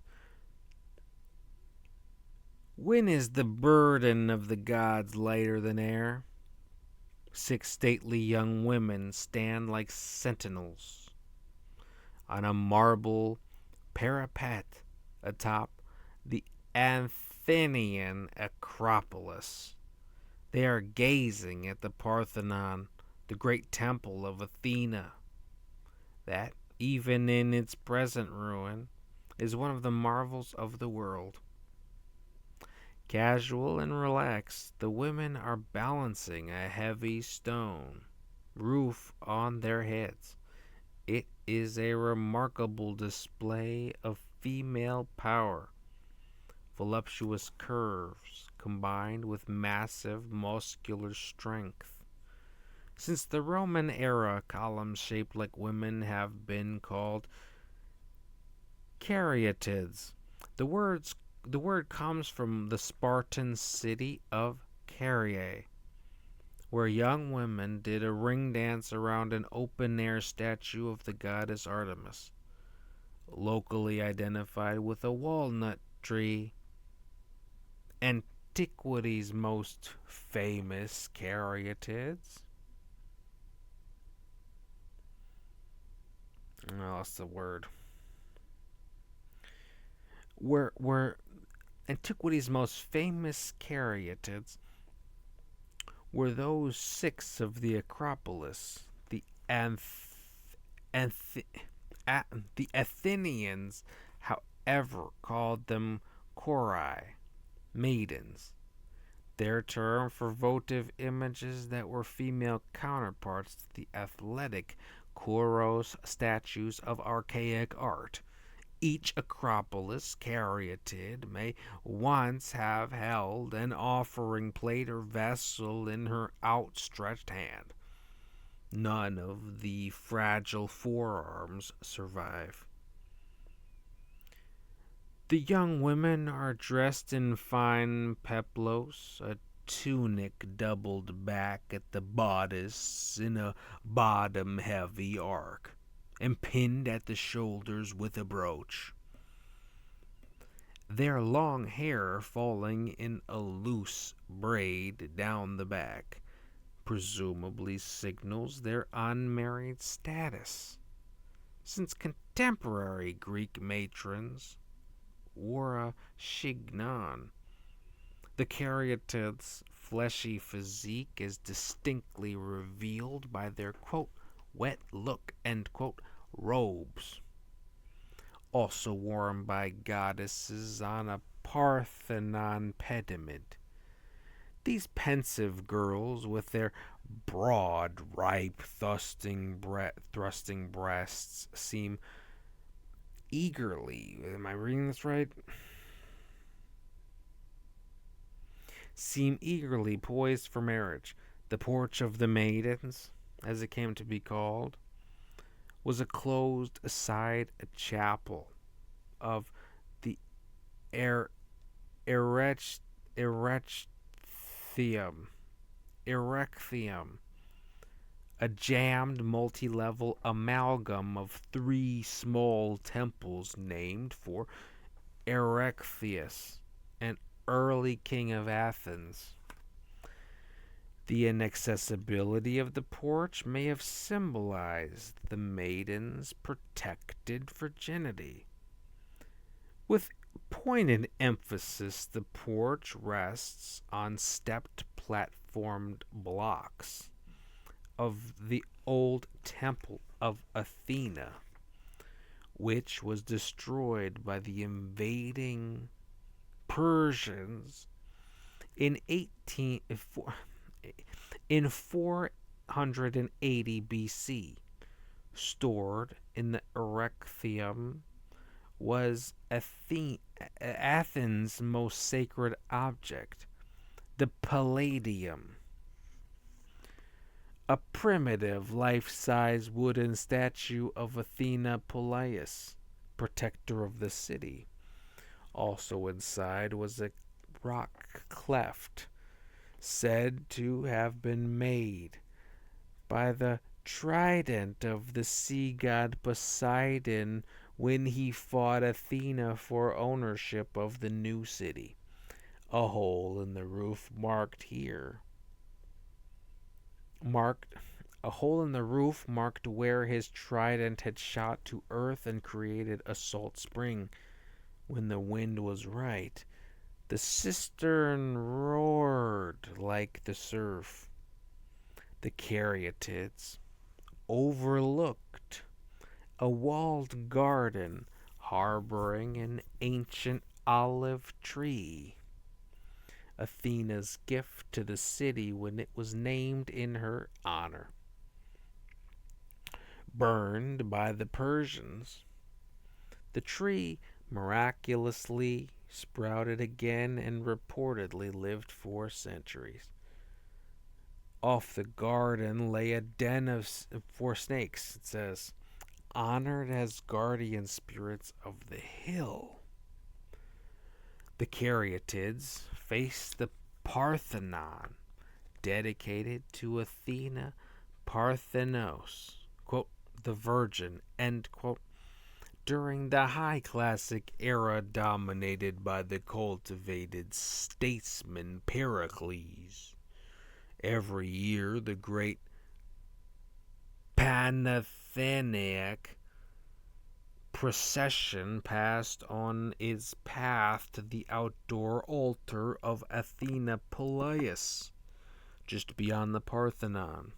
When is the burden of the gods lighter than air? 6 stately young women stand like sentinels on a marble parapet atop the Athenian Acropolis. They are gazing at the Parthenon, the great temple of Athena, that, even in its present ruin, is one of the marvels of the world. Casual and relaxed, the women are balancing a heavy stone roof on their heads. It is a remarkable display of female power. Voluptuous curves combined with massive muscular strength. Since the Roman era, columns shaped like women have been called caryatids. The word comes from the Spartan city of Caryae, where young women did a ring dance around an open-air statue of the goddess Artemis, locally identified with a walnut tree. Antiquity's most famous caryatids. I lost the word. Were antiquity's most famous caryatids were those 6 of the Acropolis. The Athenians, however, called them chorai, maidens, their term for votive images that were female counterparts to the athletic Kouros statues of archaic art. Each Acropolis caryatid may once have held an offering plate or vessel in her outstretched hand. None of the fragile forearms survive. The young women are dressed in fine peplos, a tunic doubled back at the bodice in a bottom-heavy arc, and pinned at the shoulders with a brooch. Their long hair falling in a loose braid down the back presumably signals their unmarried status, since contemporary Greek matrons wore a chignon. The caryatid's fleshy physique is distinctly revealed by their, quote, wet look, end quote, robes, also worn by goddesses on a Parthenon pediment. These pensive girls, with their Broad, ripe, thrusting breasts seem eagerly, am I reading this right? Seem eagerly poised for marriage. The porch of the maidens, as it came to be called, was a closed aside a chapel of the er- erect- erecthium, erecthium, a jammed multi-level amalgam of three small temples named for Erechtheus, an early king of Athens. The inaccessibility of the porch may have symbolized the maiden's protected virginity. With pointed emphasis, the porch rests on stepped platformed blocks of the old temple of Athena, which was destroyed by the invading Persians in 480 BC. Stored in the Erechtheum was Athens' most sacred object, the Palladium, a primitive life-size wooden statue of Athena Polias, protector of the city. Also inside was a rock cleft, said to have been made by the trident of the sea god Poseidon when he fought Athena for ownership of the new city. A hole in the roof marked a hole in the roof marked where his trident had shot to earth and created a salt spring. When the wind was right, the cistern roared like the surf. The caryatids overlooked a walled garden harboring an ancient olive tree, Athena's gift to the city when it was named in her honor. Burned by the Persians, the tree miraculously sprouted again and reportedly lived for centuries. Off the garden lay a den for snakes, it says, honored as guardian spirits of the hill. The caryatids faced the Parthenon, dedicated to Athena Parthenos, quote, the Virgin, end quote, during the High Classic era dominated by the cultivated statesman Pericles. Every year, the great Panathenaic procession passed on its path to the outdoor altar of Athena Polias, just beyond the Parthenon.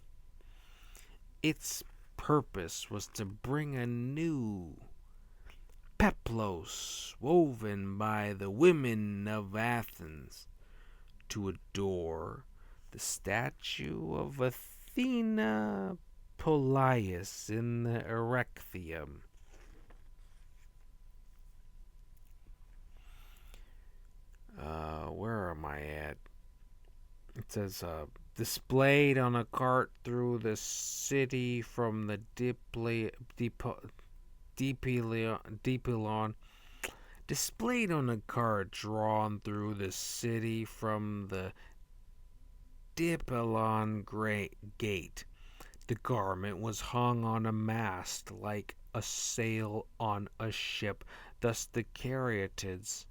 Its purpose was to bring a new peplos woven by the women of Athens to adore the statue of Athena Polias in the Erechtheum. Where am I at? It says, displayed on a cart through the city from the Dipylon. Displayed on a cart drawn through the city from the Dipylon gate. The garment was hung on a mast like a sail on a ship. Thus the caryatids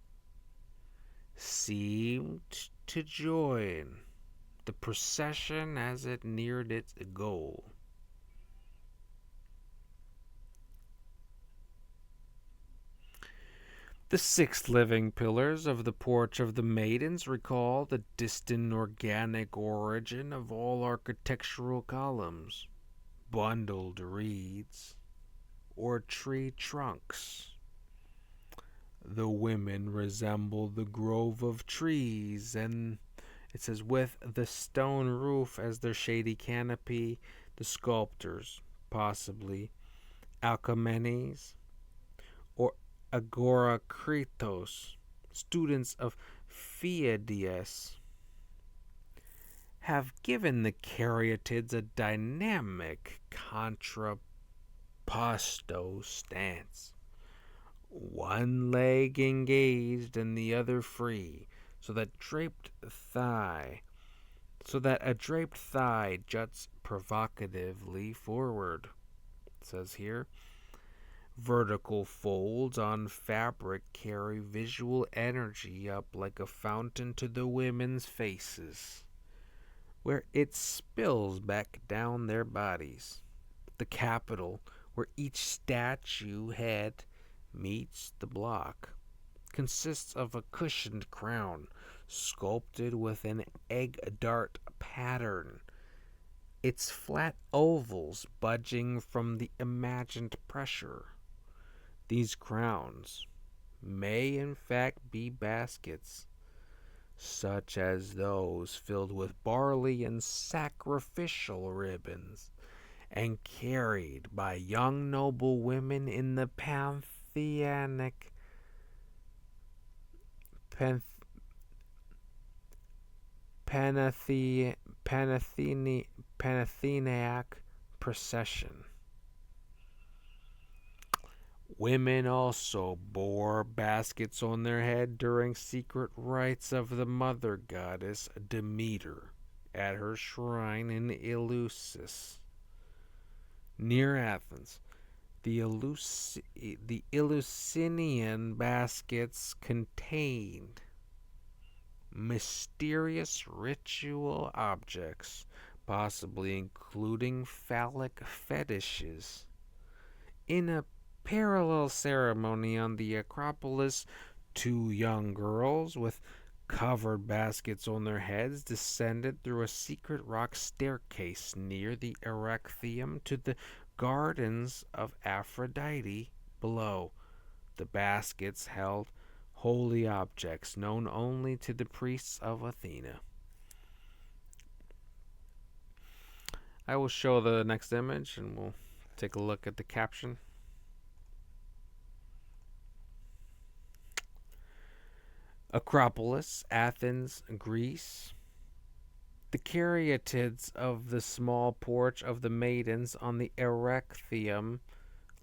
seemed to join the procession as it neared its goal. The 6 living pillars of the Porch of the Maidens recall the distant organic origin of all architectural columns, bundled reeds, or tree trunks. The women resemble the grove of trees and It says, with the stone roof as their shady canopy, the sculptors, possibly Alcamenes or Agoracritos, students of Phidias, have given the caryatids a dynamic contrapposto stance. One leg engaged and the other free, so that a draped thigh juts provocatively forward. It says here, vertical folds on fabric carry visual energy up like a fountain to the women's faces, where it spills back down their bodies. The capital, where each statue head meets the block, consists of a cushioned crown sculpted with an egg dart pattern, its flat ovals budging from the imagined pressure. These crowns may in fact be baskets, such as those filled with barley and sacrificial ribbons, and carried by young noble women in the pantheonic panth, Panathenaic procession. Women also bore baskets on their head during secret rites of the mother goddess Demeter at her shrine in Eleusis, near Athens. The Eleusinian baskets contained mysterious ritual objects, possibly including phallic fetishes. In a parallel ceremony on the Acropolis, two young girls with covered baskets on their heads descended through a secret rock staircase near the Erechtheum to the gardens of Aphrodite below. The baskets held holy objects known only to the priests of Athena. I will show the next image and we'll take a look at the caption. Acropolis, Athens, Greece. The caryatids of the small porch of the maidens on the Erechtheum,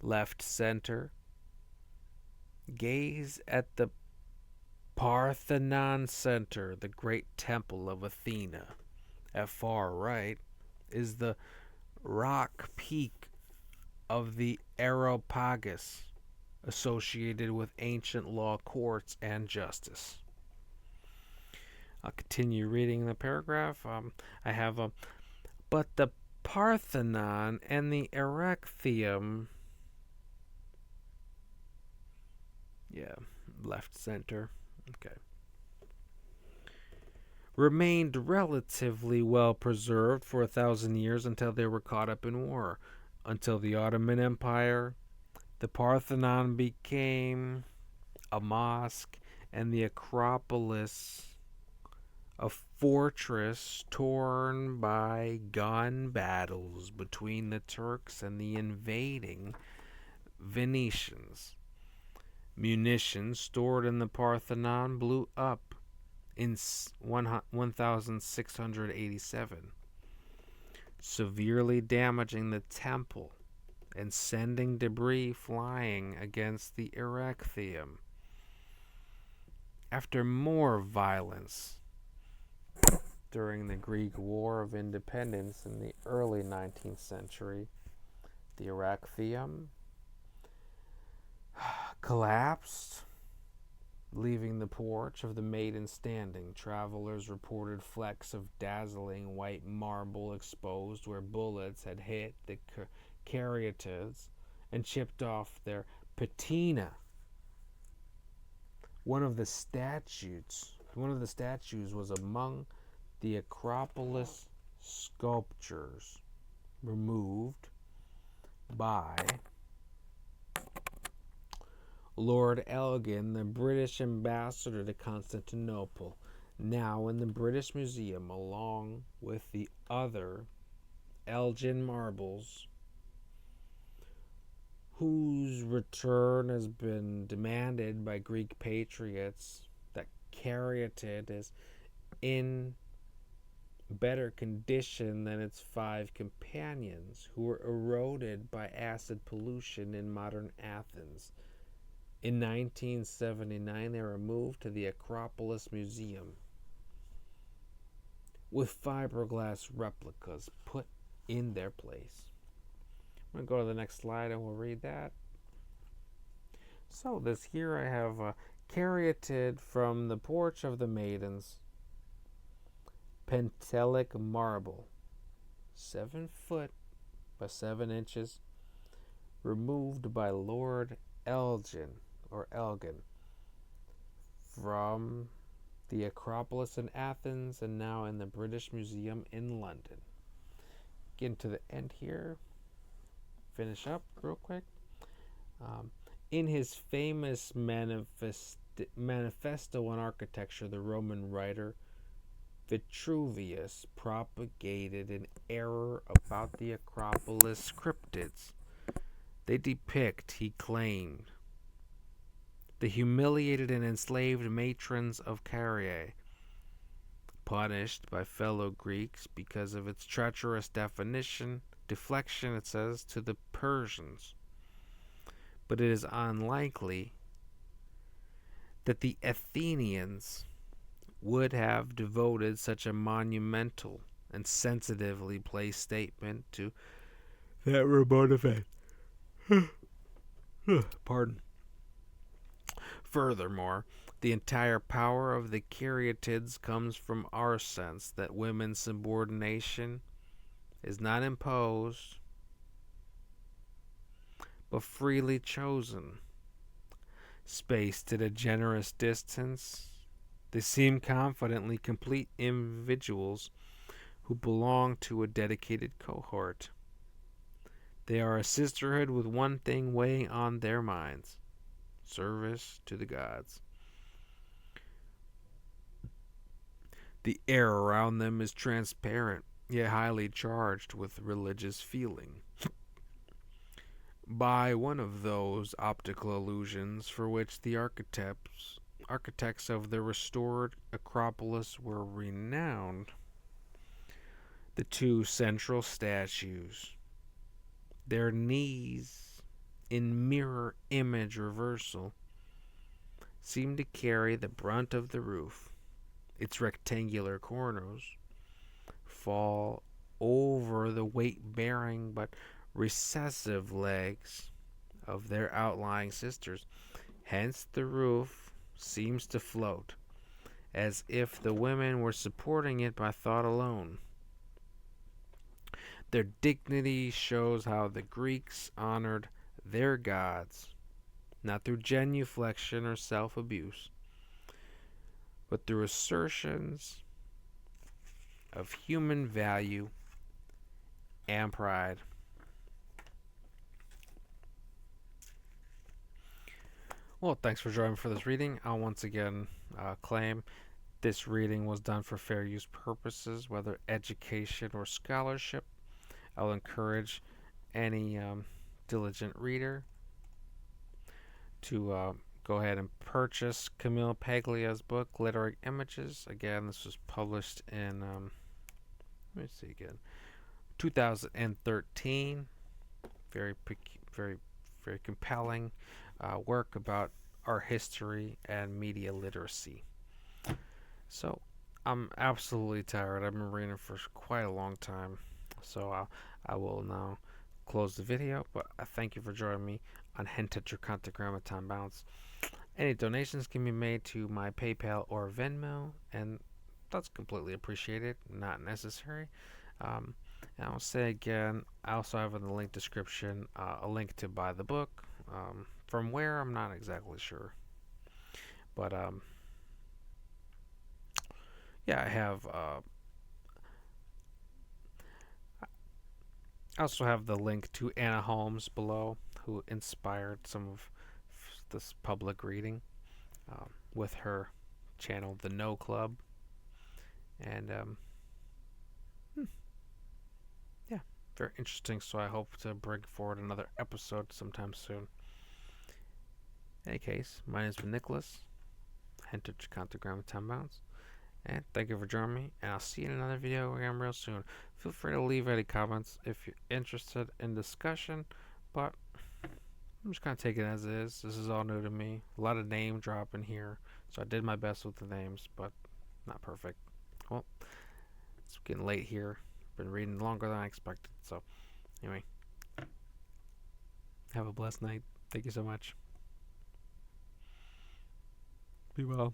left center, gaze at the Parthenon center, the great temple of Athena. At far right is the rock peak of the Areopagus, associated with ancient law courts and justice. I'll continue reading the paragraph. I have but the Parthenon and the Erechtheum, left center, okay, remained relatively well preserved for 1,000 years until they were caught up in war. Until the Ottoman Empire, the Parthenon became a mosque and the Acropolis a fortress torn by gun battles between the Turks and the invading Venetians. Munitions stored in the Parthenon blew up in 1687, severely damaging the temple and sending debris flying against the Erechtheum. After more violence during the Greek War of Independence in the early 19th century, the Erechtheum collapsed, leaving the porch of the maiden standing. Travelers reported flecks of dazzling white marble exposed where bullets had hit the caryatids and chipped off their patina. One of the statues was among the Acropolis sculptures removed by Lord Elgin, the British ambassador to Constantinople. now in the British Museum, along with the other Elgin marbles, whose return has been demanded by Greek patriots. That caryatid is in better condition than its five companions, who were eroded by acid pollution in modern Athens. In 1979, they were moved to the Acropolis Museum, with fiberglass replicas put in their place. I'm going to go to the next slide and we'll read that. So this here I have caryatid from the Porch of the Maidens, Pentelic marble, 7 foot by 7 inches, removed by Lord Elgin or Elgin from the Acropolis in Athens and now in the British Museum in London. Getting to the end here, finish up real quick. In his famous manifesto on architecture, the Roman writer Vitruvius propagated an error about the Acropolis cryptids. They depict, he claimed, the humiliated and enslaved matrons of Caria, punished by fellow Greeks because of its treacherous deflection, it says, to the Persians. But it is unlikely that the Athenians would have devoted such a monumental and sensitively placed statement to that remote event. Pardon. Furthermore, the entire power of the caryatids comes from our sense that women's subordination is not imposed, but freely chosen. Spaced at a generous distance, they seem confidently complete individuals who belong to a dedicated cohort. They are a sisterhood with one thing weighing on their minds: service to the gods. The air around them is transparent, yet highly charged with religious feeling, by one of those optical illusions for which the architects of the restored Acropolis were renowned. The two central statues, their knees in mirror image reversal, seem to carry the brunt of the roof. Its rectangular corners fall over the weight-bearing but recessive legs of their outlying sisters. Hence the roof seems to float, as if the women were supporting it by thought alone. Their dignity shows how the Greeks honored their gods, not through genuflection or self-abuse, but through assertions of human value and pride. Well, thanks for joining me for this reading. I'll once again claim this reading was done for fair use purposes, whether education or scholarship. I'll encourage any diligent reader to go ahead and purchase Camille Paglia's book, Glittering Images. Again, this was published in, let me see again, 2013. Very, very, very compelling work about art history and media literacy. So, I'm absolutely tired. I've been reading for quite a long time. So, I will now close the video, but I thank you for joining me on Hentetra Contagram Time Balance. Any donations can be made to my PayPal or Venmo, and that's completely appreciated, not necessary. And I'll say again, I also have in the link description a link to buy the book. From where, I'm not exactly sure. But, yeah, I have... I also have the link to Anna Holmes below, who inspired some of this public reading with her channel, The No Club. And hmm, yeah, very interesting. So I hope to bring forward another episode sometime soon. In any case, my name's been Nicholas. Enter Chicantogram with 10 pounds. And thank you for joining me. And I'll see you in another video again real soon. Feel free to leave any comments if you're interested in discussion. But I'm just kind of taking it as is. This is all new to me. A lot of name dropping here. So I did my best with the names, but not perfect. Well, it's getting late here. Been reading longer than I expected. So, anyway, have a blessed night. Thank you so much. Be well.